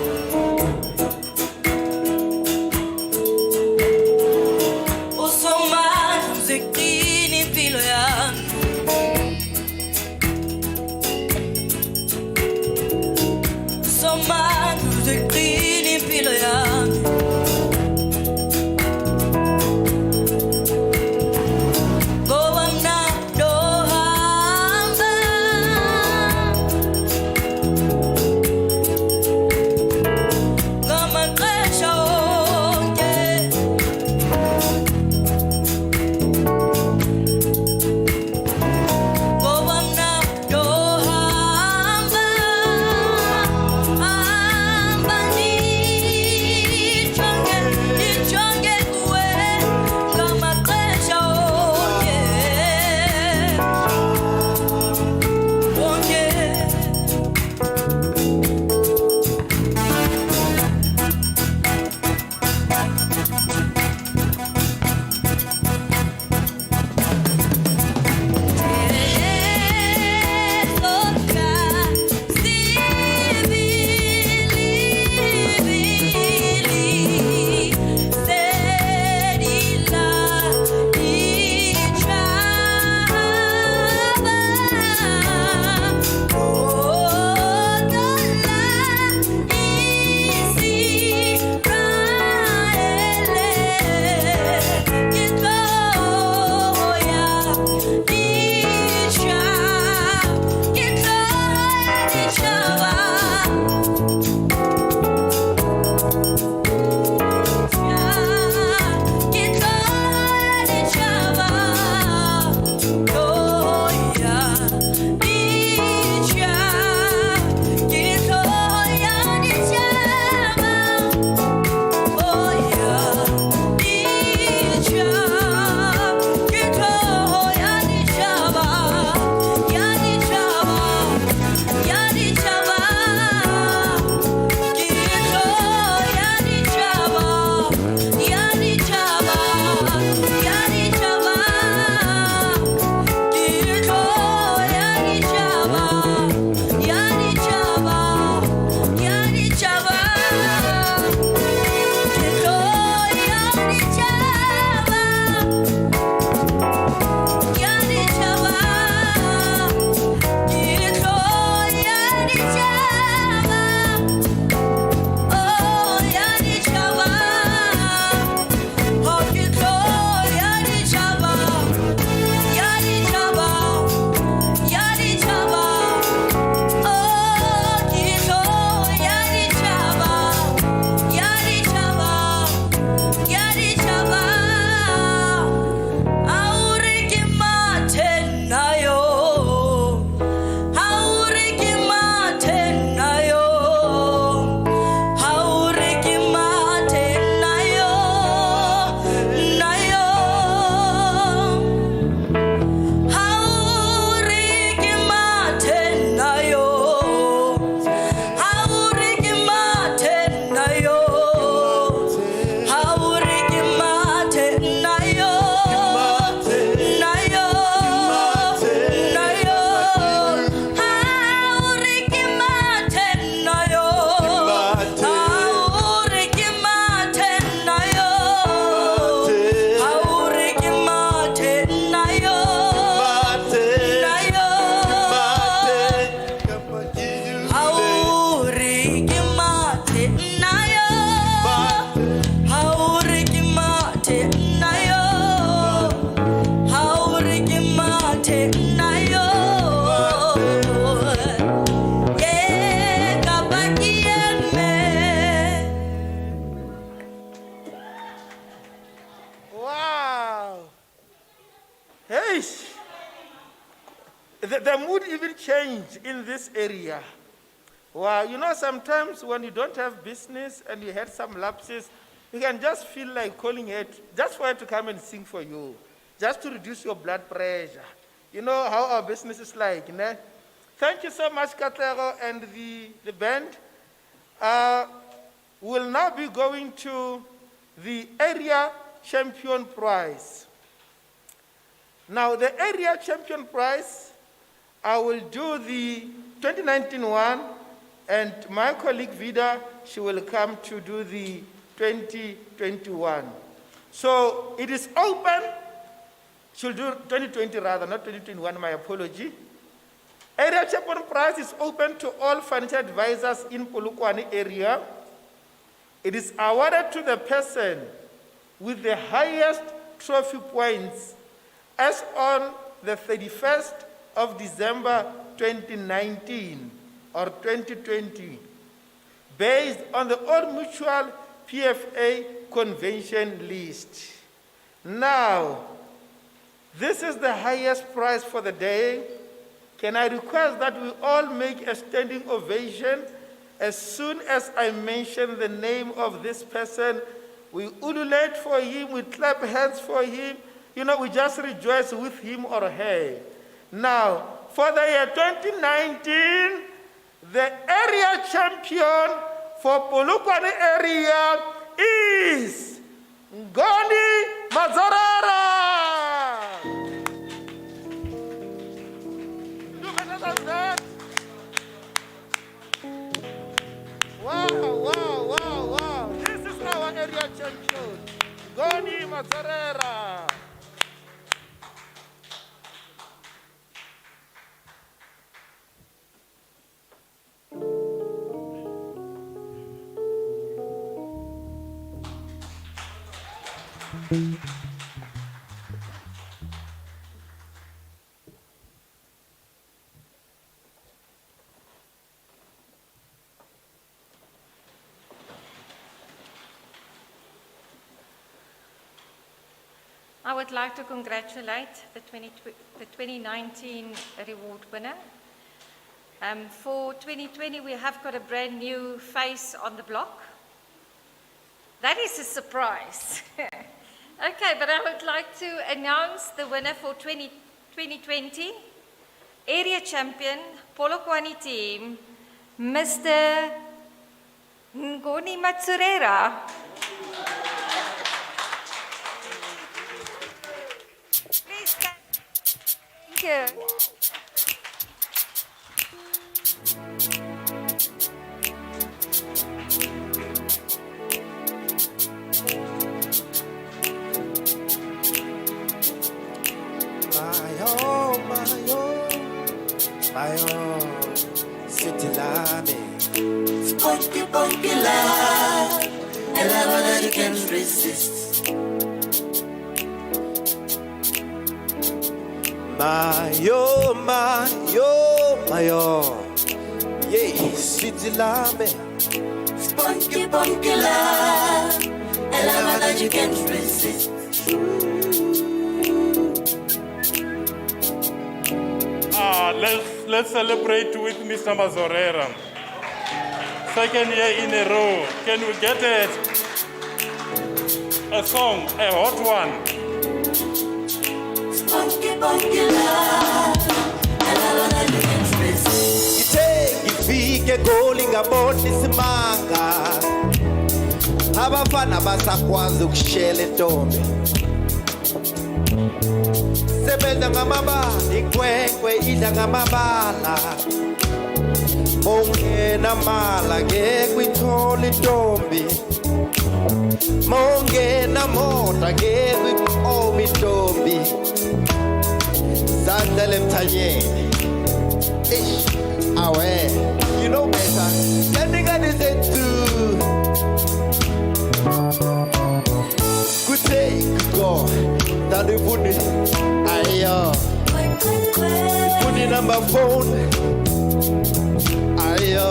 S5: Usomandla uziqina impilo yami. Usomandla uziqina impilo yami.
S4: Eish. The mood even changed in this area. Well, you know, sometimes when you don't have business and you had some lapses, you can just feel like calling it, just for her to come and sing for you, just to reduce your blood pressure. You know how our business is like, ne? Thank you so much, Katlego and the band. We'll now be going to the area champion prize. Now, the area champion prize, I will do the 2019 one, and my colleague Vida, she will come to do the 2021. So it is open. She'll do 2020 rather, not 2021, my apology. Area champion prize is open to all financial advisors in Polokwane area. It is awarded to the person with the highest trophy points as on the 31st of December 2019 or 2020, based on the Old Mutual PFA convention list. Now, this is the highest prize for the day. Can I request that we all make a standing ovation as soon as I mention the name of this person? We ululate for him, we clap hands for him. You know, we just rejoice with him or her. Now, for the year 2019, the area champion for Polokwane area is Ngoni Mazarara. Do better than that. Wow. This is our area champion, Ngoni Mazarara.
S1: I would like to congratulate the 2019 reward winner. For 2020, we have got a brand new face on the block. That is a surprise. Okay, but I would like to announce the winner for 2020, area champion, Polokwane team, Mr. Ngoni Matsurera. Please stand. Thank you.
S7: City lame, spunky love, a love that you can't resist. My yeah, city lame, spunky love, a love that you can't resist.
S8: Let's celebrate with Mr. Mazorera. Second year in a row. Can we get a song, a hot one?
S7: Spunky love, a love that you can't resist. Ifike calling about this manga. Abafana basakwazi ukushela entombi. Sebenza ngamabala, ikwekwe idla ngamabala. Mongena mala ngeke uyithole intombi. Mongena moda ngeke uyithole intombi. Sandele emthanyeni. Awe, you know better. Standing at his head too. Good day, good God. Daddy Bunny, ayo. Bunny number phone, ayo.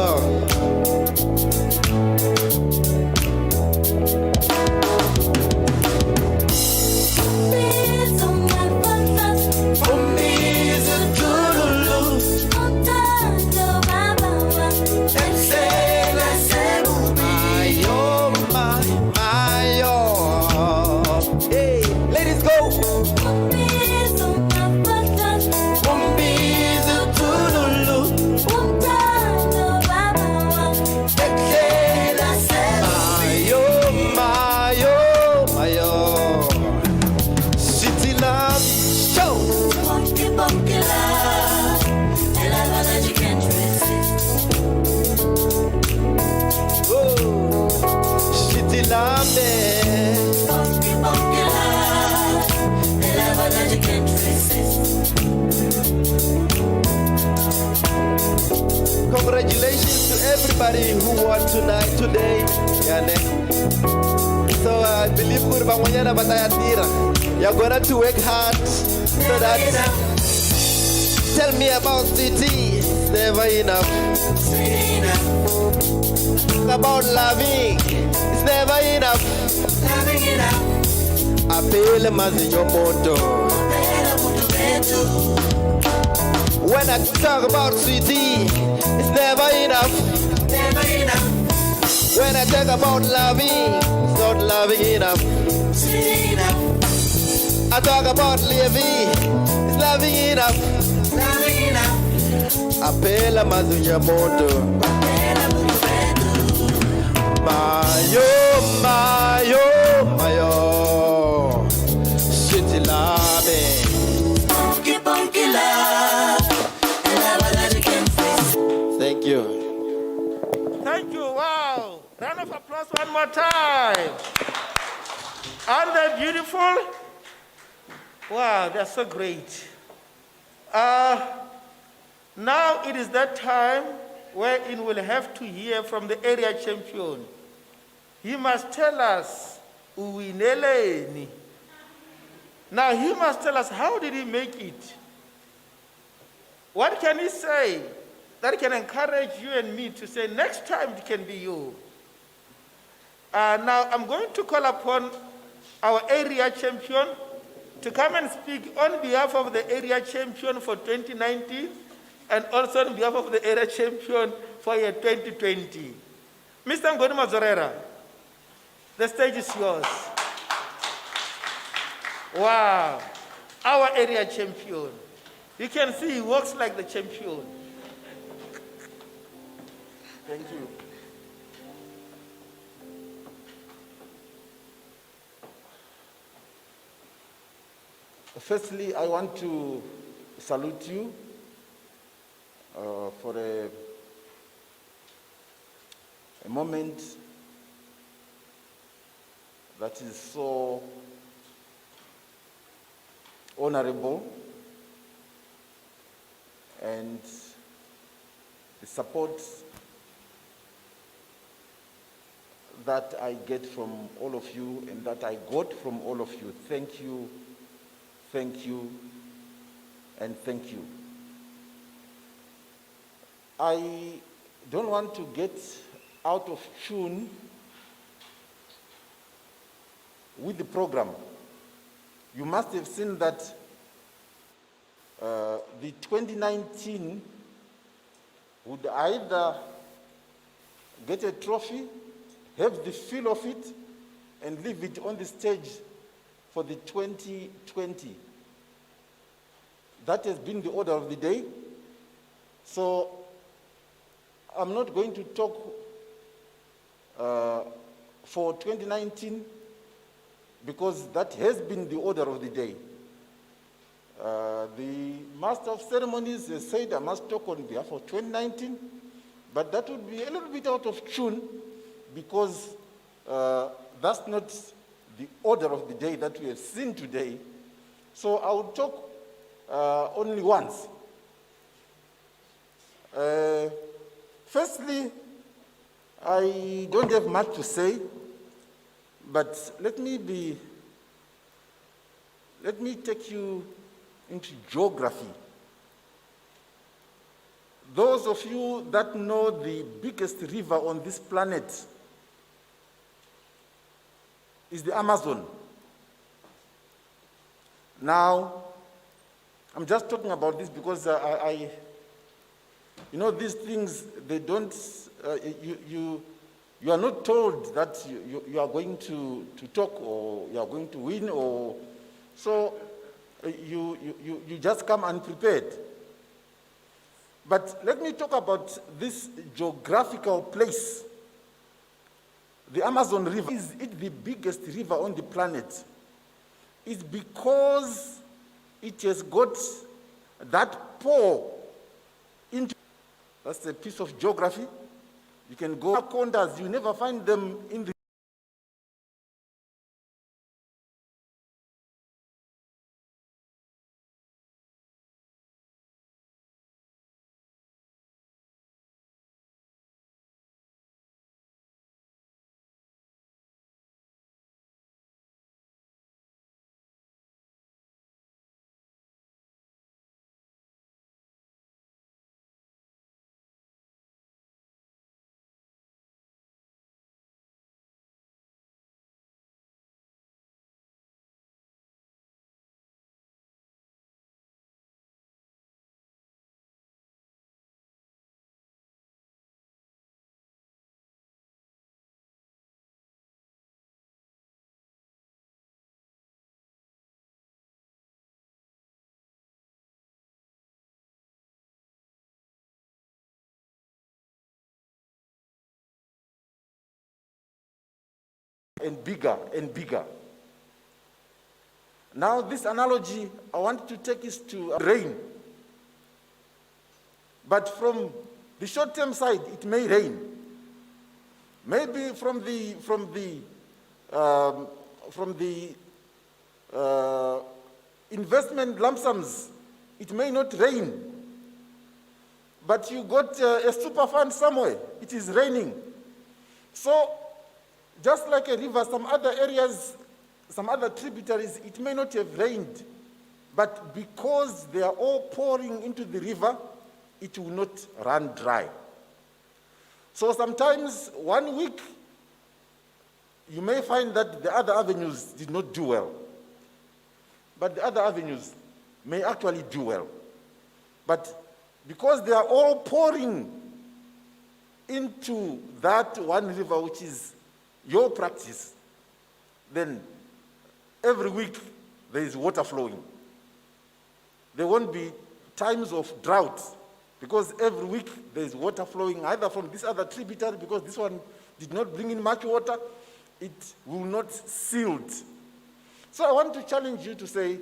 S7: Umbizi uthululu. Eklela mayo, mayo, mayo. City love show. Oh, city love me. Congratulations to everybody who won tonight, today. Yane. So I believe Kurbangoyana Batayatira. You're gonna to work hard so that. Tell me about city. It's never enough. About loving. It's never enough. Apele mazinyo moto. When I talk about sweetie, it's never enough. When I talk about loving, it's not loving enough. I talk about living, it's loving enough. Apela mazunya moto. Mayo, mayo, mayo. City love. Thank you.
S4: Thank you. Wow. Round of applause one more time. Aren't they beautiful? Wow, they're so great. Now it is that time wherein we'll have to hear from the area champion. He must tell us, Uwineleni. Now he must tell us, how did he make it? What can he say that can encourage you and me to say, next time it can be you? Now I'm going to call upon our area champion to come and speak on behalf of the area champion for 2019 and also on behalf of the area champion for year 2020. Mr. Ngoni Mazorera, the stage is yours. Wow, our area champion. You can see he walks like the champion.
S11: Thank you. Firstly, I want to salute you for a moment that is so honorable, and the support that I get from all of you and that I got from all of you. Thank you, and thank you. I don't want to get out of tune with the program. You must have seen that the 2019 would either get a trophy, have the feel of it, and leave it on the stage for the 2020. That has been the order of the day. So I'm not going to talk for 2019 because that has been the order of the day. The Master of Ceremonies has said I must talk on behalf of 2019, but that would be a little bit out of tune because that's not the order of the day that we have seen today. So I will talk only once. Firstly, I don't have much to say, but let me take you into geography. Those of you that know the biggest river on this planet is the Amazon. Now, I'm just talking about this because you know, these things, they don't, you are not told that you are going to talk or you are going to win or So you just come unprepared. But let me talk about this geographical place. The Amazon River, is it the biggest river on the planet? It's because it has got that pour into, that's a piece of geography. You can go condas, you never find them in the and bigger and bigger. Now this analogy I want to take is to rain. But from the short-term side, it may rain. Maybe from the investment lump sums, it may not rain. But you got a super fund somewhere, it is raining. So just like a river, some other areas, some other tributaries, it may not have rained, but because they are all pouring into the river, it will not run dry. So sometimes 1 week, you may find that the other avenues did not do well, but the other avenues may actually do well. But because they are all pouring into that one river, which is your practice, then every week there is water flowing. There won't be times of drought because every week there is water flowing either from this other tributary, because this one did not bring in much water, it will not silt. So I want to challenge you to say,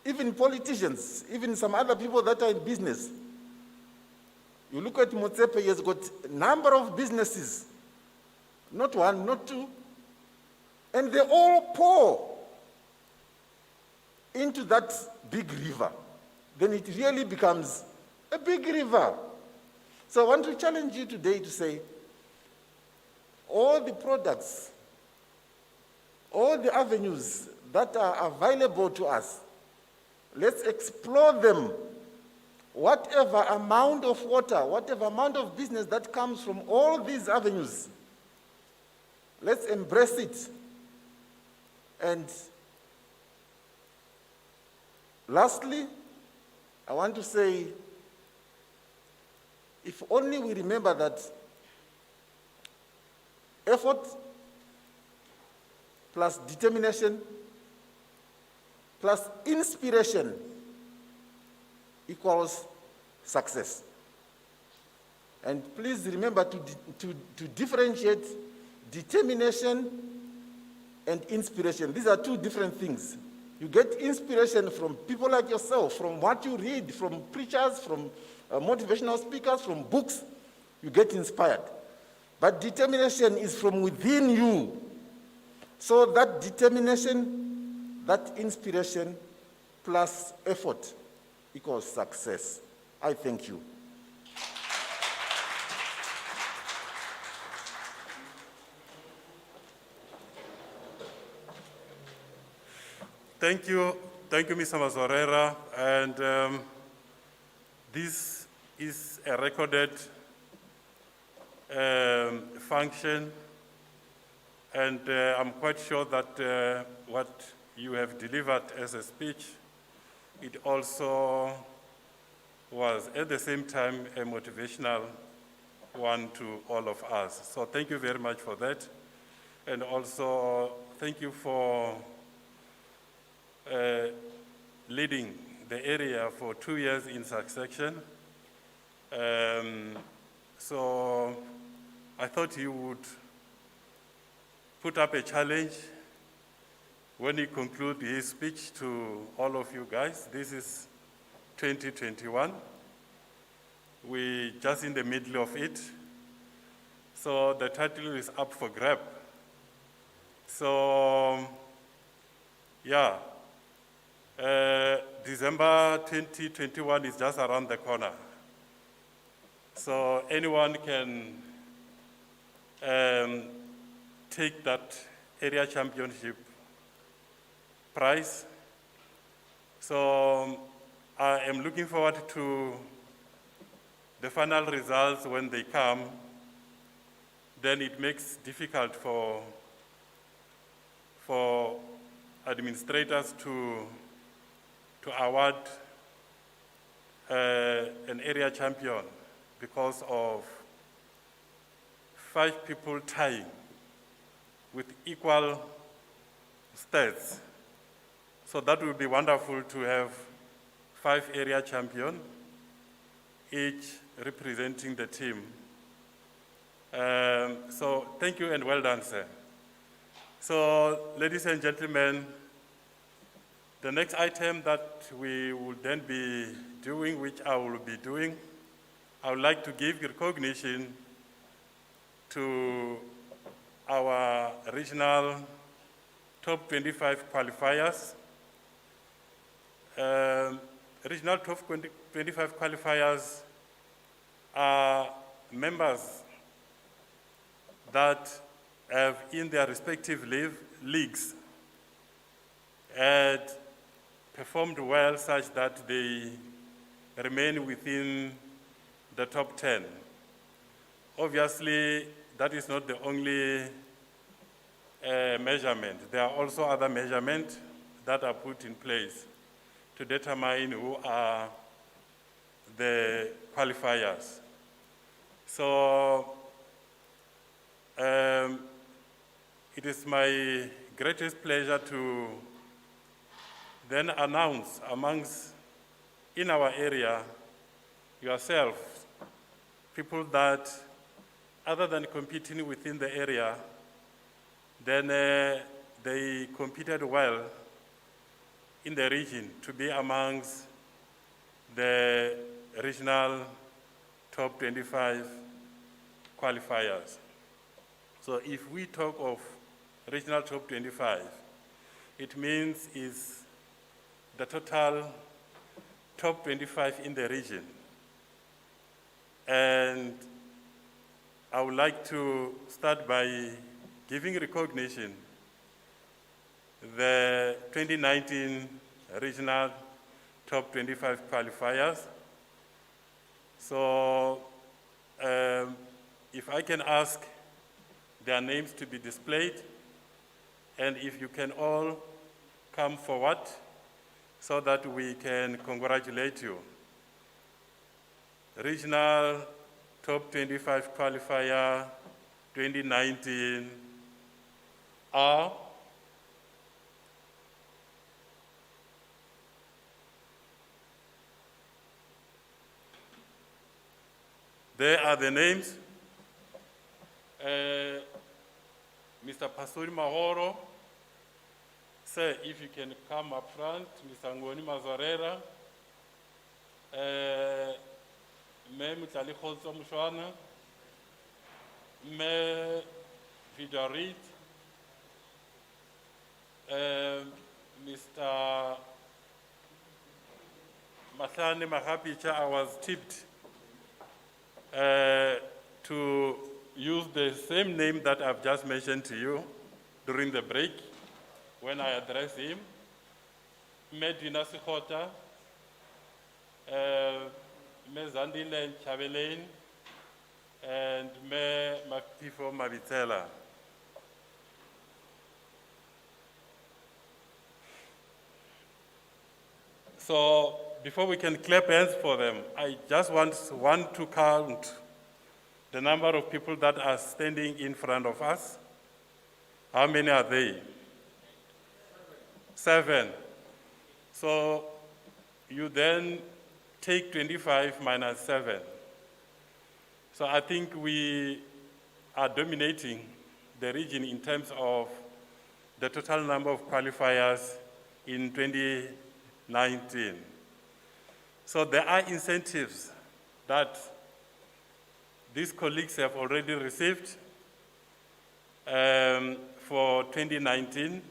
S11: even politicians, even some other people that are in business, you look at Motsepe, he has got a number of businesses, not one, not two, and they all pour into that big river. Then it really becomes a big river. So I want to challenge you today to say, all the products, all the avenues that are available to us, let's explore them. Whatever amount of water, whatever amount of business that comes from all these avenues, let's embrace it. And lastly, I want to say, if only we remember that effort plus determination plus inspiration equals success. And please remember to differentiate determination and inspiration. These are two different things. You get inspiration from people like yourself, from what you read, from preachers, from motivational speakers, from books. You get inspired. But determination is from within you. So that determination, that inspiration, plus effort equals success. I thank you.
S8: Thank you, Mr. Mazorera. And this is a recorded function, and I'm quite sure that what you have delivered as a speech, it also was at the same time a motivational one to all of us. So thank you very much for that. And also thank you for leading the area for 2 years in succession. So I thought he would put up a challenge when he concludes his speech to all of you guys. This is 2021. We're just in the middle of it. So the title is up for grab. So, yeah, December 2021 is just around the corner. So anyone can take that area championship prize. So I am looking forward to the final results when they come. Then it makes it difficult for administrators to award an area champion because of 5 people tying with equal stats. So that would be wonderful to have 5 area champions, each representing the team. So thank you and well done, sir. So, ladies and gentlemen, the next item that we will then be doing, which I will be doing, I would like to give recognition to our regional top 25 qualifiers. Regional top 25 qualifiers are members that have in their respective leagues had performed well such that they remain within the top 10. Obviously, that is not the only measurement. There are also other measurements that are put in place to determine who are the qualifiers. So it is my greatest pleasure to then announce amongst, in our area, yourself, people that, other than competing within the area, then they competed well in the region to be amongst the regional top 25 qualifiers. So if we talk of regional top 25, it means is the total top 25 in the region. And I would like to start by giving recognition the 2019 regional top 25 qualifiers. So if I can ask their names to be displayed, and if you can all come forward so that we can congratulate you. Regional top 25 qualifier 2019 are there are the names. Mr. Pastori Mahoro, sir, if you can come up front. Mr. Ngoni Mazarera, Me Mutali Kholso Mushwana, Me Vidarit, Mr. Mahlane Mahapicha, I was tipped to use the same name that I've just mentioned to you during the break when I addressed him. Medina Sikhota, Me Zandile Chabelain, and Me Maktifo Mabitela. So before we can clap hands for them, I just want to count the number of people that are standing in front of us. How many are they? 7. So you then take 25 minus 7. So I think we are dominating the region in terms of the total number of qualifiers in 2019. So there are incentives that these colleagues have already received for 2019.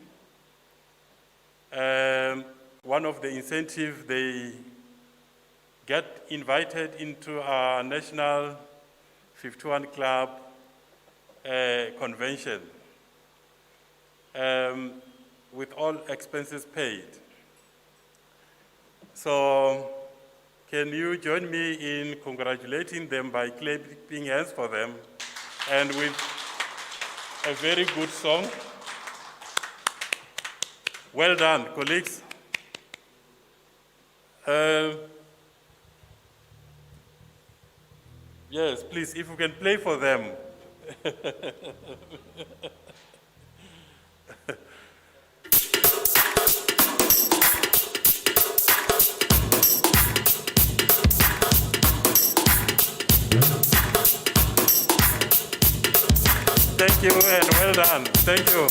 S8: One of the incentives, they get invited into our National 51 Club convention with all expenses paid. So can you join me in congratulating them by clapping hands for them and with a very good song? Well done, colleagues. Yes, please, if you can play for them. Thank you and well done. Thank you.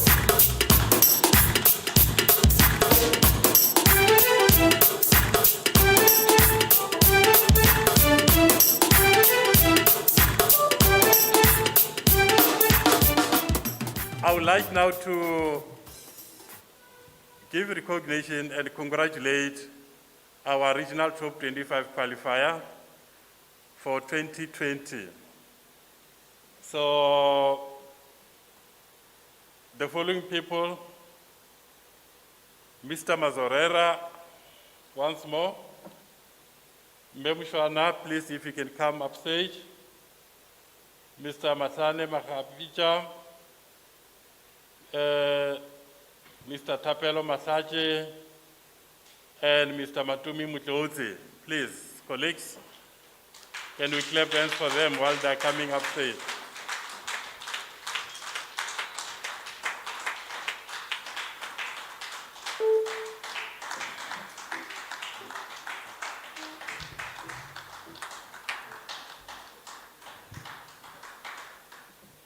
S8: I would like now to give recognition and congratulate our regional top 25 qualifier for 2020. So the following people: Mr. Mazorera, once more. Mbemushwana, please, if you can come upstage. Mr. Masane Makapija, Mr. Tapelo Masaje, and Mr. Matumi Mutlozi. Please, colleagues, can we clap hands for them while they're coming upstage?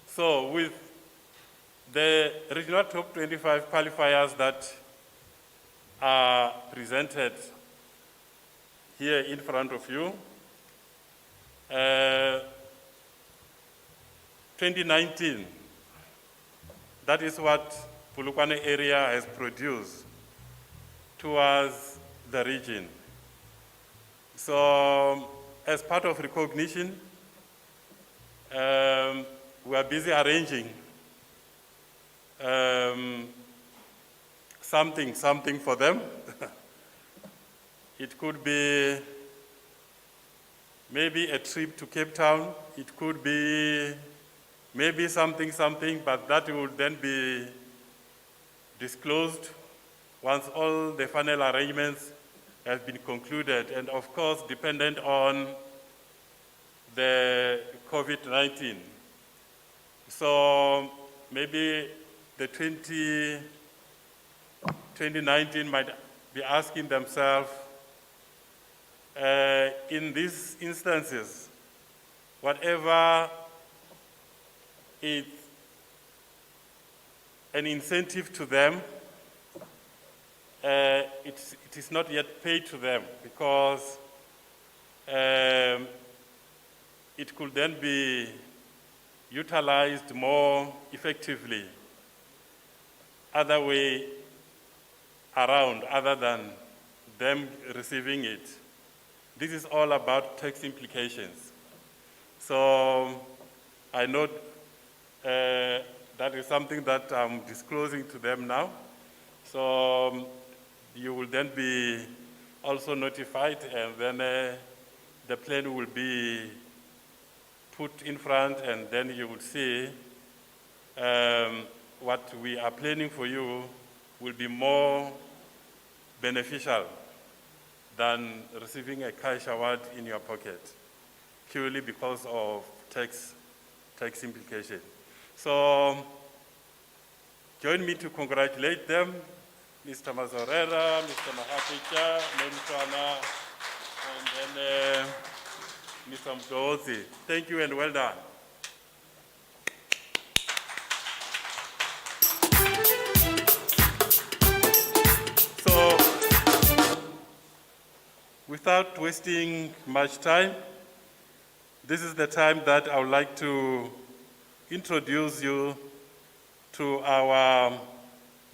S8: So with the regional top 25 qualifiers that are presented here in front of you, 2019, that is what Polokwane area has produced towards the region. So as part of recognition, we are busy arranging something for them. It could be maybe a trip to Cape Town. It could be maybe something, but that will then be disclosed once all the final arrangements have been concluded, and of course dependent on the COVID-19. So maybe the 2019 might be asking themselves, in these instances, whatever is an incentive to them, it is not yet paid to them, because it could then be utilized more effectively other way around, other than them receiving it. This is all about tax implications. So I know that is something that I'm disclosing to them now. So you will then be also notified, and then the plan will be put in front, and then you will see what we are planning for you will be more beneficial than receiving a cash award in your pocket, purely because of tax implication. So join me to congratulate them Mr. Mazorera, Mr. Mahapicha, Memshwana, and then Mr. Mdozi. Thank you and well done. So, without wasting much time, this is the time that I would like to introduce you to our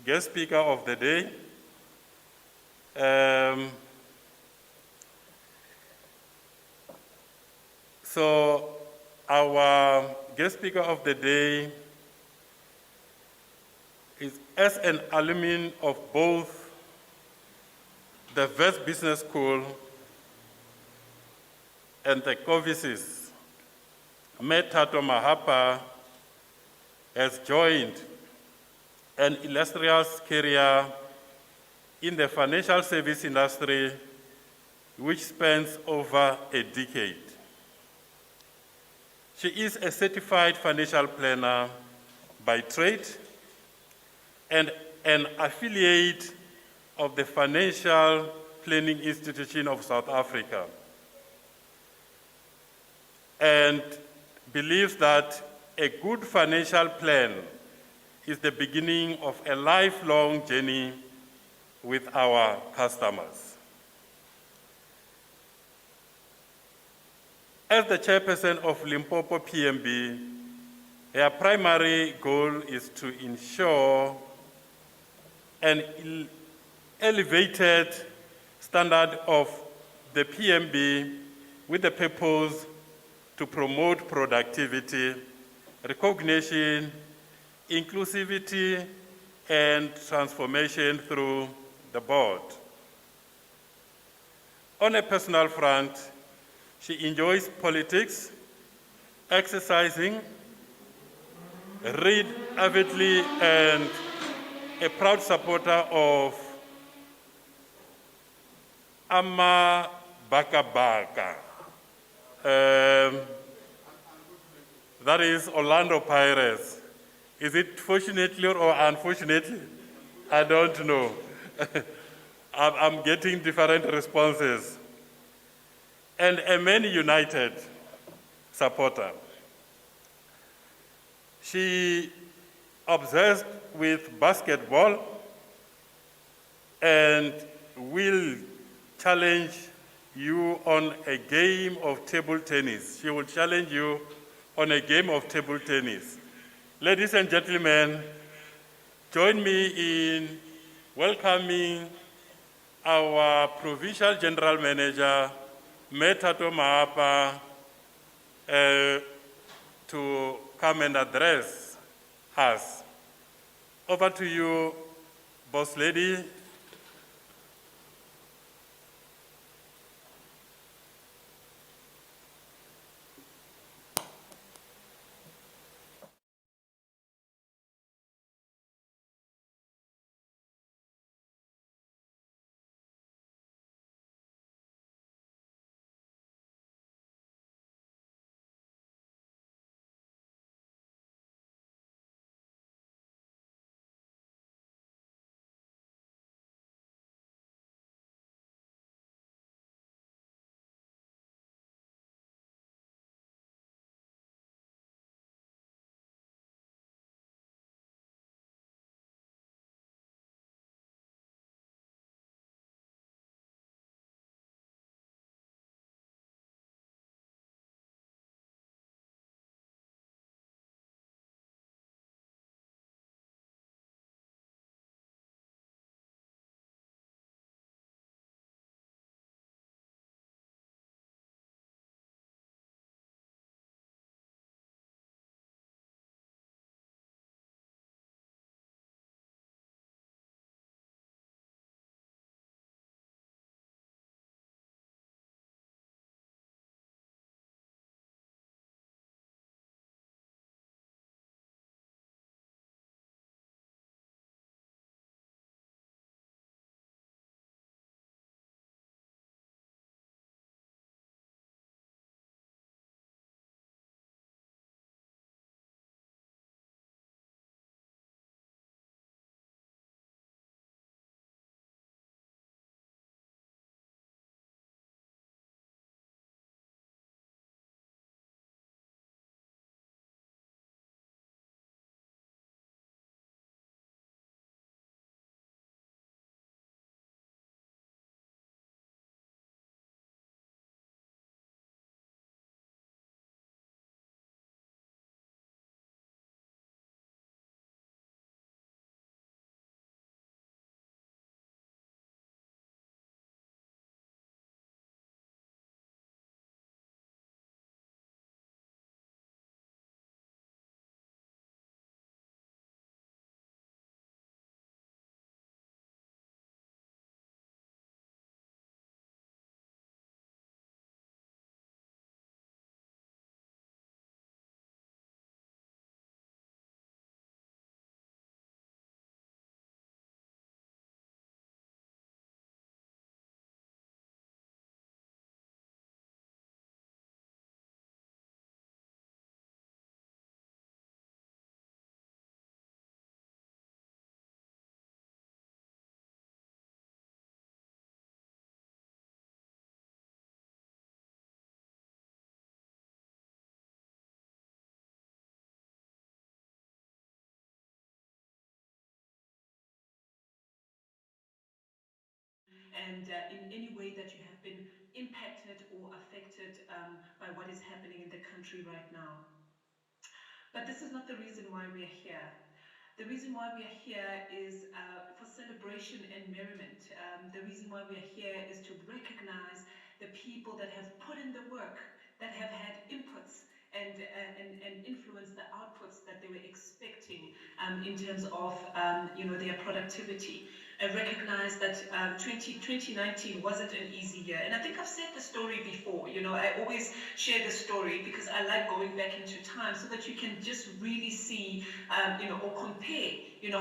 S8: guest speaker of the day. So our guest speaker of the day is, as an alumni of both the West Business School and the Covices, Metato Mahapa has joined an illustrious career in the financial service industry, which spans over a decade. She is a certified financial planner by trade and an affiliate of the Financial Planning Institution of South Africa, and believes that a good financial plan is the beginning of a lifelong journey with our customers. As the chairperson of Limpopo PMB, her primary goal is to ensure an elevated standard of the PMB with the purpose to promote productivity, recognition, inclusivity, and transformation through the board. On a personal front, she enjoys politics, exercising, read avidly, and a proud supporter of Ama Baka Baka. That is Orlando Pirates. Is it fortunately or unfortunately? I don't know. I'm getting different responses. And a Man United supporter. She obsessed with basketball and will challenge you on a game of table tennis. She will challenge you on a game of table tennis. Ladies and gentlemen, join me in welcoming our Provincial General Manager, Metato Mahapa, to come and address us. Over to you, Boss Lady.
S12: and in any way that you have been impacted or affected by what is happening in the country right now. But this is not the reason why we are here. The reason why we are here is for celebration and merriment. The reason why we are here is to recognize the people that have put in the work, that have had inputs and influence the outputs that they were expecting in terms of their productivity. I recognize that 2019 wasn't an easy year, and I think I've said the story before. I always share the story because I like going back into time so that you can just really see or compare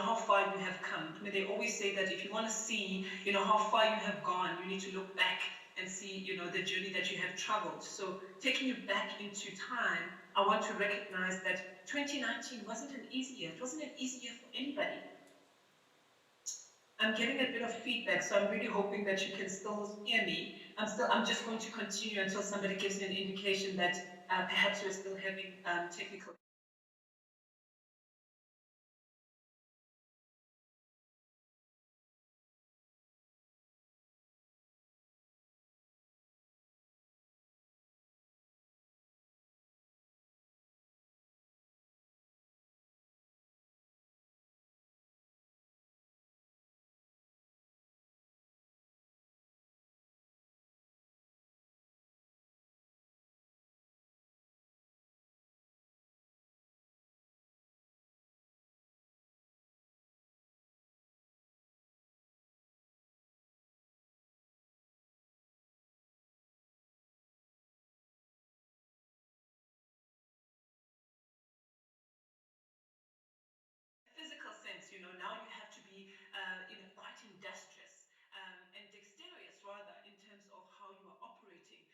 S12: how far you have come. I mean, they always say that if you want to see how far you have gone, you need to look back and see, the journey that you have traveled. So taking you back into time, I want to recognize that 2019 wasn't an easy year. It wasn't an easy year for anybody. I'm getting a bit of feedback, so I'm really hoping that you can still hear me. I'm just going to continue until somebody gives me an indication that perhaps we're still having technical. Physical sense, now you have to be quite industrious and dexterous rather in terms of how you are operating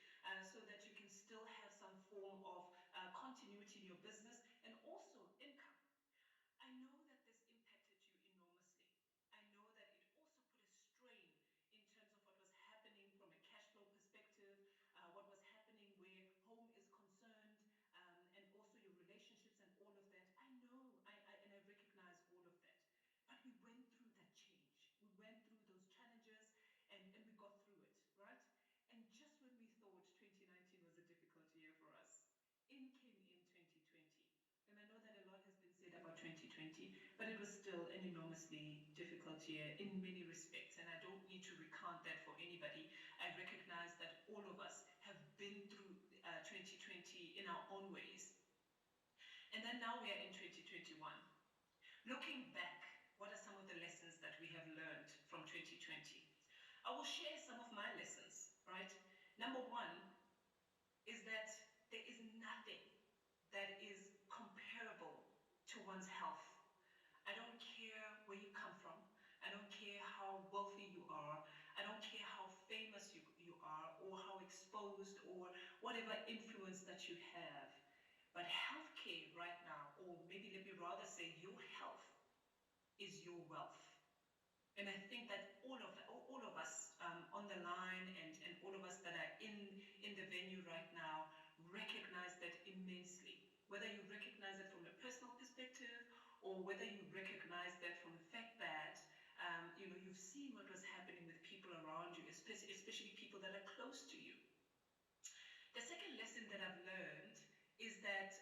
S12: so that you can still have some form of continuity in your business and also income. I know that this impacted you enormously. I know that it also put a strain in terms of what was happening from a cash flow perspective, what was happening where home is concerned, and also your relationships and all of that. I know, and I recognize all of that. But we went through that change. We went through those challenges and we got through it, right? And just when we thought 2019 was a difficult year for us, in came in 2020. And I know that a lot has been said about 2020, but it was still an enormously difficult year in many respects. And I don't need to recount that for anybody. I recognize that all of us have been through 2020 in our own ways. And then now we are in 2021. Looking back, what are some of the lessons that we have learned from 2020? I will share some of my lessons, right? Number one is that there is nothing that is comparable to one's health. I don't care where you come from. I don't care how wealthy you are. I don't care how famous you are or how exposed or whatever influence that you have. But healthcare right now, or maybe let me rather say your health is your wealth. And I think that all of us on the line and all of us that are in the venue right now recognize that immensely. Whether you recognize it from a personal perspective or whether you recognize that from the fact that you've seen what was happening with people around you, especially people that are close to you. The second lesson that I've learned is that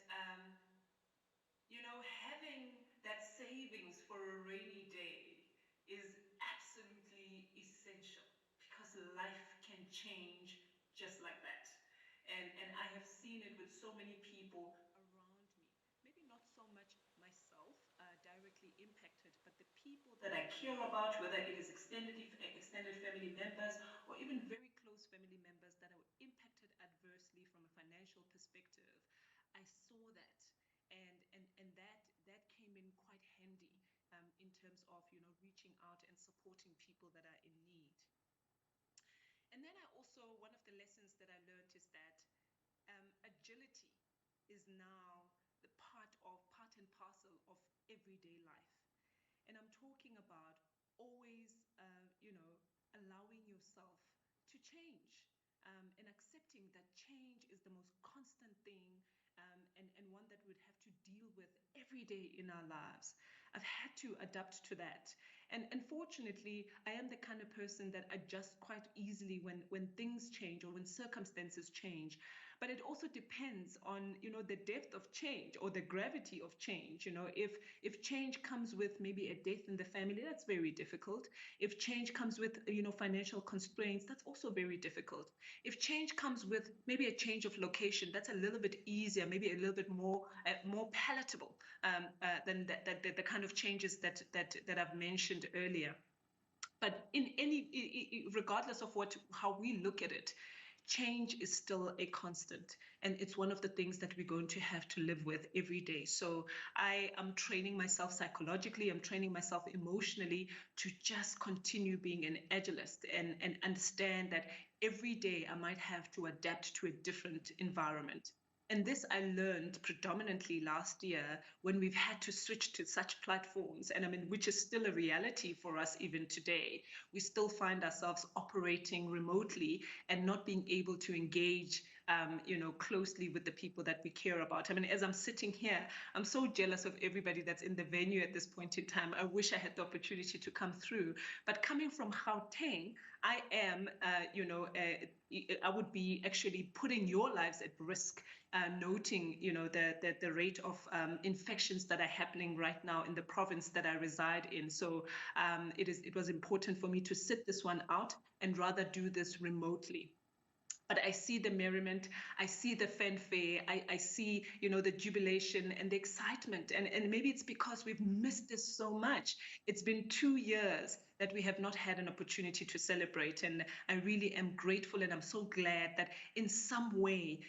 S12: having that savings for a rainy day is absolutely essential because life can change just like that. And I have seen it with so many people around me. Maybe not so much myself directly impacted, but the people that I care about, whether it is extended family members or even very close family members that are impacted adversely from a financial perspective. I saw that. And that came in quite handy in terms of reaching out and supporting people that are in need. And then one of the lessons that I learned is that agility is now the part and parcel of everyday life. And I'm talking about always allowing yourself to change and accepting that change is the most constant thing and one that we'd have to deal with every day in our lives. I've had to adapt to that. And unfortunately, I am the kind of person that adjusts quite easily when things change or when circumstances change. But it also depends on, the depth of change or the gravity of change. If change comes with maybe a death in the family, that's very difficult. If change comes with, financial constraints, that's also very difficult. If change comes with maybe a change of location, that's a little bit easier, maybe a little bit more palatable than the kind of changes that I've mentioned earlier. But regardless of how we look at it, change is still a constant, and it's one of the things that we're going to have to live with every day. So I am training myself psychologically, I'm training myself emotionally to just continue being an agilist and understand that every day I might have to adapt to a different environment. And this I learned predominantly last year when we've had to switch to such platforms, and which is still a reality for us even today. We still find ourselves operating remotely and not being able to engage, closely with the people that we care about. As I'm sitting here, I'm so jealous of everybody that's in the venue at this point in time. I wish I had the opportunity to come through. But coming from Gauteng, I am, I would be actually putting your lives at risk, noting, the rate of infections that are happening right now in the province that I reside in. So it was important for me to sit this one out and rather do this remotely. But I see the merriment, I see the fanfare, I see, the jubilation and the excitement. And maybe it's because we've missed this so much. It's been 2 years that we have not had an opportunity to celebrate. And I really am grateful, and I'm so glad that in some way,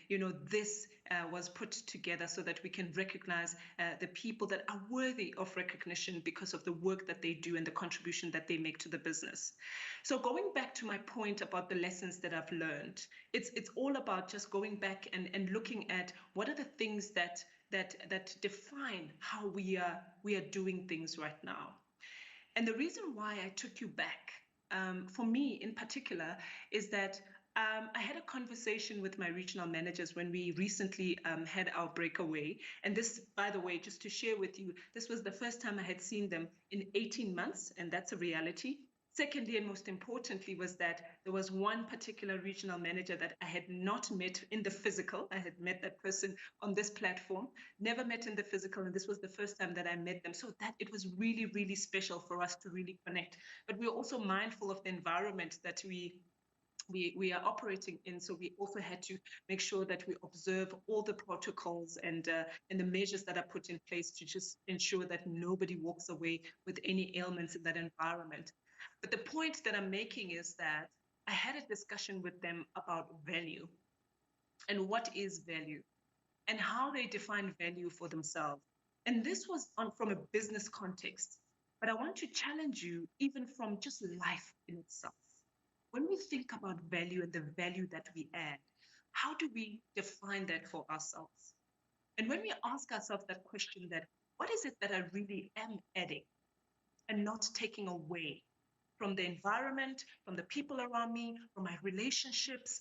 S12: this was put together so that we can recognize the people that are worthy of recognition because of the work that they do and the contribution that they make to the business. So going back to my point about the lessons that I've learned, it's all about just going back and looking at what are the things that define how we are doing things right now. And the reason why I took you back, for me in particular, is that I had a conversation with my regional managers when we recently had our breakaway. And this, by the way, just to share with you, this was the first time I had seen them in 18 months, and that's a reality. Secondly, and most importantly, was that there was one particular regional manager that I had not met in the physical. I had met that person on this platform, never met in the physical, and this was the first time that I met them. So that it was really, really special for us to really connect. But we're also mindful of the environment that we are operating in, so we also had to make sure that we observe all the protocols and the measures that are put in place to just ensure that nobody walks away with any ailments in that environment. But the point that I'm making is that I had a discussion with them about value and what is value and how they define value for themselves. And this was from a business context, but I want to challenge you even from just life in itself. When we think about value and the value that we add, how do we define that for ourselves? And when we ask ourselves that question, that what is it that I really am adding and not taking away from the environment, from the people around me, from my relationships,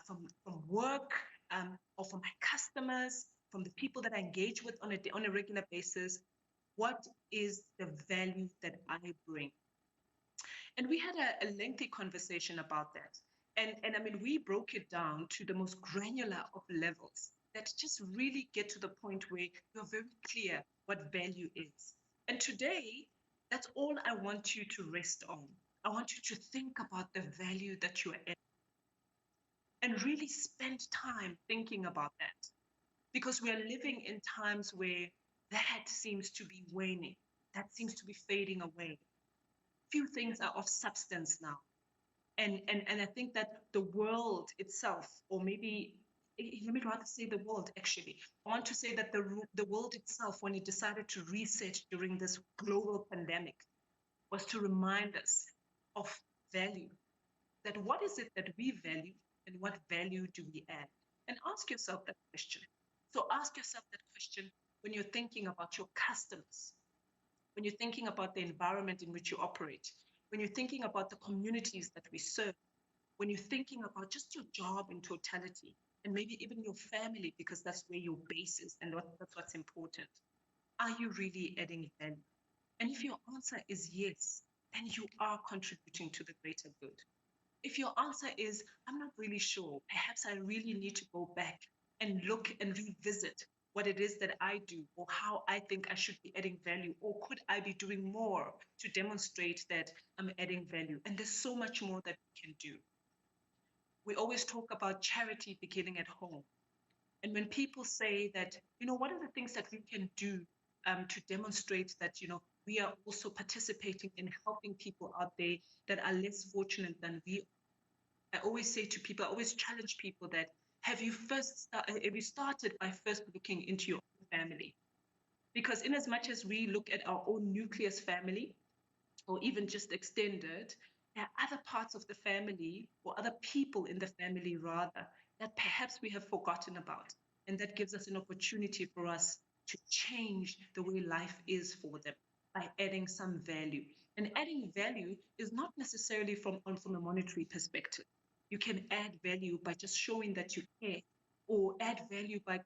S12: from work, or from my customers, from the people that I engage with on a regular basis, what is the value that I bring? And we had a lengthy conversation about that. And we broke it down to the most granular of levels that just really get to the point where you're very clear what value is. And today, that's all I want you to rest on. I want you to think about the value that you're adding and really spend time thinking about that. Because we are living in times where that seems to be waning, that seems to be fading away. Few things are of substance now. And I think that the world itself, or maybe, let me rather say the world actually. I want to say that the world itself, when it decided to reset during this global pandemic, was to remind us of value. That what is it that we value and what value do we add? And ask yourself that question. So ask yourself that question when you're thinking about your customers, when you're thinking about the environment in which you operate, when you're thinking about the communities that we serve, when you're thinking about just your job in totality, and maybe even your family, because that's where your base is and that's what's important. Are you really adding value? And if your answer is yes, then you are contributing to the greater good. If your answer is, I'm not really sure, perhaps I really need to go back and look and revisit what it is that I do or how I think I should be adding value, or could I be doing more to demonstrate that I'm adding value? And there's so much more that we can do. We always talk about charity beginning at home. And when people say that, what are the things that we can do to demonstrate that, we are also participating in helping people out there that are less fortunate than we are. I always say to people, I always challenge people that, have you started by first looking into your own family? Because in as much as we look at our own nucleus family, or even just extended, there are other parts of the family or other people in the family rather that perhaps we have forgotten about. And that gives us an opportunity for us to change the way life is for them by adding some value. And adding value is not necessarily from a monetary perspective. You can add value by just showing that you care, or add value by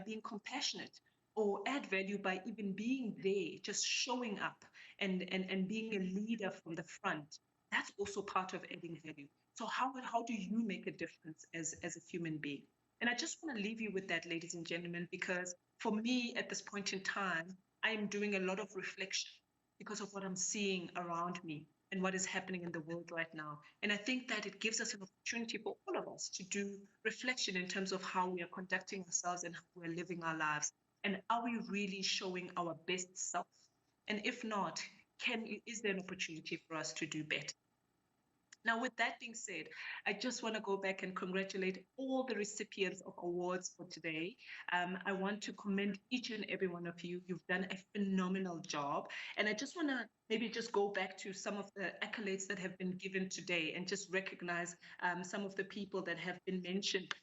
S12: being compassionate, or add value by even being there, just showing up and being a leader from the front. That's also part of adding value. So how do you make a difference as a human being? And I just want to leave you with that, ladies and gentlemen, because for me at this point in time, I am doing a lot of reflection because of what I'm seeing around me and what is happening in the world right now. And I think that it gives us an opportunity for all of us to do reflection in terms of how we are conducting ourselves and how we're living our lives. And are we really showing our best self? And if not, is there an opportunity for us to do better? Now, with that being said, I just want to go back and congratulate all the recipients of awards for today. I want to commend each and every one of you. You've done a phenomenal job. And I just want to maybe just go back to some of the accolades that have been given today and just recognize some of the people that have been mentioned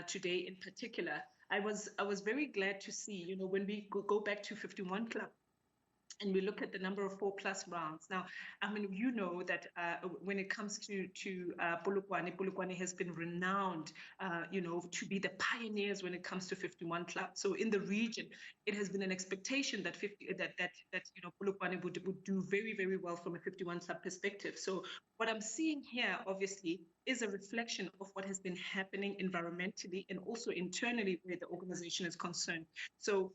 S12: today in particular. I was very glad to see, when we go back to 51 Club, and we look at the number of 4+ rounds. Now, I mean, that when it comes to Polokwane has been renowned, to be the pioneers when it comes to 51 Club. So in the region, it has been an expectation that Polokwane would do very, very well from a 51 Club perspective. So what I'm seeing here, obviously, is a reflection of what has been happening environmentally and also internally where the organization is concerned. So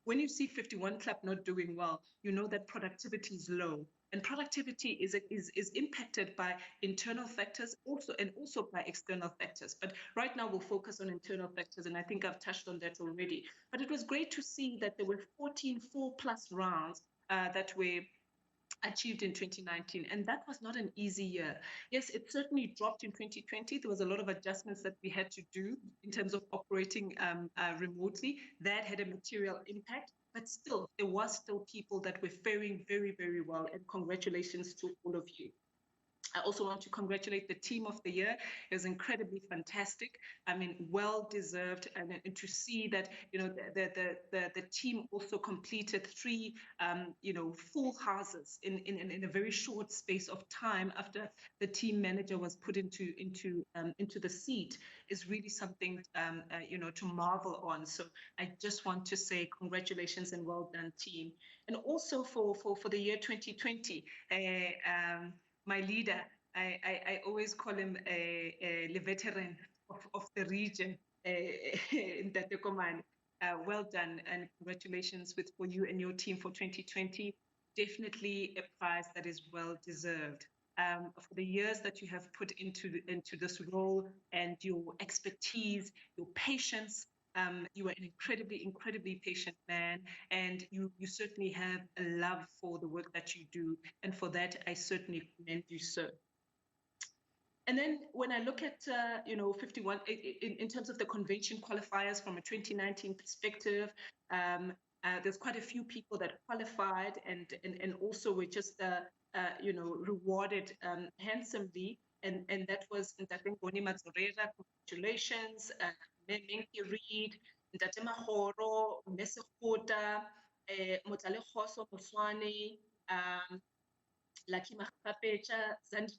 S12: when you see 51 Club not doing well, you know that productivity is low. And productivity is impacted by internal factors and also by external factors. But right now we'll focus on internal factors, and I think I've touched on that already. But it was great to see that there were 14 4+ rounds that were achieved in 2019, and that was not an easy year. Yes, it certainly dropped in 2020. There was a lot of adjustments that we had to do in terms of operating remotely. That had a material impact, but still, there was still people that were faring very, very well, and congratulations to all of you. I also want to congratulate the team of the year. It was incredibly fantastic. I mean, well deserved, and to see that the team also completed 3 full houses in a very short space of time after the team manager was put into the seat is really something to marvel on. So I just want to say congratulations and well done, team. And also for the year 2020. My leader, I always call him the veteran of the region, in Tatekomane. Well done, and congratulations for you and your team for 2020. Definitely a prize that is well deserved. For the years that you have put into this role and your expertise, your patience. You are an incredibly patient man, and you certainly have a love for the work that you do. And for that, I certainly commend you, sir. And then when I look at, 51, in terms of the convention qualifiers from a 2019 perspective, there's quite a few people that qualified and also were just, rewarded handsomely. And that was Ntate Ngoni Mazorera, congratulations, Menki Reed, Ntate Mahoro, Mese Kota, Motlale Khoso Moswane, Lucky Makhapecha, Zandi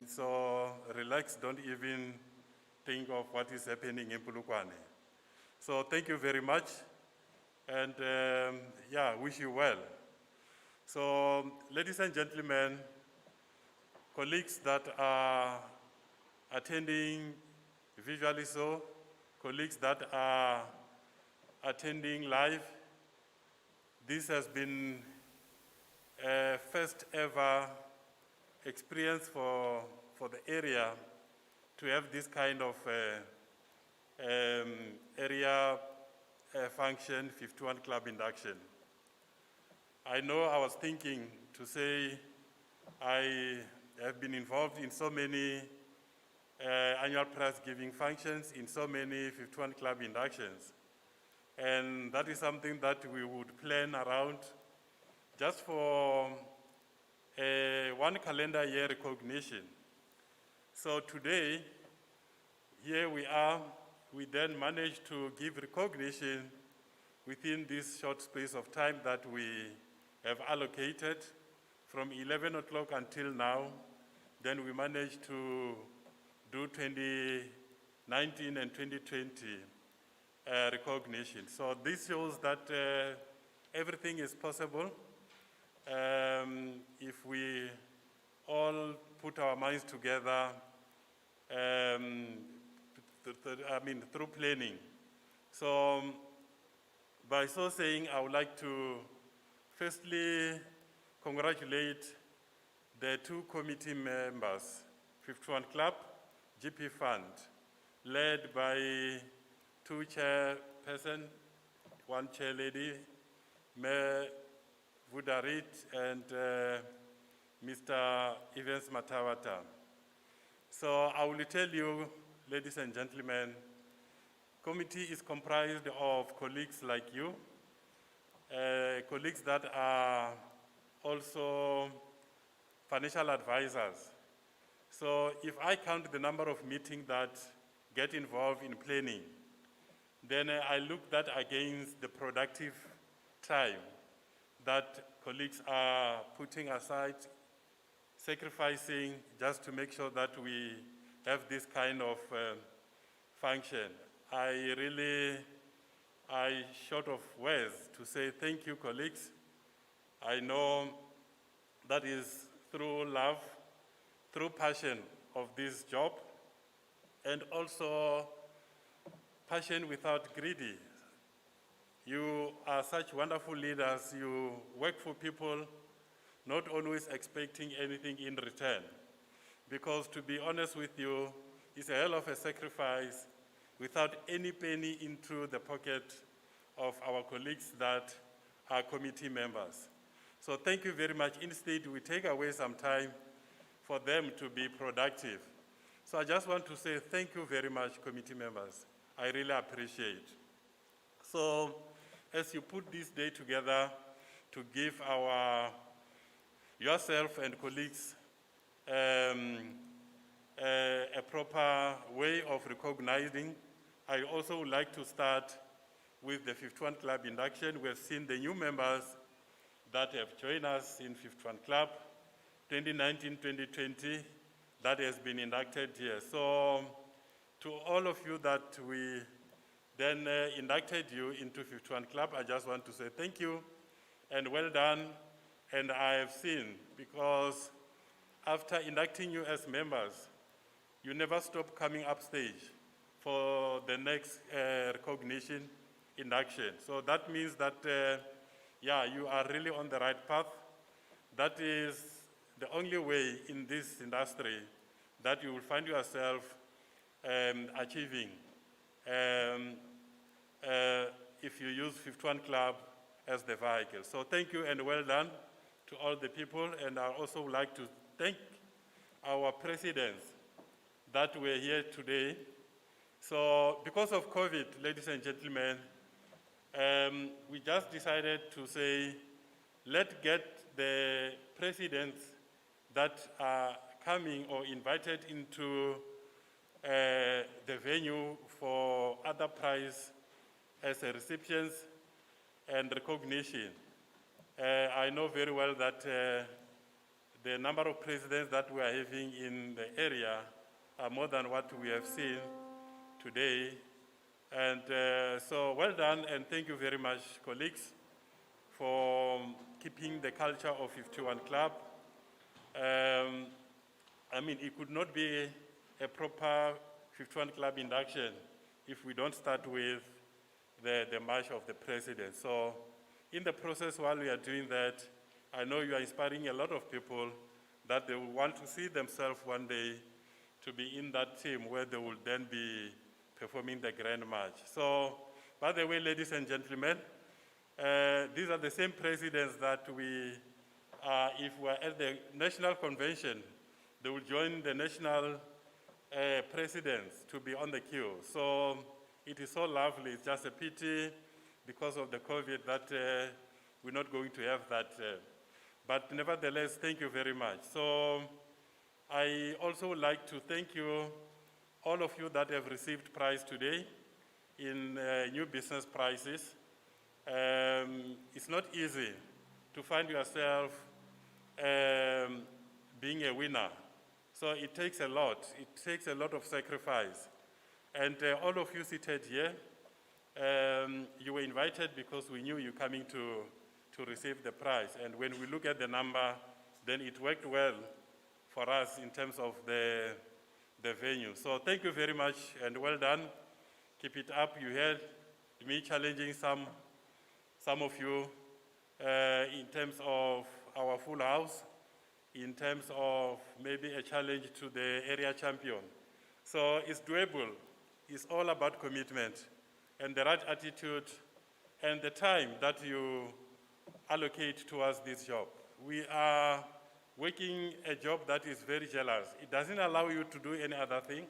S8: So relax, don't even think of what is happening in Polokwane. So thank you very much, and yeah, wish you well. So ladies and gentlemen, colleagues that are attending visually so, colleagues that are attending live, this has been a first ever experience for the area to have this kind of area function, 51 club induction. I know I was thinking to say I have been involved in so many annual prize giving functions, in so many 51 club inductions. And that is something that we would plan around just for one calendar year recognition. So today, here we are, we then managed to give recognition within this short space of time that we have allocated from 11 o'clock until now. Then we managed to do 2019 and 2020 recognition. So this shows that everything is possible if we all put our minds together, through planning. So by so saying, I would like to firstly congratulate the two committee members, 51 Club, GP Fund, led by two chairpersons, one chair lady, Mayor Vudarit and Mr. Evans Matawata. So I will tell you, ladies and gentlemen, committee is comprised of colleagues like you, colleagues that are also financial advisors. So if I count the number of meetings that get involved in planning, then I look that against the productive time that colleagues are putting aside, sacrificing just to make sure that we have this kind of function. I short of words to say thank you, colleagues. I know that is through love, through passion of this job, and also passion without greedy. You are such wonderful leaders. You work for people, not always expecting anything in return. Because to be honest with you, it's a hell of a sacrifice without any penny into the pocket of our colleagues that are committee members. So thank you very much. Instead, we take away some time for them to be productive. So I just want to say thank you very much, committee members. I really appreciate. So as you put this day together to give yourself and colleagues a proper way of recognizing, I also would like to start with the 51 Club induction. We have seen the new members that have joined us in 51 Club, 2019-2020, that has been inducted here. So to all of you that we then inducted you into 51 Club, I just want to say thank you and well done. And I have seen, because after inducting you as members, you never stop coming upstage for the next recognition induction. So that means that, yeah, you are really on the right path. That is the only way in this industry that you will find yourself achieving if you use 51 Club as the vehicle. So thank you and well done to all the people. And I also would like to thank our presidents that were here today. So because of COVID, ladies and gentlemen, we just decided to say, let's get the presidents that are coming or invited into the venue for other prize as a recipients and recognition. I know very well that the number of presidents that we are having in the area are more than what we have seen today. And so well done, and thank you very much, colleagues, for keeping the culture of 51 Club. I mean, it could not be a proper 51 Club induction if we don't start with the March of the President. So in the process, while we are doing that, I know you are inspiring a lot of people that they will want to see themselves one day to be in that team where they will then be performing the Grand March. So, by the way, ladies and gentlemen, these are the same presidents that we, if we're at the National Convention, they will join the national presidents to be on the queue. So it is so lovely. It's just a pity because of the COVID that we're not going to have that. But nevertheless, thank you very much. So I also would like to thank you, all of you that have received prize today in new business prizes. It's not easy to find yourself being a winner. So it takes a lot. It takes a lot of sacrifice. And all of you seated here, you were invited because we knew you coming to receive the prize. And when we look at the number, then it worked well for us in terms of the venue. So thank you very much and well done. Keep it up. You heard me challenging some of you in terms of our full house, in terms of maybe a challenge to the area champion. So it's doable. It's all about commitment and the right attitude and the time that you allocate towards this job. We are working a job that is very jealous. It doesn't allow you to do any other thing.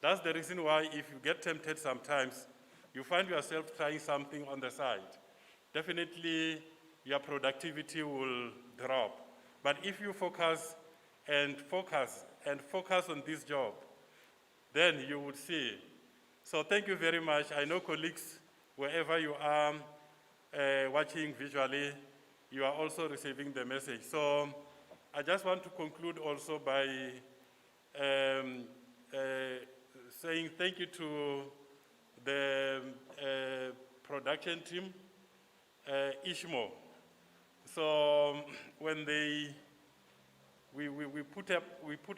S8: That's the reason why if you get tempted sometimes, you find yourself trying something on the side. Definitely your productivity will drop. But if you focus on this job, then you would see. So thank you very much. I know colleagues, wherever you are watching visually, you are also receiving the message. So I just want to conclude also by saying thank you to the production team, Ishmo. So when we put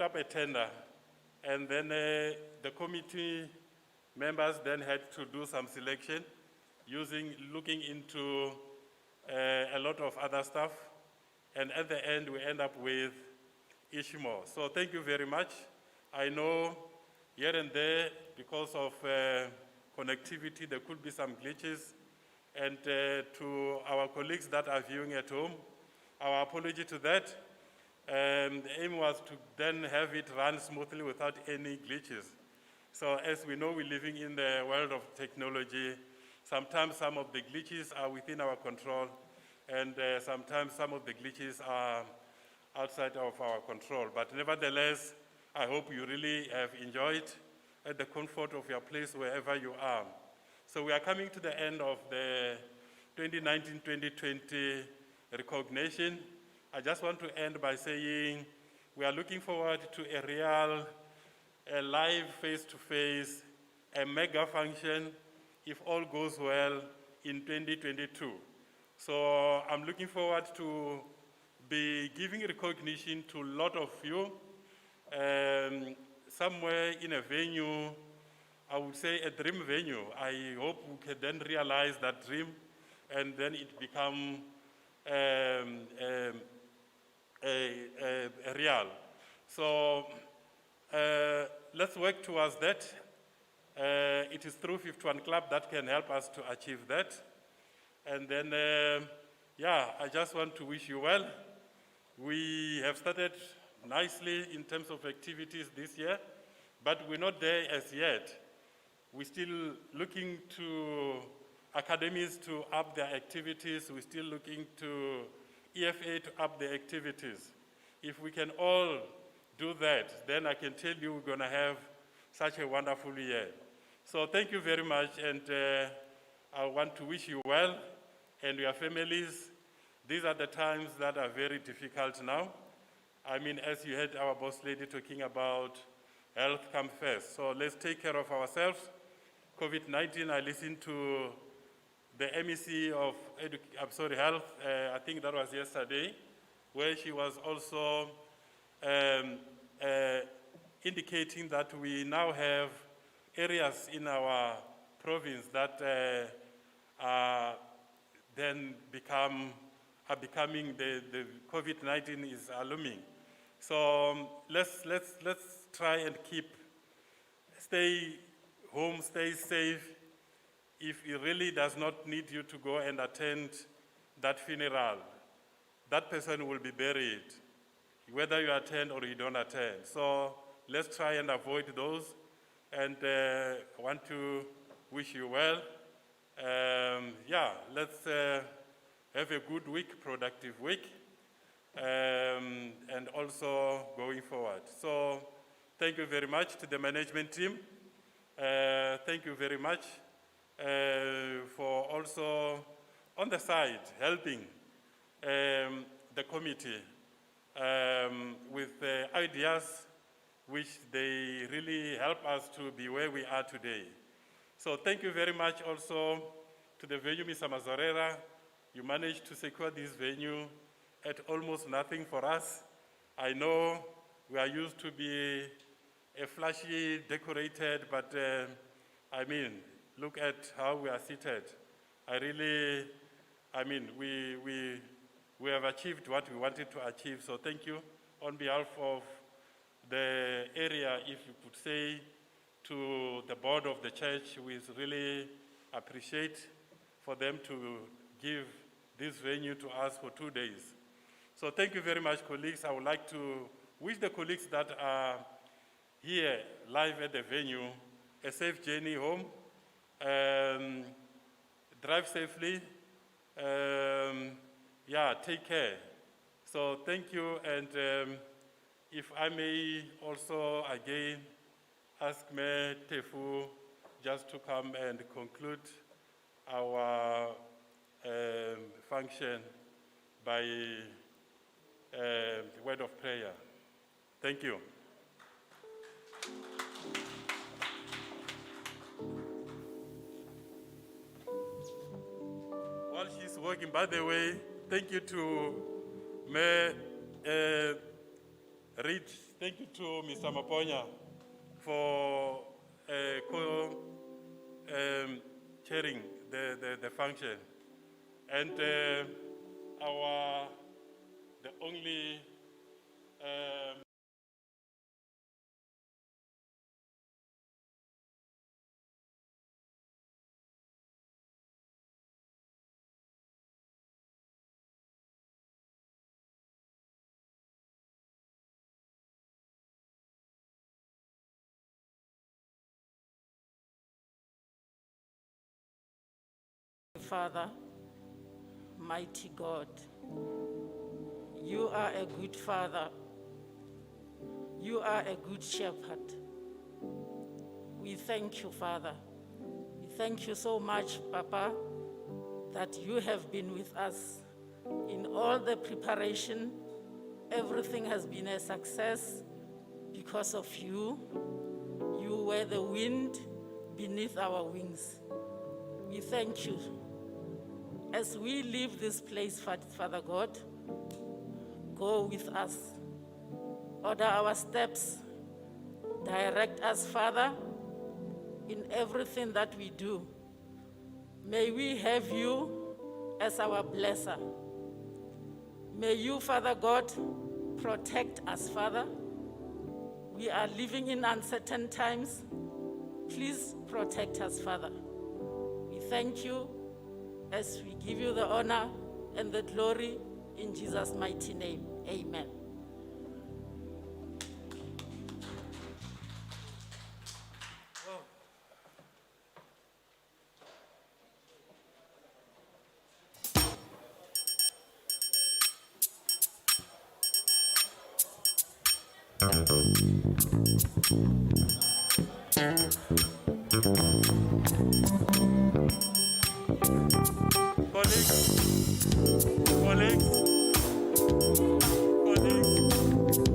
S8: up a tender, and then the committee members then had to do some selection, looking into a lot of other stuff, and at the end we end up with Ishmo. So thank you very much. I know here and there, because of connectivity, there could be some glitches. And to our colleagues that are viewing at home, our apology to that. The aim was to then have it run smoothly without any glitches. So as we know, we're living in the world of technology. Sometimes some of the glitches are within our control, and sometimes some of the glitches are outside of our control. But nevertheless, I hope you really have enjoyed at the comfort of your place wherever you are. So we are coming to the end of the 2019-2020 recognition. I just want to end by saying we are looking forward to a live face-to-face, a mega function, if all goes well, in 2022. So I'm looking forward to be giving recognition to a lot of you, somewhere in a venue, I would say a dream venue. I hope we can then realize that dream and then it become real. So let's work towards that. It is through 51 Club that can help us to achieve that. And then, yeah, I just want to wish you well. We have started nicely in terms of activities this year, but we're not there as yet. We're still looking to academies to up their activities. We're still looking to EFA to up their activities. If we can all do that, then I can tell you we're going to have such a wonderful year. So thank you very much, and I want to wish you well and your families. These are the times that are very difficult now, I mean, as you heard our boss lady talking about health come first. So let's take care of ourselves. COVID-19, I listened to the MEC of health, I think that was yesterday, where she was also indicating that we now have areas in our province that are becoming the COVID-19 is alarming. So let's try and stay home, stay safe. If it really does not need you to go and attend that funeral, that person will be buried, whether you attend or you don't attend. So let's try and avoid those. And I want to wish you well. Let's have a good week, productive week, and also going forward. So thank you very much to the management team. Thank you very much for also on the side helping the committee with ideas which they really help us to be where we are today. So thank you very much also to the venue, Mr. Mazorera. You managed to secure this venue at almost nothing for us. I know we are used to be a flashy, decorated, but I mean, look at how we are seated. We have achieved what we wanted to achieve, so thank you on behalf of the area, if you could say to the board of the church, we really appreciate for them to give this venue to us for 2 days. So thank you very much, colleagues. I would like to wish the colleagues that are here live at the venue a safe journey home. Drive safely. Take care. So thank you, and if I may also again ask Mayor Tefu just to come and conclude our function by word of prayer. Thank you. While she's working, by the way, thank you to Mayor Reid, thank you to Mr. Maponya for chairing the function. And the only
S2: Father, mighty God, you are a good Father. You are a good shepherd. We thank you, Father. We thank you so much, Papa, that you have been with us in all the preparation. Everything has been a success because of you. You were the wind beneath our wings. We thank you. As we leave this place, Father God, go with us. Order our steps. Direct us, Father, in everything that we do. May we have you as our blesser. May you, Father God, protect us, Father. We are living in uncertain times. Please protect us, Father. We thank you as we give you the honor and the glory in Jesus' mighty name. Amen.
S8: Colleagues,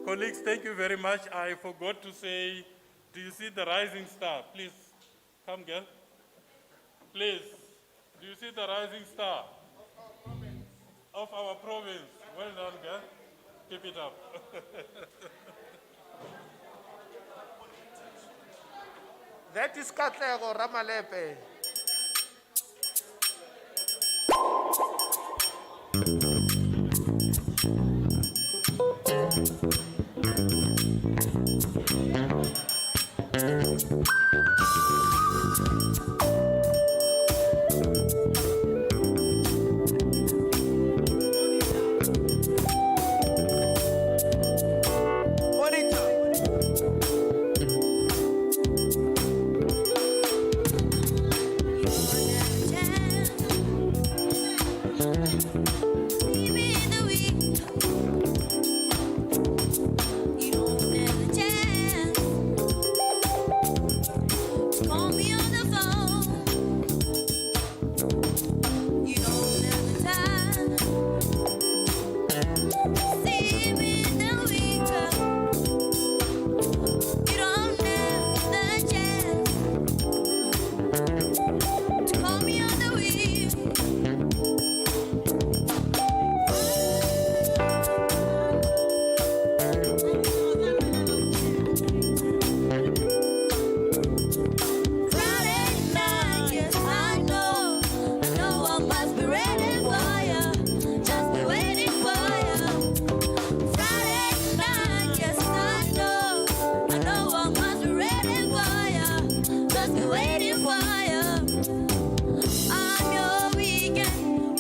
S8: Colleagues, thank you very much. I forgot to say, do you see the rising star? Please, come girl. Please, do you see the rising star? Of our province. Well done, girl. Keep it up.
S4: That is Katlego Ramalepe.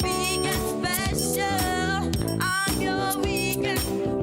S5: Weekend special. I'm your weekend